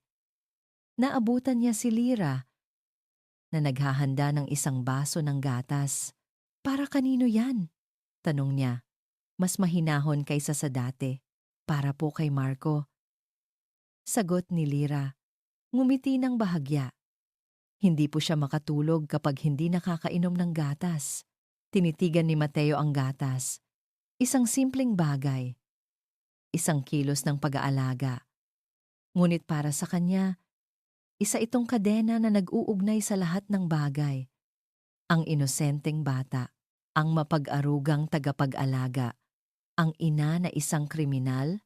Naabutan niya si Lyra na naghahanda ng isang baso ng gatas. Para kanino yan? Tanong niya. Mas mahinahon kaysa sa dati. Para po kay Marco. Sagot ni Lyra. Ngumiti ng bahagya. Hindi po siya makatulog kapag hindi nakakainom ng gatas. Tinitigan ni Mateo ang gatas. Isang simpleng bagay. Isang kilos ng pag-aalaga. Ngunit para sa kanya, isa itong kadena na nag-uugnay sa lahat ng bagay. Ang inosenteng bata, ang mapag-arugang tagapag-alaga, ang ina na isang kriminal,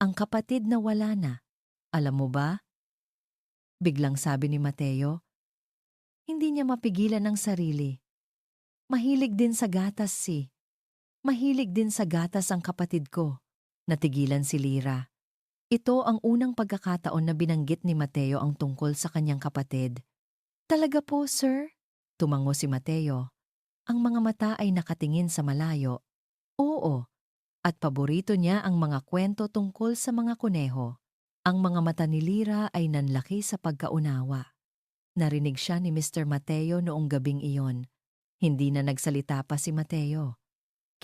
ang kapatid na wala na. Alam mo ba? Biglang sabi ni Mateo, hindi niya mapigilan ang sarili. Mahilig din sa gatas si. Mahilig din sa gatas ang kapatid ko. Natigilan si Lyra. Ito ang unang pagkakataon na binanggit ni Mateo ang tungkol sa kanyang kapatid. Talaga po, sir? Tumango si Mateo. Ang mga mata ay nakatingin sa malayo. Oo, at paborito niya ang mga kwento tungkol sa mga kuneho. Ang mga mata ni Lyra ay nanlaki sa pagkaunawa. Narinig siya ni Mr. Mateo noong gabing iyon. Hindi na nagsalita pa si Mateo.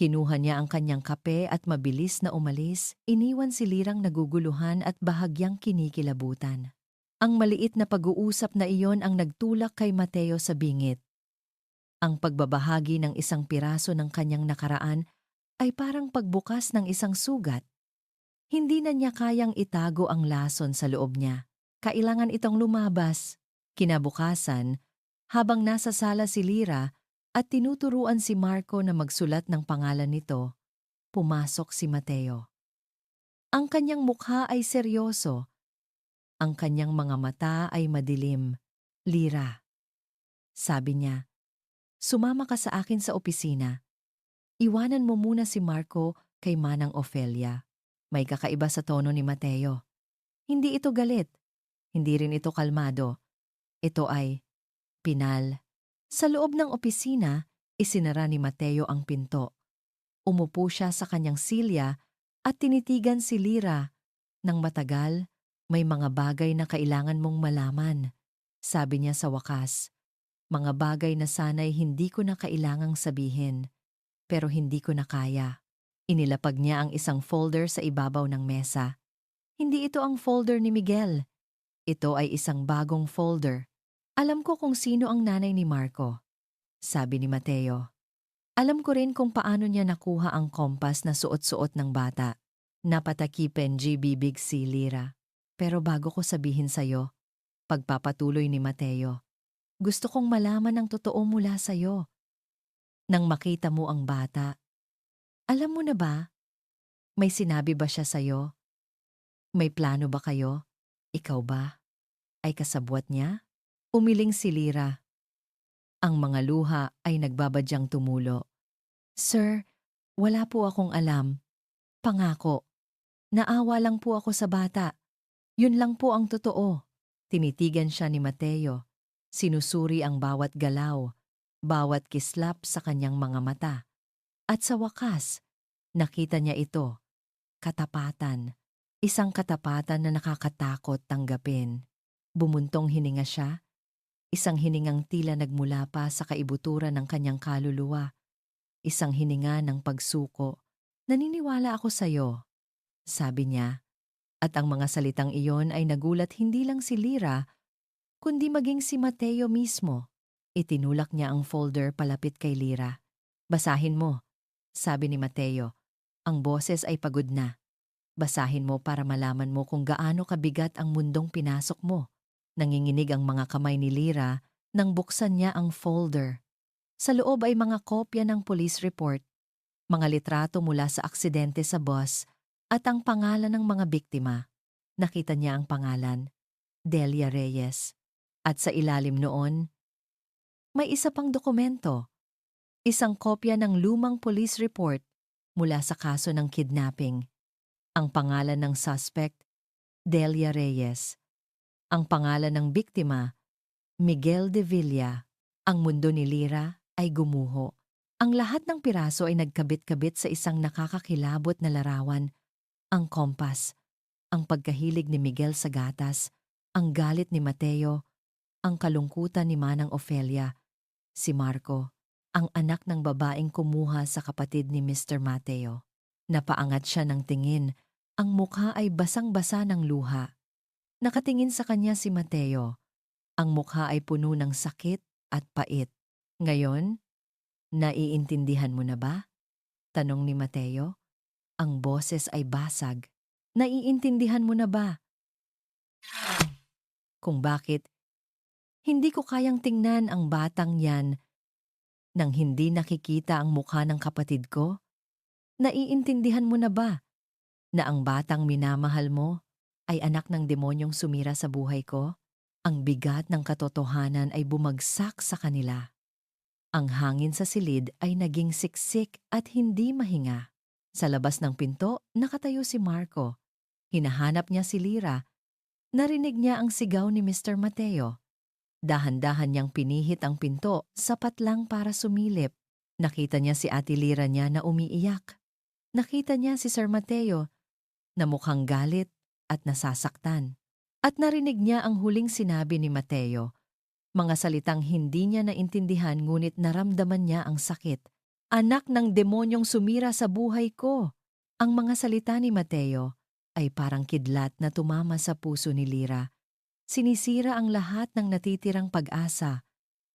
Kinuha niya ang kanyang kape at mabilis na umalis, iniwan si Lirang naguguluhan at bahagyang kinikilabutan. Ang maliit na pag-uusap na iyon ang nagtulak kay Mateo sa bingit. Ang pagbabahagi ng isang piraso ng kanyang nakaraan ay parang pagbukas ng isang sugat. Hindi na niya kayang itago ang lason sa loob niya. Kailangan itong lumabas. Kinabukasan, habang nasa sala si Lyra at tinuturuan si Marco na magsulat ng pangalan nito, pumasok si Mateo. Ang kanyang mukha ay seryoso. Ang kanyang mga mata ay madilim. Lyra, sabi niya, sumama ka sa akin sa opisina. Iwanan mo muna si Marco kay Manang Ofelia. May kakaiba sa tono ni Mateo. Hindi ito galit. Hindi rin ito kalmado. Ito ay pinal. Sa loob ng opisina, isinara ni Mateo ang pinto. Umupo siya sa kanyang silya at tinitigan si Lyra. Nang matagal, may mga bagay na kailangan mong malaman. Sabi niya sa wakas, mga bagay na sana'y hindi ko na kailangang sabihin, pero hindi ko na kaya. Inilapag niya ang isang folder sa ibabaw ng mesa. Hindi ito ang folder ni Miguel. Ito ay isang bagong folder. Alam ko kung sino ang nanay ni Marco, sabi ni Mateo. Alam ko rin kung paano niya nakuha ang kompas na suot-suot ng bata. Napatakipen bibig si Lyra. Pero bago ko sabihin sa'yo, pagpapatuloy ni Mateo, gusto kong malaman ang totoo mula sa'yo. Nang makita mo ang bata, alam mo na ba? May sinabi ba siya sa'yo? May plano ba kayo? Ikaw ba? Ay kasabwat niya? Umiling si Lira. Ang mga luha ay nagbabadyang tumulo. Sir, wala po akong alam. Pangako. Naawa lang po ako sa bata. Yun lang po ang totoo. Tinitigan siya ni Mateo. Sinusuri ang bawat galaw, bawat kislap sa kanyang mga mata. At sa wakas, nakita niya ito. Katapatan. Isang katapatan na nakakatakot tanggapin. Bumuntong hininga siya. Isang hiningang tila nagmula pa sa kaibuturan ng kanyang kaluluwa. Isang hininga ng pagsuko. Naniniwala ako sa iyo, sabi niya. At ang mga salitang iyon ay nagulat hindi lang si Lira, kundi maging si Mateo mismo. Itinulak niya ang folder palapit kay Lira. Basahin mo, sabi ni Mateo. Ang boses ay pagod na. Basahin mo para malaman mo kung gaano kabigat ang mundong pinasok mo. Nanginginig ang mga kamay ni Lira nang buksan niya ang folder. Sa loob ay mga kopya ng police report, mga litrato mula sa aksidente sa bus at ang pangalan ng mga biktima. Nakita niya ang pangalan, Delia Reyes. At sa ilalim noon, may isa pang dokumento, isang kopya ng lumang police report mula sa kaso ng kidnapping. Ang pangalan ng suspect, Delia Reyes. Ang pangalan ng biktima, Miguel de Villa. Ang mundo ni Lira ay gumuho. Ang lahat ng piraso ay nagkabit-kabit sa isang nakakakilabot na larawan. Ang kompas, ang pagkahilig ni Miguel sa gatas, ang galit ni Mateo, ang kalungkutan ni Manang Ofelia, si Marco, ang anak ng babaeng kumuha sa kapatid ni Mr. Mateo. Napaangat siya ng tingin, ang mukha ay basang-basa ng luha. Nakatingin sa kanya si Mateo. Ang mukha ay puno ng sakit at pait. Ngayon, naiintindihan mo na ba? Tanong ni Mateo. Ang boses ay basag. Naiintindihan mo na ba? Kung bakit hindi ko kayang tingnan ang batang yan nang hindi nakikita ang mukha ng kapatid ko? Naiintindihan mo na ba na ang batang minamahal mo ay anak ng demonyong sumira sa buhay ko? Ang bigat ng katotohanan ay bumagsak sa kanila. Ang hangin sa silid ay naging siksik at hindi mahinga. Sa labas ng pinto, nakatayo si Marco. Hinahanap niya si Lira. Narinig niya ang sigaw ni Mr. Mateo. Dahan-dahan niyang pinihit ang pinto, sapat lang para sumilip. Nakita niya si Ate Lira niya na umiiyak. Nakita niya si Sir Mateo na mukhang galit at nasasaktan. At narinig niya ang huling sinabi ni Mateo. Mga salitang hindi niya naintindihan ngunit naramdaman niya ang sakit. Anak ng demonyong sumira sa buhay ko. Ang mga salita ni Mateo ay parang kidlat na tumama sa puso ni Lira. Sinisira ang lahat ng natitirang pag-asa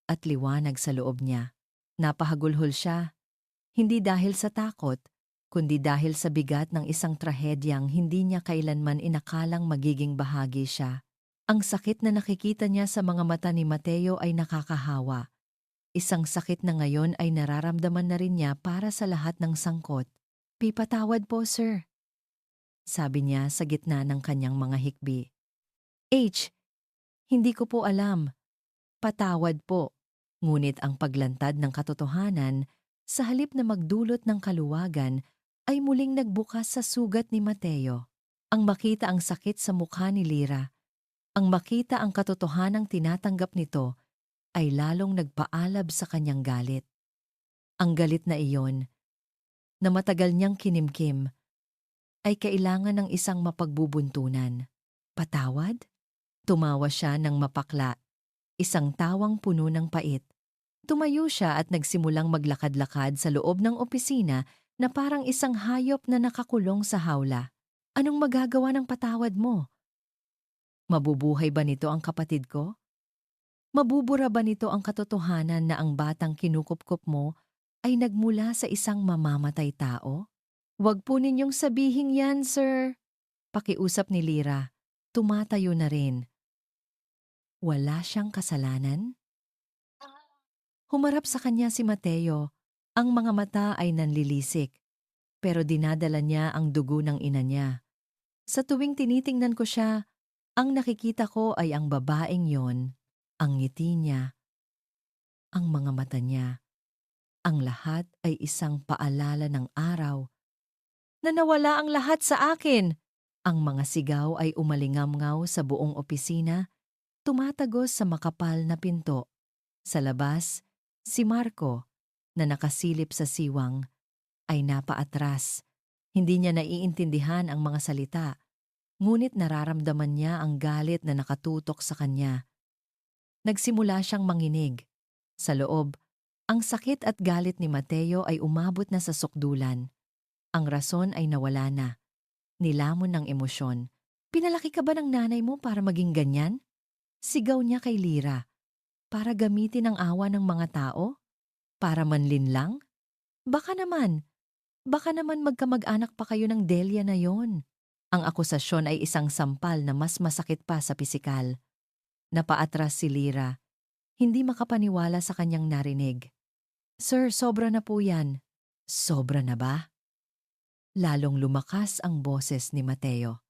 at liwanag sa loob niya. Napahagulhol siya, hindi dahil sa takot, kundi dahil sa bigat ng isang trahedyang hindi niya kailanman inakalang magiging bahagi siya. Ang sakit na nakikita niya sa mga mata ni Mateo ay nakakahawa. Isang sakit na ngayon ay nararamdaman na rin niya para sa lahat ng sangkot. Pipatawad po, sir, sabi niya sa gitna ng kanyang mga hikbi. H, hindi ko po alam. Patawad po. Ngunit ang paglantad ng katotohanan, sa halip na magdulot ng kaluwagan, ay muling nagbukas sa sugat ni Mateo. Ang makita ang sakit sa mukha ni Lira, ang makita ang katotohanang tinatanggap nito, ay lalong nagpaalab sa kanyang galit. Ang galit na iyon, na matagal niyang kinimkim, ay kailangan ng isang mapagbubuntunan. Patawad? Tumawa siya ng mapakla, isang tawang puno ng pait. Tumayo siya at nagsimulang maglakad-lakad sa loob ng opisina na parang isang hayop na nakakulong sa hawla. Anong magagawa ng patawad mo? Mabubuhay ba nito ang kapatid ko? Mabubura ba nito ang katotohanan na ang batang kinukupkup mo ay nagmula sa isang mamamatay tao? Huwag po ninyong sabihin yan, sir. Pakiusap ni Lira. Tumatayo na rin. Wala siyang kasalanan? Humarap sa kanya si Mateo. Ang mga mata ay nanlilisik, pero dinadala niya ang dugo ng ina niya. Sa tuwing tinitingnan ko siya, ang nakikita ko ay ang babaeng yon, Ang ngiti niya, ang mga mata niya, ang lahat ay isang paalala ng araw na nawala ang lahat sa akin. Ang mga sigaw ay umalingamngaw sa buong opisina, tumatagos sa makapal na pinto. Sa labas, si Marco, na nakasilip sa siwang, ay napaatras. Hindi niya naiintindihan ang mga salita, ngunit nararamdaman niya ang galit na nakatutok sa kanya. Nagsimula siyang manginig. Sa loob, ang sakit at galit ni Mateo ay umabot na sa sukdulan. Ang rason ay nawala na. Nilamon ng emosyon. Pinalaki ka ba ng nanay mo para maging ganyan? Sigaw niya kay Lira. Para gamitin ang awa ng mga tao? Para manlinlang? Baka naman. Baka naman magkamag-anak pa kayo ng Delia na yon. Ang akusasyon ay isang sampal na mas masakit pa sa pisikal. Napaatras si Lira. Hindi makapaniwala sa kanyang narinig. Sir, sobra na po yan. Sobra na ba? Lalong lumakas ang boses ni Mateo.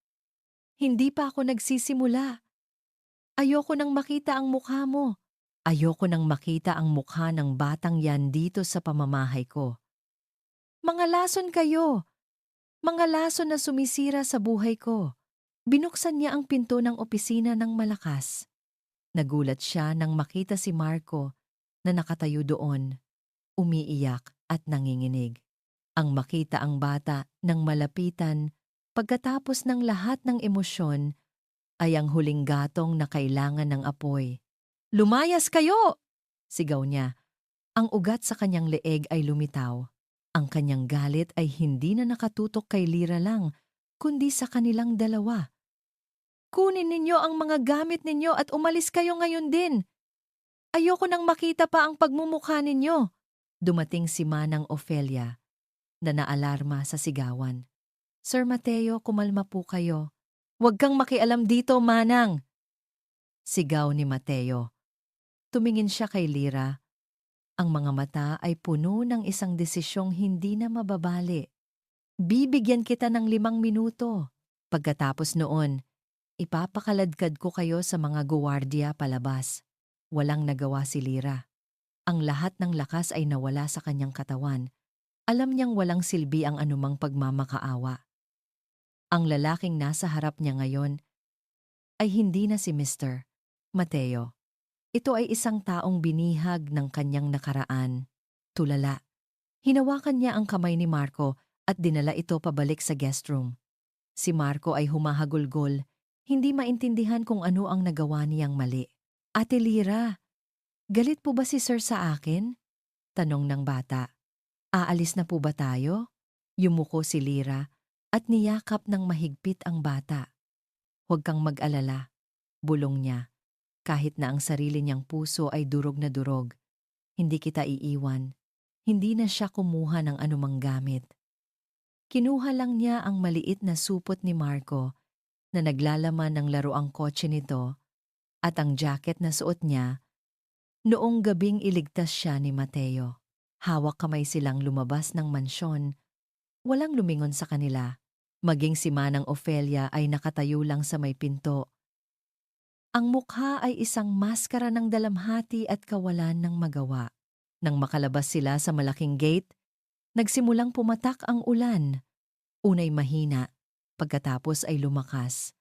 Hindi pa ako nagsisimula. Ayoko nang makita ang mukha mo. Ayoko nang makita ang mukha ng batang yan dito sa pamamahay ko. Mga lason kayo! Mga lason na sumisira sa buhay ko. Binuksan niya ang pinto ng opisina ng malakas. Nagulat siya nang makita si Marco na nakatayo doon, umiiyak at nanginginig. Ang makita ang bata ng malapitan pagkatapos ng lahat ng emosyon ay ang huling gatong na kailangan ng apoy. Lumayas kayo! Sigaw niya. Ang ugat sa kanyang leeg ay lumitaw. Ang kanyang galit ay hindi na nakatutok kay Lira lang, kundi sa kanilang dalawa. Kunin ninyo ang mga gamit ninyo at umalis kayo ngayon din. Ayoko nang makita pa ang pagmumukha ninyo. Dumating si Manang Ofelia na naalarma sa sigawan. Sir Mateo, kumalma po kayo. Huwag kang makialam dito, Manang! Sigaw ni Mateo. Tumingin siya kay Lira. Ang mga mata ay puno ng isang desisyong hindi na mababali. Bibigyan kita ng 5 minuto. Pagkatapos noon, ipapakaladkad ko kayo sa mga guwardiya palabas. Walang nagawa si Lira. Ang lahat ng lakas ay nawala sa kanyang katawan. Alam niyang walang silbi ang anumang pagmamakaawa. Ang lalaking nasa harap niya ngayon ay hindi na si Mr. Mateo. Ito ay isang taong binihag ng kanyang nakaraan. Tulala. Hinawakan niya ang kamay ni Marco at dinala ito pabalik sa guest room. Si Marco ay humahagulgol, hindi maintindihan kung ano ang nagawa niyang mali. Ate Lira, galit po ba si Sir sa akin? Tanong ng bata. Aalis na po ba tayo? Yumuko si Lira at niyakap ng mahigpit ang bata. Huwag kang mag-alala, bulong niya. Kahit na ang sarili niyang puso ay durog na durog, hindi kita iiwan. Hindi na siya kumuha ng anumang gamit. Kinuha lang niya ang maliit na supot ni Marco na naglalaman ng laruang kotse nito at ang jacket na suot niya noong gabing iligtas siya ni Mateo. Hawak kamay silang lumabas ng mansyon. Walang lumingon sa kanila. Maging si Manang Ofelia ay nakatayo lang sa may pinto. Ang mukha ay isang maskara ng dalamhati at kawalan ng magawa. Nang makalabas sila sa malaking gate, nagsimulang pumatak ang ulan. Unay mahina, pagkatapos ay lumakas,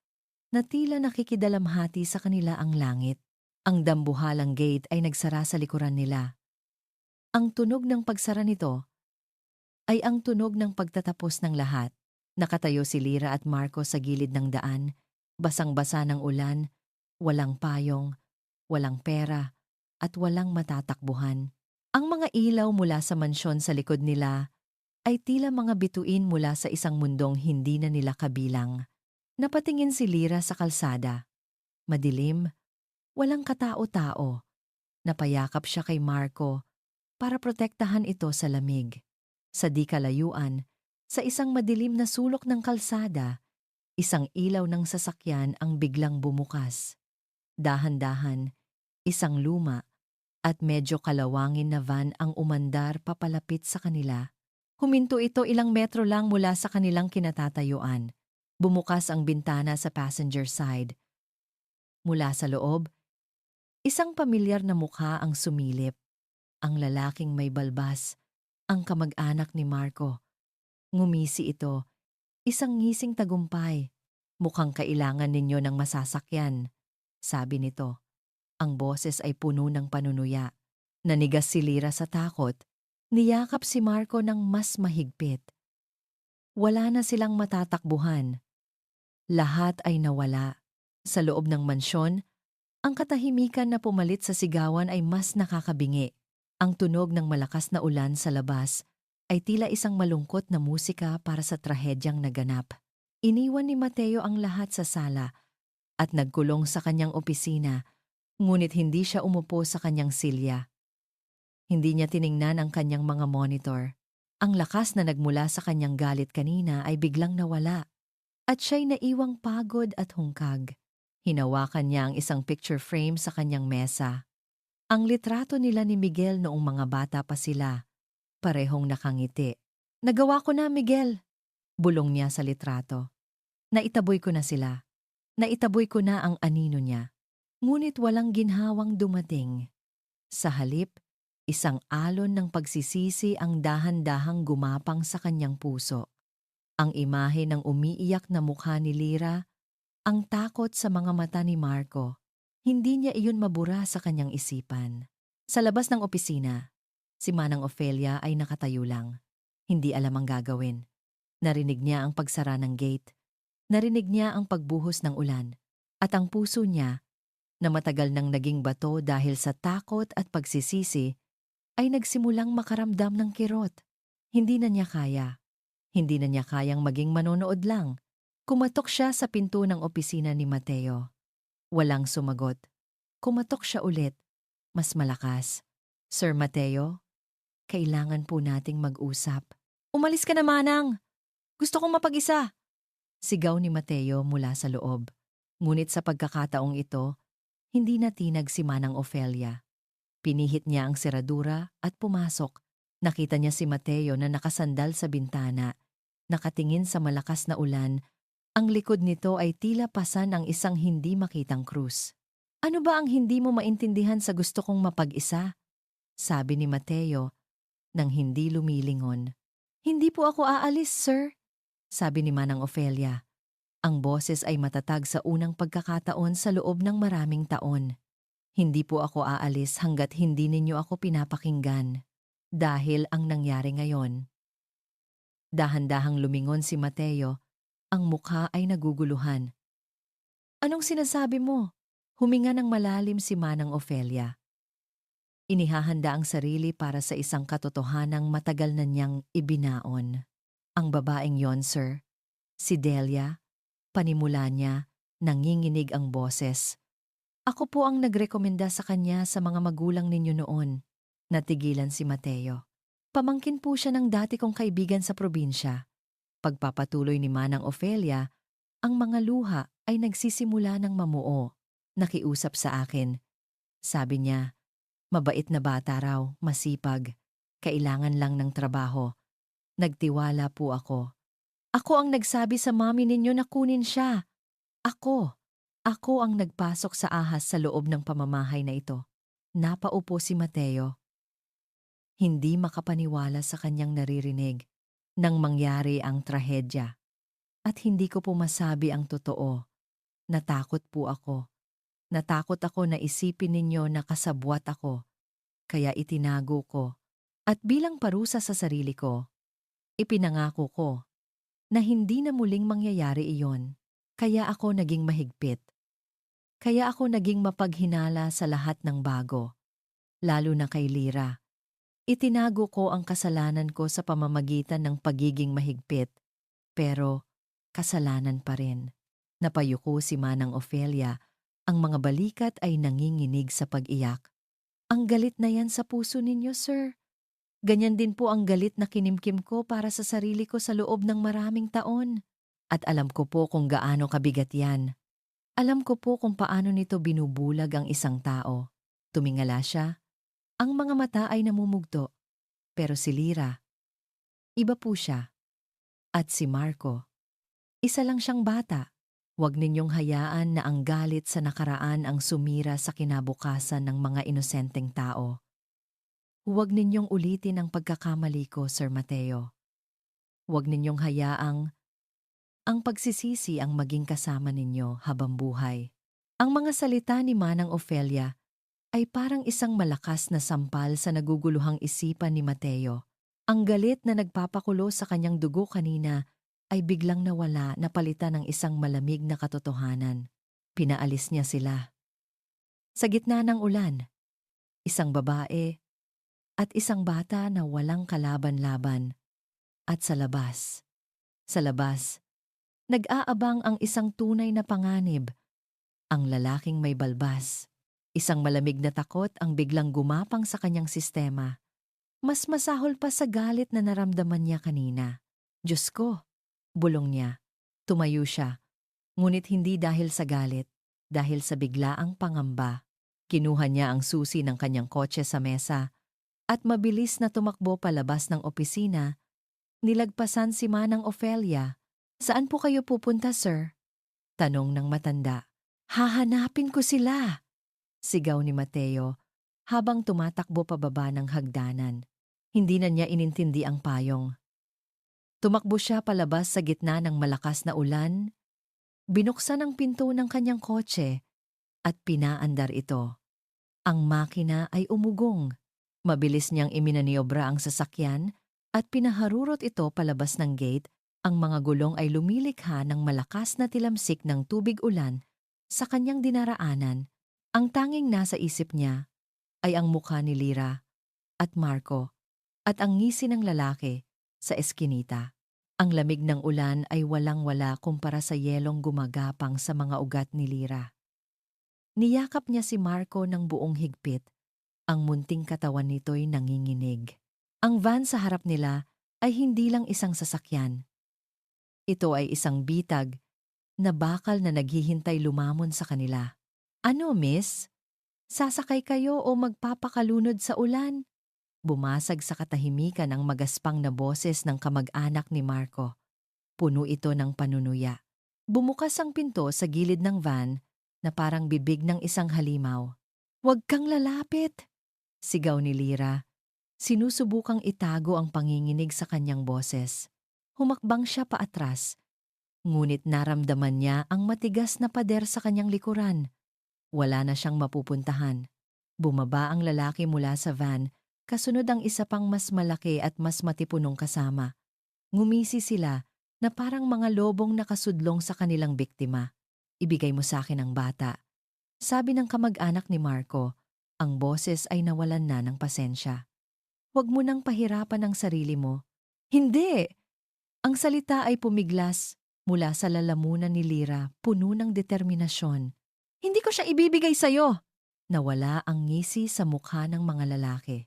na tila nakikidalamhati sa kanila ang langit. Ang dambuhalang gate ay nagsara sa likuran nila. Ang tunog ng pagsara nito ay ang tunog ng pagtatapos ng lahat. Nakatayo si Lira at Marco sa gilid ng daan, basang-basa ng ulan, walang payong, walang pera, at walang matatakbuhan. Ang mga ilaw mula sa mansyon sa likod nila ay tila mga bituin mula sa isang mundong hindi na nila kabilang. Napatingin si Lira sa kalsada. Madilim, walang katao-tao. Napayakap siya kay Marco para protektahan ito sa lamig. Sa di kalayuan, sa isang madilim na sulok ng kalsada, isang ilaw ng sasakyan ang biglang bumukas. Dahan-dahan, isang luma at medyo kalawangin na van ang umandar papalapit sa kanila. Huminto ito ilang metro lang mula sa kanilang kinatatayuan. Bumukas ang bintana sa passenger side. Mula sa loob, Isang pamilyar na mukha ang sumilip. Ang lalaking may balbas, ang kamag-anak ni Marco. Ngumisi ito, isang ngising tagumpay. Mukhang kailangan ninyo ng masasakyan, sabi nito. Ang boses ay puno ng panunuya. Nanigas si Lira sa takot. Niyakap si Marco ng mas mahigpit. Wala na silang matatakbuhan. Lahat ay nawala. Sa loob ng mansyon, ang katahimikan na pumalit sa sigawan ay mas nakakabingi. Ang tunog ng malakas na ulan sa labas ay tila isang malungkot na musika para sa trahedyang naganap. Iniwan ni Mateo ang lahat sa sala at nagkulong sa kanyang opisina, ngunit hindi siya umupo sa kanyang silya. Hindi niya tiningnan ang kanyang mga monitor. Ang lakas na nagmula sa kanyang galit kanina ay biglang nawala at siya'y naiwang pagod at hungkag. Hinawakan niya ang isang picture frame sa kanyang mesa. Ang litrato nila ni Miguel noong mga bata pa sila, parehong nakangiti. "Nagawa ko na, Miguel," bulong niya sa litrato. "Naitaboy ko na sila. Naitaboy ko na ang anino niya." Ngunit walang ginhawang dumating. Sa halip, isang alon ng pagsisisi ang dahan-dahang gumapang sa kanyang puso. Ang imahe ng umiiyak na mukha ni Lira, ang takot sa mga mata ni Marco. Hindi niya iyon mabura sa kanyang isipan. Sa labas ng opisina, si Manang Ofelia ay nakatayo lang. Hindi alam ang gagawin. Narinig niya ang pagsara ng gate. Narinig niya ang pagbuhos ng ulan. At ang puso niya, na matagal nang naging bato dahil sa takot at pagsisisi, ay nagsimulang makaramdam ng kirot. Hindi na niya kaya. Hindi na niya kayang maging manonood lang. Kumatok siya sa pinto ng opisina ni Mateo. Walang sumagot. Kumatok siya ulit. Mas malakas. "Sir Mateo, kailangan po nating mag-usap." "Umalis ka na, Manang! Gusto kong mapag-isa!" Sigaw ni Mateo mula sa loob. Ngunit sa pagkakataong ito, hindi natinag si Manang Ofelia. Pinihit niya ang seradura at pumasok. Nakita niya si Mateo na nakasandal sa bintana, nakatingin sa malakas na ulan. Ang likod nito ay tila pasan ang isang hindi makitang krus. "Ano ba ang hindi mo maintindihan sa gusto kong mapag-isa?" sabi ni Mateo nang hindi lumilingon. "Hindi po ako aalis, sir," sabi ni Manang Ofelia. Ang boses ay matatag sa unang pagkakataon sa loob ng maraming taon. "Hindi po ako aalis hanggat hindi ninyo ako pinapakinggan. Dahil ang nangyari ngayon." Dahan-dahang lumingon si Mateo, ang mukha ay naguguluhan. "Anong sinasabi mo?" Huminga ng malalim si Manang Ofelia. Inihahanda ang sarili para sa isang katotohanang matagal na niyang ibinaon. "Ang babaeng yon, sir. Si Delia," panimula niya, nanginginig ang boses. "Ako po ang nagrekomenda sa kanya sa mga magulang ninyo noon." Natigilan si Mateo. Pamangkin po siya ng dati kong kaibigan sa probinsya. Pagpapatuloy ni Manang Ofelia, ang mga luha ay nagsisimula ng mamuo. "Nakiusap sa akin. Sabi niya, mabait na bata raw, masipag. Kailangan lang ng trabaho. Nagtiwala po ako. Ako ang nagsabi sa mami ninyo na kunin siya. Ako. Ako ang nagpasok sa ahas sa loob ng pamamahay na ito." Napaupo si Mateo. Hindi makapaniwala sa kanyang naririnig nang mangyari ang trahedya. "At hindi ko po masabi ang totoo. Natakot po ako. Natakot ako na isipin ninyo na kasabwat ako. Kaya itinago ko. At bilang parusa sa sarili ko, ipinangako ko na hindi na muling mangyayari iyon. Kaya ako naging mahigpit. Kaya ako naging mapaghinala sa lahat ng bago, lalo na kay Lira. Itinago ko ang kasalanan ko sa pamamagitan ng pagiging mahigpit, pero kasalanan pa rin." Napayuko si Manang Ofelia, ang mga balikat ay nanginginig sa pag-iyak. "Ang galit na yan sa puso ninyo, sir. Ganyan din po ang galit na kinimkim ko para sa sarili ko sa loob ng maraming taon. At alam ko po kung gaano kabigat yan. Alam ko po kung paano nito binubulag ang isang tao." Tumingala siya. Ang mga mata ay namumugto. Pero si Lira, iba po siya. At si Marco, isa lang siyang bata. Huwag ninyong hayaan na ang galit sa nakaraan ang sumira sa kinabukasan ng mga inosenteng tao. Huwag ninyong ulitin ang pagkakamali ko, Sir Mateo. Huwag ninyong hayaang ang pagsisisi ang maging kasama ninyo habang buhay. Ang mga salita ni Manang Ofelia ay parang isang malakas na sampal sa naguguluhang isipan ni Mateo. Ang galit na nagpapakulo sa kanyang dugo kanina ay biglang nawala na palitan ng isang malamig na katotohanan. Pinaalis niya sila. Sa gitna ng ulan, isang babae at isang bata na walang kalaban-laban. At sa labas, nag-aabang ang isang tunay na panganib, ang lalaking may balbas. Isang malamig na takot ang biglang gumapang sa kanyang sistema. Mas masahol pa sa galit na naramdaman niya kanina. Diyos ko, bulong niya. Tumayo siya, ngunit hindi dahil sa galit, dahil sa biglaang pangamba. Kinuha niya ang susi ng kanyang kotse sa mesa at mabilis na tumakbo palabas ng opisina. Nilagpasan si Manang Ofelia. Saan po kayo pupunta, sir? Tanong ng matanda. Hahanapin ko sila! Sigaw ni Mateo habang tumatakbo pababa ng hagdanan. Hindi na niya inintindi ang payong. Tumakbo siya palabas sa gitna ng malakas na ulan, binuksan ang pinto ng kanyang kotse at pinaandar ito. Ang makina ay umugong. Mabilis niyang iminaniobra ang sasakyan at pinaharurot ito palabas ng gate. Ang mga gulong ay lumilikha ng malakas na tilamsik ng tubig ulan sa kanyang dinaraanan. Ang tanging nasa isip niya ay ang mukha ni Lira at Marco at ang ngisi ng lalaki sa eskinita. Ang lamig ng ulan ay walang-wala kumpara sa yelong gumagapang sa mga ugat ni Lira. Niyakap niya si Marco ng buong higpit. Ang munting katawan nito'y nanginginig. Ang van sa harap nila ay hindi lang isang sasakyan. Ito ay isang bitag na bakal na naghihintay lumamon sa kanila. Ano, miss? Sasakay kayo o magpapakalunod sa ulan? Bumasag sa katahimikan ang magaspang na boses ng kamag-anak ni Marco. Puno ito ng panunuya. Bumukas ang pinto sa gilid ng van na parang bibig ng isang halimaw. Huwag kang lalapit! Sigaw ni Lira. Sinusubukang itago ang panginginig sa kanyang boses. Humakbang siya paatras, ngunit naramdaman niya ang matigas na pader sa kanyang likuran. Wala na siyang mapupuntahan. Bumaba ang lalaki mula sa van, kasunod ang isa pang mas malaki at mas matipunong kasama. Ngumisi sila na parang mga lobong nakasudlong sa kanilang biktima. Ibigay mo sa akin ang bata. Sabi ng kamag-anak ni Marco, ang boses ay nawalan na ng pasensya. Huwag mo nang pahirapan ang sarili mo. Hindi! Ang salita ay pumiglas mula sa lalamunan ni Lira, puno ng determinasyon. Hindi ko siya ibibigay sa'yo! Nawala ang ngisi sa mukha ng mga lalaki.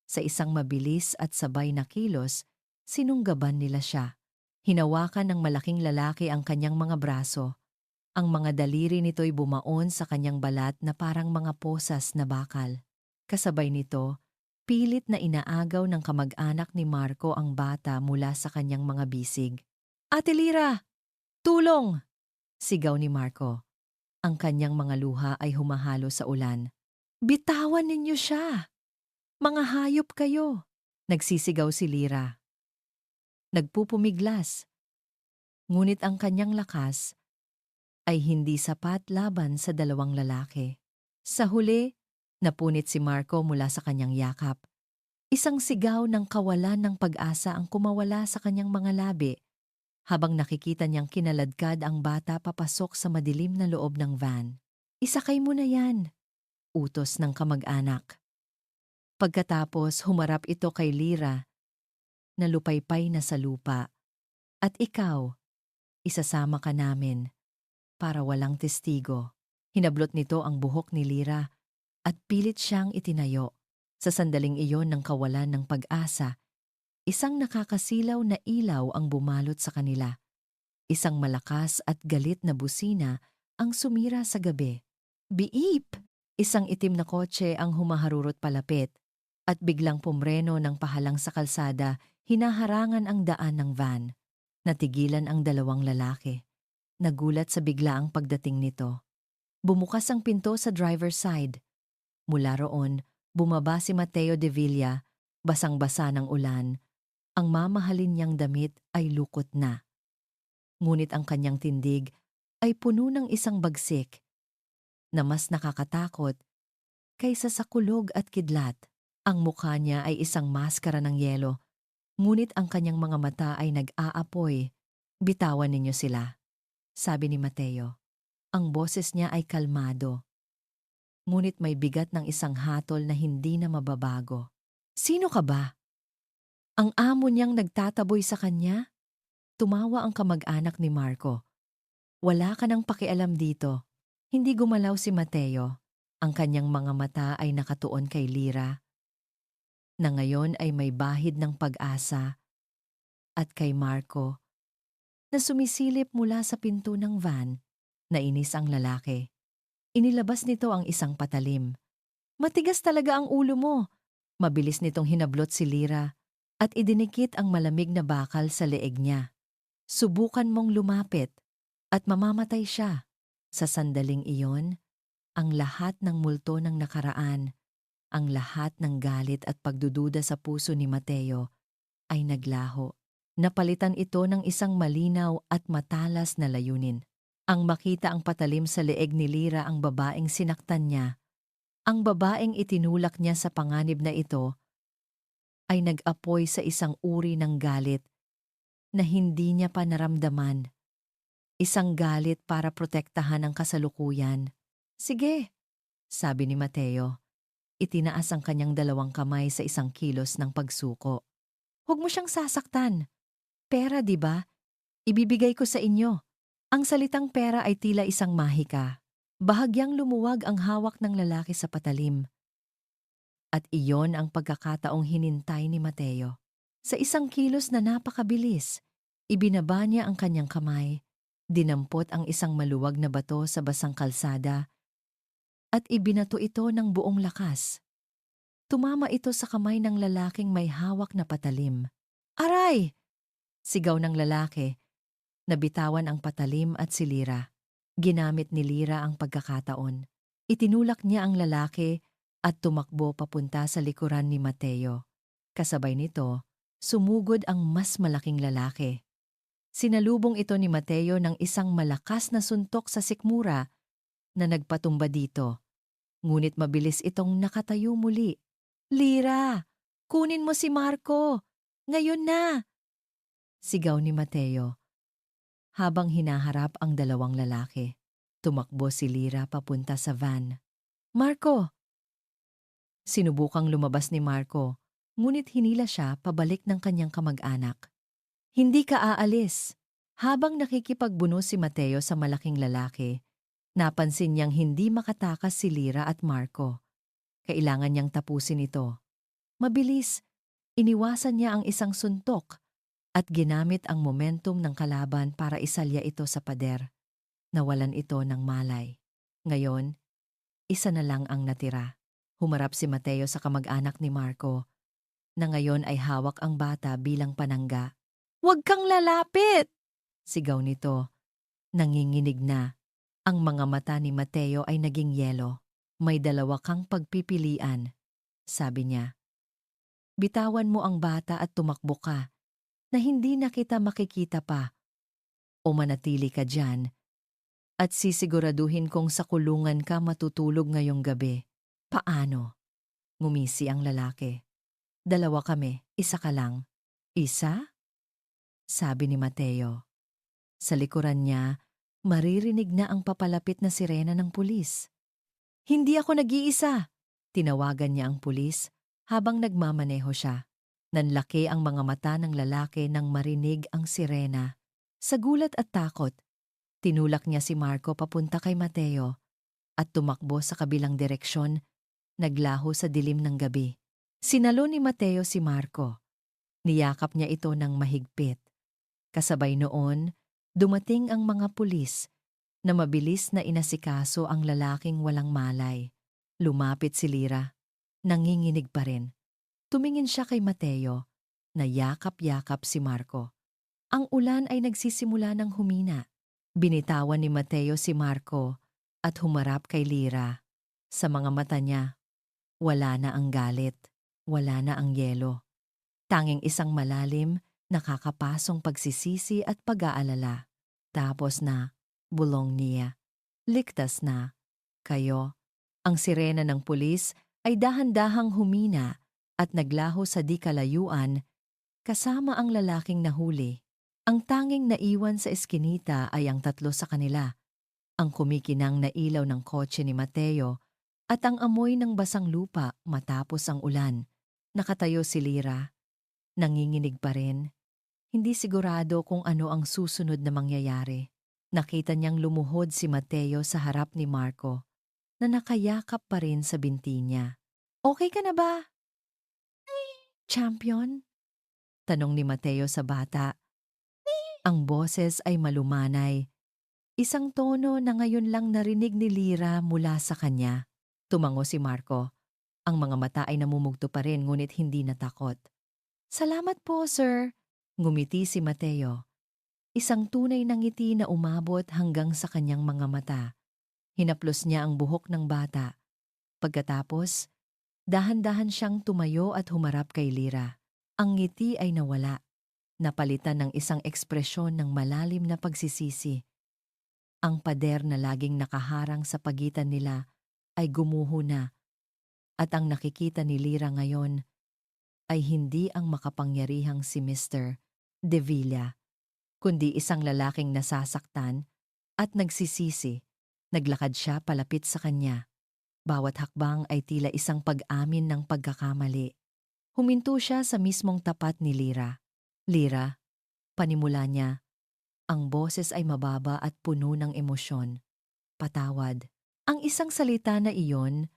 Sa isang mabilis at sabay na kilos, sinunggaban nila siya. Hinawakan ng malaking lalaki ang kanyang mga braso. Ang mga daliri nito'y bumaon sa kanyang balat na parang mga posas na bakal. Kasabay nito, pilit na inaagaw ng kamag-anak ni Marco ang bata mula sa kanyang mga bisig. Ate Lira! Tulong! Sigaw ni Marco. Ang kanyang mga luha ay humahalo sa ulan. Bitawan ninyo siya! Mga hayop kayo! Nagsisigaw si Lira. Nagpupumiglas. Ngunit ang kanyang lakas ay hindi sapat laban sa dalawang lalaki. Sa huli, napunit si Marco mula sa kanyang yakap. Isang sigaw ng kawalan ng pag-asa ang kumawala sa kanyang mga labi habang nakikita niyang kinaladkad ang bata papasok sa madilim na loob ng van. Isakay mo na yan, utos ng kamag-anak. Pagkatapos humarap ito kay Lira na lupaypay na sa lupa. At ikaw, isasama ka namin para walang testigo. Hinablot nito ang buhok ni Lira at pilit siyang itinayo. Sa sandaling iyon ng kawalan ng pag-asa, isang nakakasilaw na ilaw ang bumalot sa kanila. Isang malakas at galit na busina ang sumira sa gabi. Biip! Isang itim na kotse ang humaharurot palapit at biglang pumreno ng pahalang sa kalsada, hinaharangan ang daan ng van. Natigilan ang dalawang lalaki. Nagulat sa biglaang pagdating nito. Bumukas ang pinto sa driver's side. Mula roon, bumaba si Mateo de Villa, basang-basa ng ulan. Ang mamahalin niyang damit ay lukot na. Ngunit ang kanyang tindig ay puno ng isang bagsik na mas nakakatakot kaysa sa kulog at kidlat. Ang mukha niya ay isang maskara ng yelo, ngunit ang kanyang mga mata ay nag-aapoy. Bitawan ninyo sila, sabi ni Mateo. Ang boses niya ay kalmado, ngunit may bigat ng isang hatol na hindi na mababago. Sino ka ba? Ang amo niyang nagtataboy sa kanya? Tumawa ang kamag-anak ni Marco. Wala ka nang pakialam dito. Hindi gumalaw si Mateo. Ang kanyang mga mata ay nakatuon kay Lira, na ngayon ay may bahid ng pag-asa, at kay Marco, na sumisilip mula sa pinto ng van. Nainis ang lalaki. Inilabas nito ang isang patalim. Matigas talaga ang ulo mo. Mabilis nitong hinablot si Lira at idinikit ang malamig na bakal sa leeg niya. Subukan mong lumapit at mamamatay siya. Sa sandaling iyon, ang lahat ng multo ng nakaraan, ang lahat ng galit at pagdududa sa puso ni Mateo ay naglaho. Napalitan ito ng isang malinaw at matalas na layunin. Ang makita ang patalim sa leeg ni Lira ang babaeng sinaktan niya. Ang babaeng itinulak niya sa panganib na ito ay nag-apoy sa isang uri ng galit na hindi niya pa naramdaman. Isang galit para protektahan ang kasalukuyan. Sige, sabi ni Mateo. Itinaas ang kanyang dalawang kamay sa isang kilos ng pagsuko. Huwag mo siyang sasaktan. Pera, di ba? Ibibigay ko sa inyo. Ang salitang pera ay tila isang mahika. Bahagyang lumuwag ang hawak ng lalaki sa patalim. At iyon ang pagkakataong hinintay ni Mateo. Sa isang kilos na napakabilis, ibinaba niya ang kanyang kamay, dinampot ang isang maluwag na bato sa basang kalsada, at ibinato ito ng buong lakas. Tumama ito sa kamay ng lalaking may hawak na patalim. Aray! Sigaw ng lalaki. Nabitawan ang patalim at si Lira. Ginamit ni Lira ang pagkakataon. Itinulak niya ang lalaki at tumakbo papunta sa likuran ni Mateo. Kasabay nito, sumugod ang mas malaking lalaki. Sinalubong ito ni Mateo ng isang malakas na suntok sa sikmura na nagpatumba dito. Ngunit mabilis itong nakatayo muli. Lira, kunin mo si Marco! Ngayon na! Sigaw ni Mateo. Habang hinaharap ang dalawang lalaki, tumakbo si Lira papunta sa van. Marco! Sinubukang lumabas ni Marco, ngunit hinila siya pabalik ng kanyang kamag-anak. Hindi ka aalis. Habang nakikipagbuno si Mateo sa malaking lalaki, napansin niyang hindi makatakas si Lira at Marco. Kailangan niyang tapusin ito. Mabilis, iniwasan niya ang isang suntok at ginamit ang momentum ng kalaban para isalya ito sa pader. Nawalan ito ng malay. Ngayon, isa na lang ang natira. Humarap si Mateo sa kamag-anak ni Marco, na ngayon ay hawak ang bata bilang panangga. Huwag kang lalapit! Sigaw nito. Nanginginig na. Ang mga mata ni Mateo ay naging yelo. May dalawa kang pagpipilian, sabi niya. Bitawan mo ang bata at tumakbo ka, na hindi na kita makikita pa. O manatili ka dyan, at sisiguraduhin kong sa kulungan ka matutulog ngayong gabi. Paano? Ngumisi ang lalaki. Dalawa kami, isa ka lang. Isa? Sabi ni Mateo. Sa likuran niya, maririnig na ang papalapit na sirena ng pulis. Hindi ako nag-iisa! Tinawagan niya ang pulis habang nagmamaneho siya. Nanlaki ang mga mata ng lalaki nang marinig ang sirena. Sa gulat at takot, tinulak niya si Marco papunta kay Mateo at tumakbo sa kabilang direksyon, naglaho sa dilim ng gabi. Sinalo ni Mateo si Marco. Niyakap niya ito ng mahigpit. Kasabay noon, dumating ang mga pulis na mabilis na inasikaso ang lalaking walang malay. Lumapit si Lira. Nanginginig pa rin. Tumingin siya kay Mateo, na yakap-yakap si Marco. Ang ulan ay nagsisimula ng humina. Binitawan ni Mateo si Marco at humarap kay Lira. Sa mga mata niya, wala na ang galit, wala na ang yelo. Tanging isang malalim, nakakapasong pagsisisi at pag-aalala. Tapos na, bulong niya. Ligtas na. Kayo. Ang sirena ng pulis ay dahan-dahang humina at naglaho sa di kalayuan kasama ang lalaking nahuli. Ang tanging naiwan sa eskinita ay ang tatlo sa kanila. Ang kumikinang na ilaw ng kotse ni Mateo at ang amoy ng basang lupa matapos ang ulan. Nakatayo si Lira. Nanginginig pa rin. Hindi sigurado kung ano ang susunod na mangyayari. Nakita niyang lumuhod si Mateo sa harap ni Marco na nakayakap pa rin sa binti niya. Okay ka na ba, champion? Tanong ni Mateo sa bata. Ang boses ay malumanay. Isang tono na ngayon lang narinig ni Lira mula sa kanya. Tumango si Marco. Ang mga mata ay namumugto pa rin ngunit hindi natakot. Salamat po, sir. Ngumiti si Mateo. Isang tunay na ngiti na umabot hanggang sa kanyang mga mata. Hinaplos niya ang buhok ng bata. Pagkatapos, dahan-dahan siyang tumayo at humarap kay Lira. Ang ngiti ay nawala. Napalitan ng isang ekspresyon ng malalim na pagsisisi. Ang pader na laging nakaharang sa pagitan nila ay gumuho na. At ang nakikita ni Lira ngayon ay hindi ang makapangyarihang si Mr. De Villa, kundi isang lalaking nasasaktan at nagsisisi. Naglakad siya palapit sa kanya. Bawat hakbang ay tila isang pag-amin ng pagkakamali. Huminto siya sa mismong tapat ni Lira. Lira, panimula niya. Ang boses ay mababa at puno ng emosyon. Patawad. Ang isang salita na iyon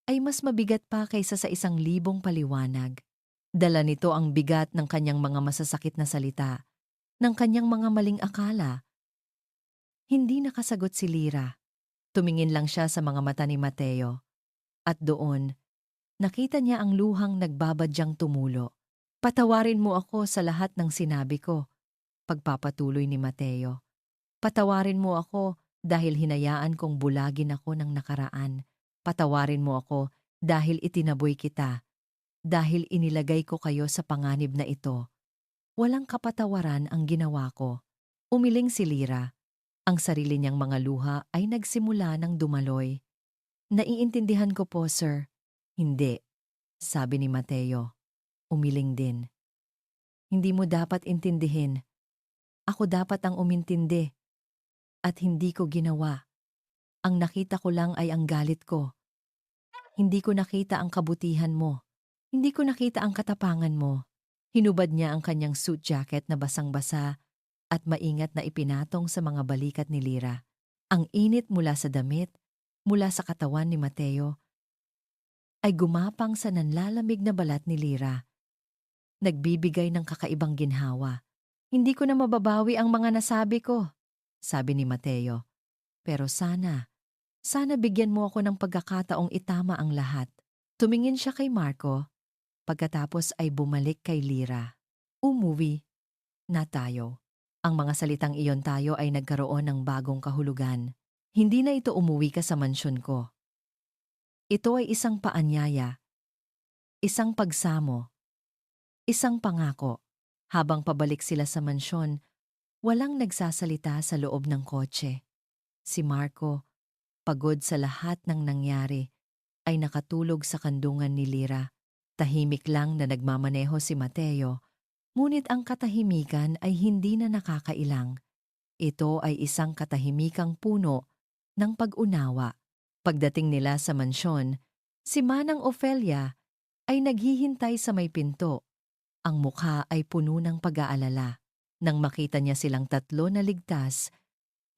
ay mas mabigat pa kaysa sa 1,000 paliwanag. Dala nito ang bigat ng kanyang mga masasakit na salita, ng kanyang mga maling akala. Hindi nakasagot si Lira. Tumingin lang siya sa mga mata ni Mateo. At doon, nakita niya ang luhang nagbabadyang tumulo. Patawarin mo ako sa lahat ng sinabi ko, pagpapatuloy ni Mateo. Patawarin mo ako dahil hinayaan kong bulagin ako ng nakaraan. Patawarin mo ako dahil itinaboy kita. Dahil inilagay ko kayo sa panganib na ito. Walang kapatawaran ang ginawa ko. Umiling si Lira. Ang sarili niyang mga luha ay nagsimula ng dumaloy. Naiintindihan ko po, sir. Hindi, sabi ni Mateo. Umiling din. Hindi mo dapat intindihin. Ako dapat ang umintindi. At hindi ko ginawa. Ang nakita ko lang ay ang galit ko. Hindi ko nakita ang kabutihan mo. Hindi ko nakita ang katapangan mo. Hinubad niya ang kanyang suit jacket na basang-basa at maingat na ipinatong sa mga balikat ni Lira. Ang init mula sa damit, mula sa katawan ni Mateo, ay gumapang sa nanlalamig na balat ni Lira. Nagbibigay ng kakaibang ginhawa. Hindi ko na mababawi ang mga nasabi ko, sabi ni Mateo. Pero sana bigyan mo ako ng pagkakataong itama ang lahat. Tumingin siya kay Marco, pagkatapos ay bumalik kay Lira. Umuwi na tayo. Ang mga salitang iyon tayo ay nagkaroon ng bagong kahulugan. Hindi na ito umuwi ka sa mansyon ko. Ito ay isang paanyaya, isang pagsamo, isang pangako. Habang pabalik sila sa mansyon, walang nagsasalita sa loob ng kotse. Si Marco, pagod sa lahat ng nangyari, ay nakatulog sa kandungan ni Lira. Tahimik lang na nagmamaneho si Mateo, ngunit ang katahimikan ay hindi na nakakailang. Ito ay isang katahimikang puno ng pag-unawa. Pagdating nila sa mansyon, si Manang Ofelia ay naghihintay sa may pinto. Ang mukha ay puno ng pag-aalala. Nang makita niya silang tatlo na ligtas,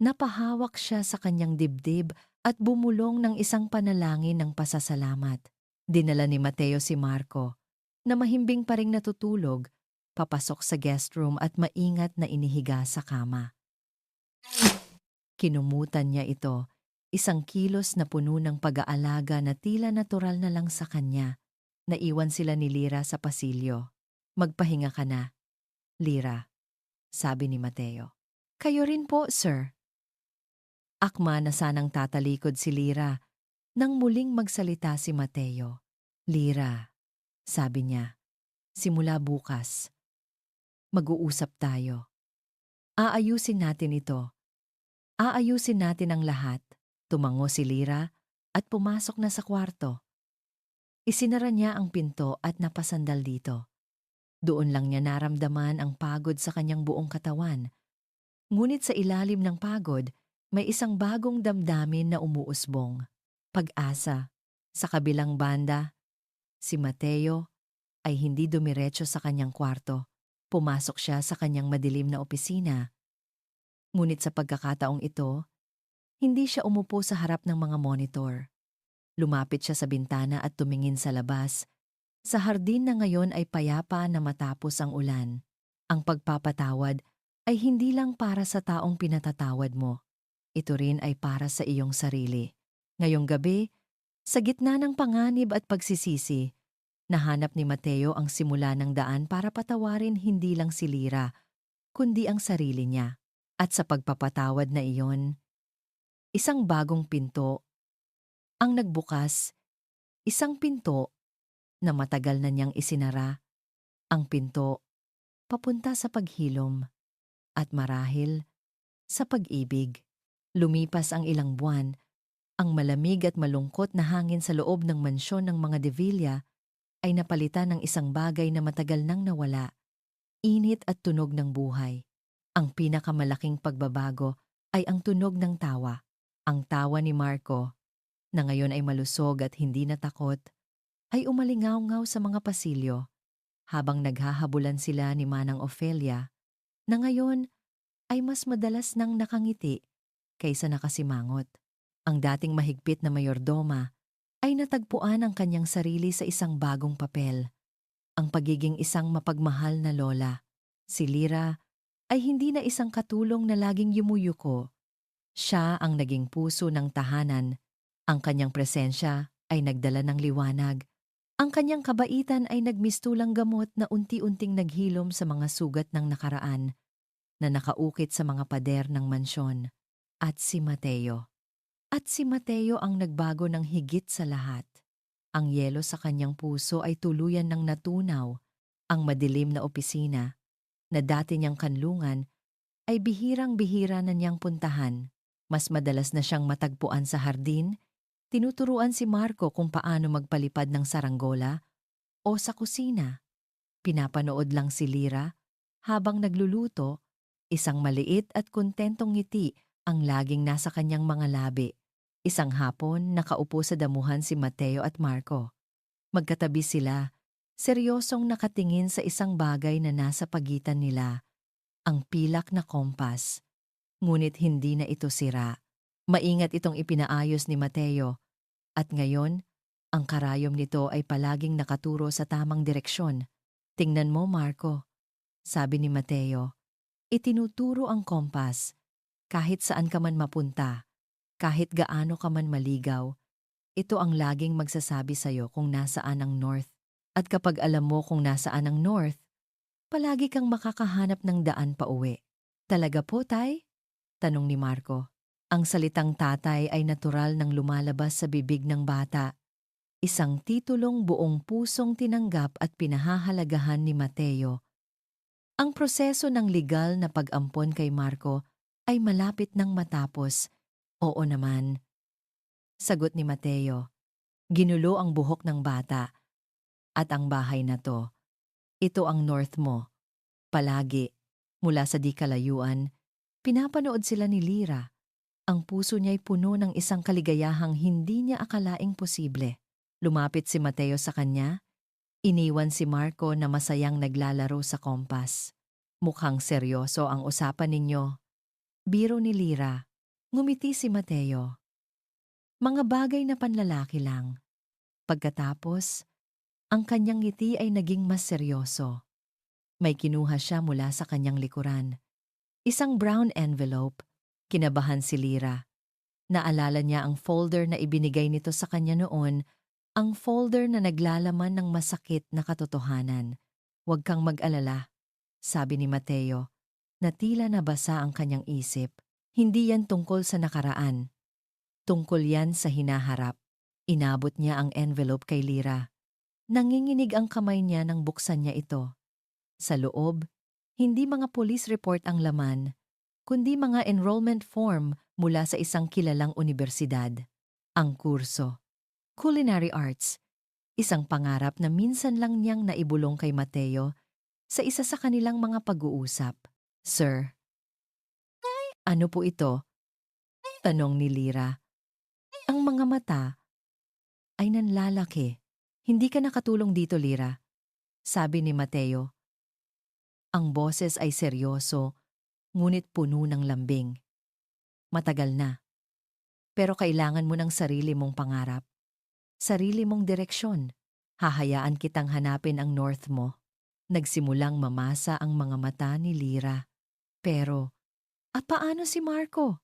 napahawak siya sa kanyang dibdib at bumulong ng isang panalangin ng pasasalamat. Dinala ni Mateo si Marco, na mahimbing pa ring natutulog, papasok sa guest room at maingat na inihiga sa kama. Kinumutan niya ito, isang kilos na puno ng pag-aalaga na tila natural na lang sa kanya. Naiwan sila ni Lira sa pasilyo. Magpahinga ka na, Lira, sabi ni Mateo. Kayo rin po, sir. Akma na sanang tatalikod si Lira nang muling magsalita si Mateo. Lira, sabi niya, simula bukas, mag-uusap tayo. Aayusin natin ito. Aayusin natin ang lahat. Tumango si Lira at pumasok na sa kwarto. Isinara niya ang pinto at napasandal dito. Doon lang niya naramdaman ang pagod sa kanyang buong katawan. Ngunit sa ilalim ng pagod, may isang bagong damdamin na umuusbong. Pag-asa. Sa kabilang banda, si Mateo ay hindi dumiretso sa kanyang kwarto. Pumasok siya sa kanyang madilim na opisina. Ngunit sa pagkakataong ito, hindi siya umupo sa harap ng mga monitor. Lumapit siya sa bintana at tumingin sa labas. Sa hardin na ngayon ay payapa na matapos ang ulan. Ang pagpapatawad ay hindi lang para sa taong pinatatawad mo. Ito rin ay para sa iyong sarili. Ngayong gabi, sa gitna ng panganib at pagsisisi, nahanap ni Mateo ang simula ng daan para patawarin hindi lang si Lira, kundi ang sarili niya. At sa pagpapatawad na iyon, isang bagong pinto ang nagbukas, isang pinto na matagal na niyang isinara, ang pinto papunta sa paghilom at marahil sa pag-ibig. Lumipas ang ilang buwan, ang malamig at malungkot na hangin sa loob ng mansyon ng mga De Villa ay napalitan ng isang bagay na matagal nang nawala, init at tunog ng buhay. Ang pinakamalaking pagbabago ay ang tunog ng tawa. Ang tawa ni Marco, na ngayon ay malusog at hindi natakot, ay umalingaw-ngaw sa mga pasilyo habang naghahabulan sila ni Manang Ofelia, na ngayon ay mas madalas nang nakangiti kaysa nakasimangot. Ang dating mahigpit na mayordoma ay natagpuan ang kanyang sarili sa isang bagong papel, ang pagiging isang mapagmahal na lola. Si Lira ay hindi na isang katulong na laging yumuyuko. Siya ang naging puso ng tahanan. Ang kanyang presensya ay nagdala ng liwanag. Ang kanyang kabaitan ay nagmistulang gamot na unti-unting naghilom sa mga sugat ng nakaraan na nakaukit sa mga pader ng mansyon. At si Mateo. At si Mateo ang nagbago ng higit sa lahat. Ang yelo sa kanyang puso ay tuluyan ng natunaw. Ang madilim na opisina na dati niyang kanlungan ay bihirang-bihira na niyang puntahan. Mas madalas na siyang matagpuan sa hardin, tinuturuan si Marco kung paano magpalipad ng saranggola o sa kusina. Pinapanood lang si Lira habang nagluluto, isang maliit at kontentong ngiti ang laging nasa kanyang mga labi. Isang hapon, nakaupo sa damuhan si Mateo at Marco. Magkatabi sila, seryosong nakatingin sa isang bagay na nasa pagitan nila, ang pilak na kompas. Ngunit hindi na ito sira. Maingat itong ipinaayos ni Mateo, at ngayon, ang karayom nito ay palaging nakaturo sa tamang direksyon. Tingnan mo, Marco, sabi ni Mateo. Itinuturo ang kompas. Kahit saan ka man mapunta, kahit gaano ka man maligaw, ito ang laging magsasabi sa'yo kung nasaan ang north. At kapag alam mo kung nasaan ang north, palagi kang makakahanap ng daan pa uwi. Talaga po, Tay? Tanong ni Marco. Ang salitang tatay ay natural nang lumalabas sa bibig ng bata. Isang titulong buong pusong tinanggap at pinahahalagahan ni Mateo. Ang proseso ng legal na pag-ampon kay Marco ay malapit nang matapos. Oo naman, sagot ni Mateo. Ginulo ang buhok ng bata. At ang bahay na to, ito ang north mo. Palagi, mula sa di kalayuan, pinapanood sila ni Lira. Ang puso niya'y puno ng isang kaligayahang hindi niya akalaing posible. Lumapit si Mateo sa kanya. Iniwan si Marco na masayang naglalaro sa kompas. Mukhang seryoso ang usapan ninyo. Biro ni Lira. Ngumiti si Mateo. Mga bagay na panlalaki lang. Pagkatapos, ang kanyang ngiti ay naging mas seryoso. May kinuha siya mula sa kanyang likuran. Isang brown envelope. Kinabahan si Lira. Naalala niya ang folder na ibinigay nito sa kanya noon, ang folder na naglalaman ng masakit na katotohanan. Huwag kang mag-alala, sabi ni Mateo, na tila nabasa ang kanyang isip. Hindi yan tungkol sa nakaraan. Tungkol yan sa hinaharap. Inabot niya ang envelope kay Lyra. Nanginginig ang kamay niya nang buksan niya ito. Sa loob, hindi mga police report ang laman, kundi mga enrollment form mula sa isang kilalang unibersidad. Ang kurso, Culinary Arts, isang pangarap na minsan lang niyang naibulong kay Mateo sa isa sa kanilang mga pag-uusap. Sir, ano po ito? Tanong ni Lyra. Ang mga mata ay nanlalaki. Hindi ka nakatulong dito, Lyra, sabi ni Mateo. Ang boses ay seryoso, ngunit puno ng lambing. Matagal na. Pero kailangan mo ng sarili mong pangarap. Sarili mong direksyon. Hahayaan kitang hanapin ang north mo. Nagsimulang mamasa ang mga mata ni Lyra. Pero, paano si Marco?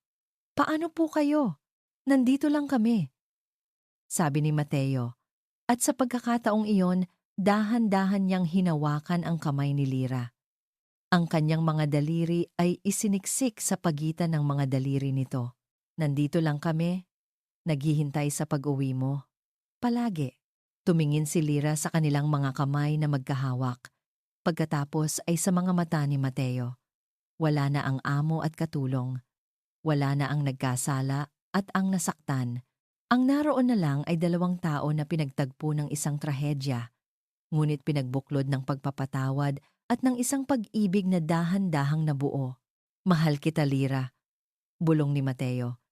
Paano po kayo? Nandito lang kami. Sabi ni Mateo. At sa pagkakataong iyon, dahan-dahan niyang hinawakan ang kamay ni Lyra. Ang kanyang mga daliri ay isiniksik sa pagitan ng mga daliri nito. Nandito lang kami, naghihintay sa pag-uwi mo. Palagi. Tumingin si Lyra sa kanilang mga kamay na magkahawak. Pagkatapos ay sa mga mata ni Mateo. Wala na ang amo at katulong. Wala na ang nagkasala at ang nasaktan. Ang naroon na lang ay dalawang tao na pinagtagpo ng isang trahedya, ngunit pinagbuklod ng pagpapatawad at ng isang pag-ibig na dahan-dahang nabuo. Mahal kita, Lyra, bulong ni Mateo.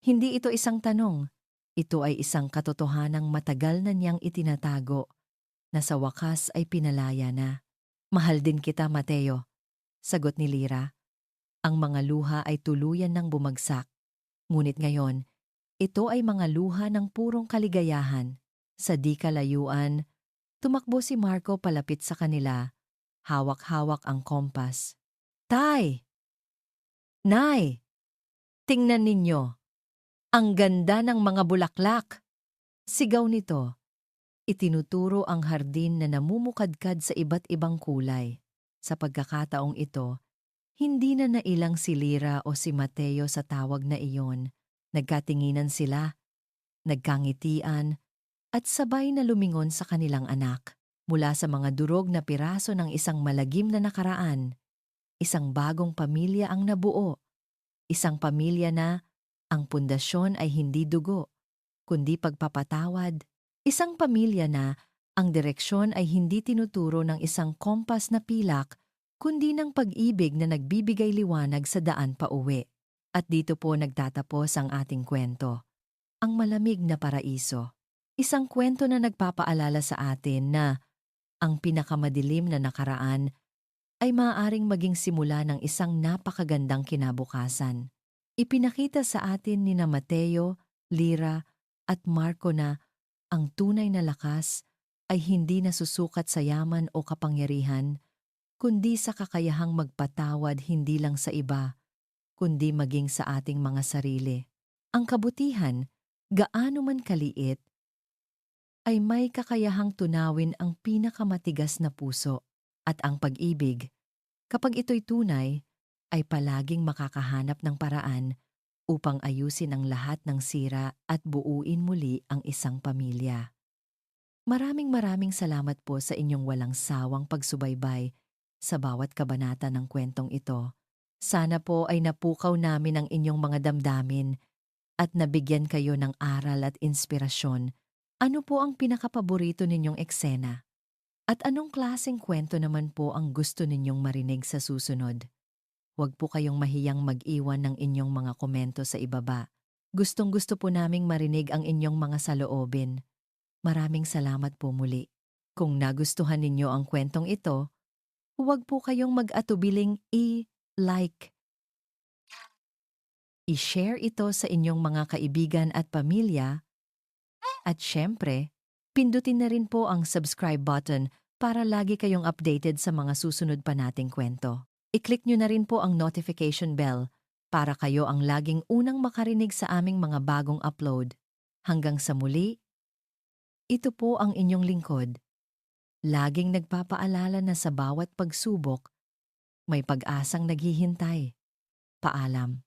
Hindi ito isang tanong. Ito ay isang katotohanang matagal na niyang itinatago, na sa wakas ay pinalaya na. Mahal din kita, Mateo, sagot ni Lyra. Ang mga luha ay tuluyan ng bumagsak. Ngunit ngayon, ito ay mga luha ng purong kaligayahan. Sa di kalayuan, tumakbo si Marco palapit sa kanila. Hawak-hawak ang kompas. Tay! Nay! Tingnan ninyo! Ang ganda ng mga bulaklak! Sigaw nito. Itinuturo ang hardin na namumukadkad sa iba't ibang kulay. Sa pagkakataong ito, hindi na nailang si Lyra o si Mateo sa tawag na iyon. Nagkatinginan sila, nagkangitian, at sabay na lumingon sa kanilang anak. Mula sa mga durog na piraso ng isang malagim na nakaraan, isang bagong pamilya ang nabuo. Isang pamilya na ang pundasyon ay hindi dugo, kundi pagpapatawad. Isang pamilya na ang direksyon ay hindi tinuturo ng isang kompas na pilak, kundi ng pag-ibig na nagbibigay liwanag sa daan pauwi. At dito po nagtatapos ang ating kwento. Ang malamig na paraiso. Isang kwento na nagpapaalala sa atin na ang pinakamadilim na nakaraan ay maaaring maging simula ng isang napakagandang kinabukasan. Ipinakita sa atin ni Mateo, Lyra at Marco na ang tunay na lakas ay hindi nasusukat sa yaman o kapangyarihan, kundi sa kakayahang magpatawad hindi lang sa iba, kundi maging sa ating mga sarili. Ang kabutihan, gaano man kaliit, ay may kakayahang tunawin ang pinakamatigas na puso, at ang pag-ibig, kapag ito'y tunay, ay palaging makakahanap ng paraan upang ayusin ang lahat ng sira at buuin muli ang isang pamilya. Maraming salamat po sa inyong walang sawang pagsubaybay sa bawat kabanata ng kwentong ito. Sana po ay napukaw namin ang inyong mga damdamin at nabigyan kayo ng aral at inspirasyon. Ano po ang pinakapaborito ninyong eksena? At anong klaseng kwento naman po ang gusto ninyong marinig sa susunod? Huwag po kayong mahiyang mag-iwan ng inyong mga komento sa ibaba. Gustong-gusto po naming marinig ang inyong mga saloobin. Maraming salamat po muli. Kung nagustuhan ninyo ang kwentong ito, huwag po kayong mag-atubiling i-like. I-share ito sa inyong mga kaibigan at pamilya. At syempre, pindutin na rin po ang subscribe button para lagi kayong updated sa mga susunod pa nating kwento. I-click nyo na rin po ang notification bell para kayo ang laging unang makarinig sa aming mga bagong upload. Hanggang sa muli, ito po ang inyong lingkod. Laging nagpapaalala na sa bawat pagsubok, may pag-asang naghihintay. Paalam.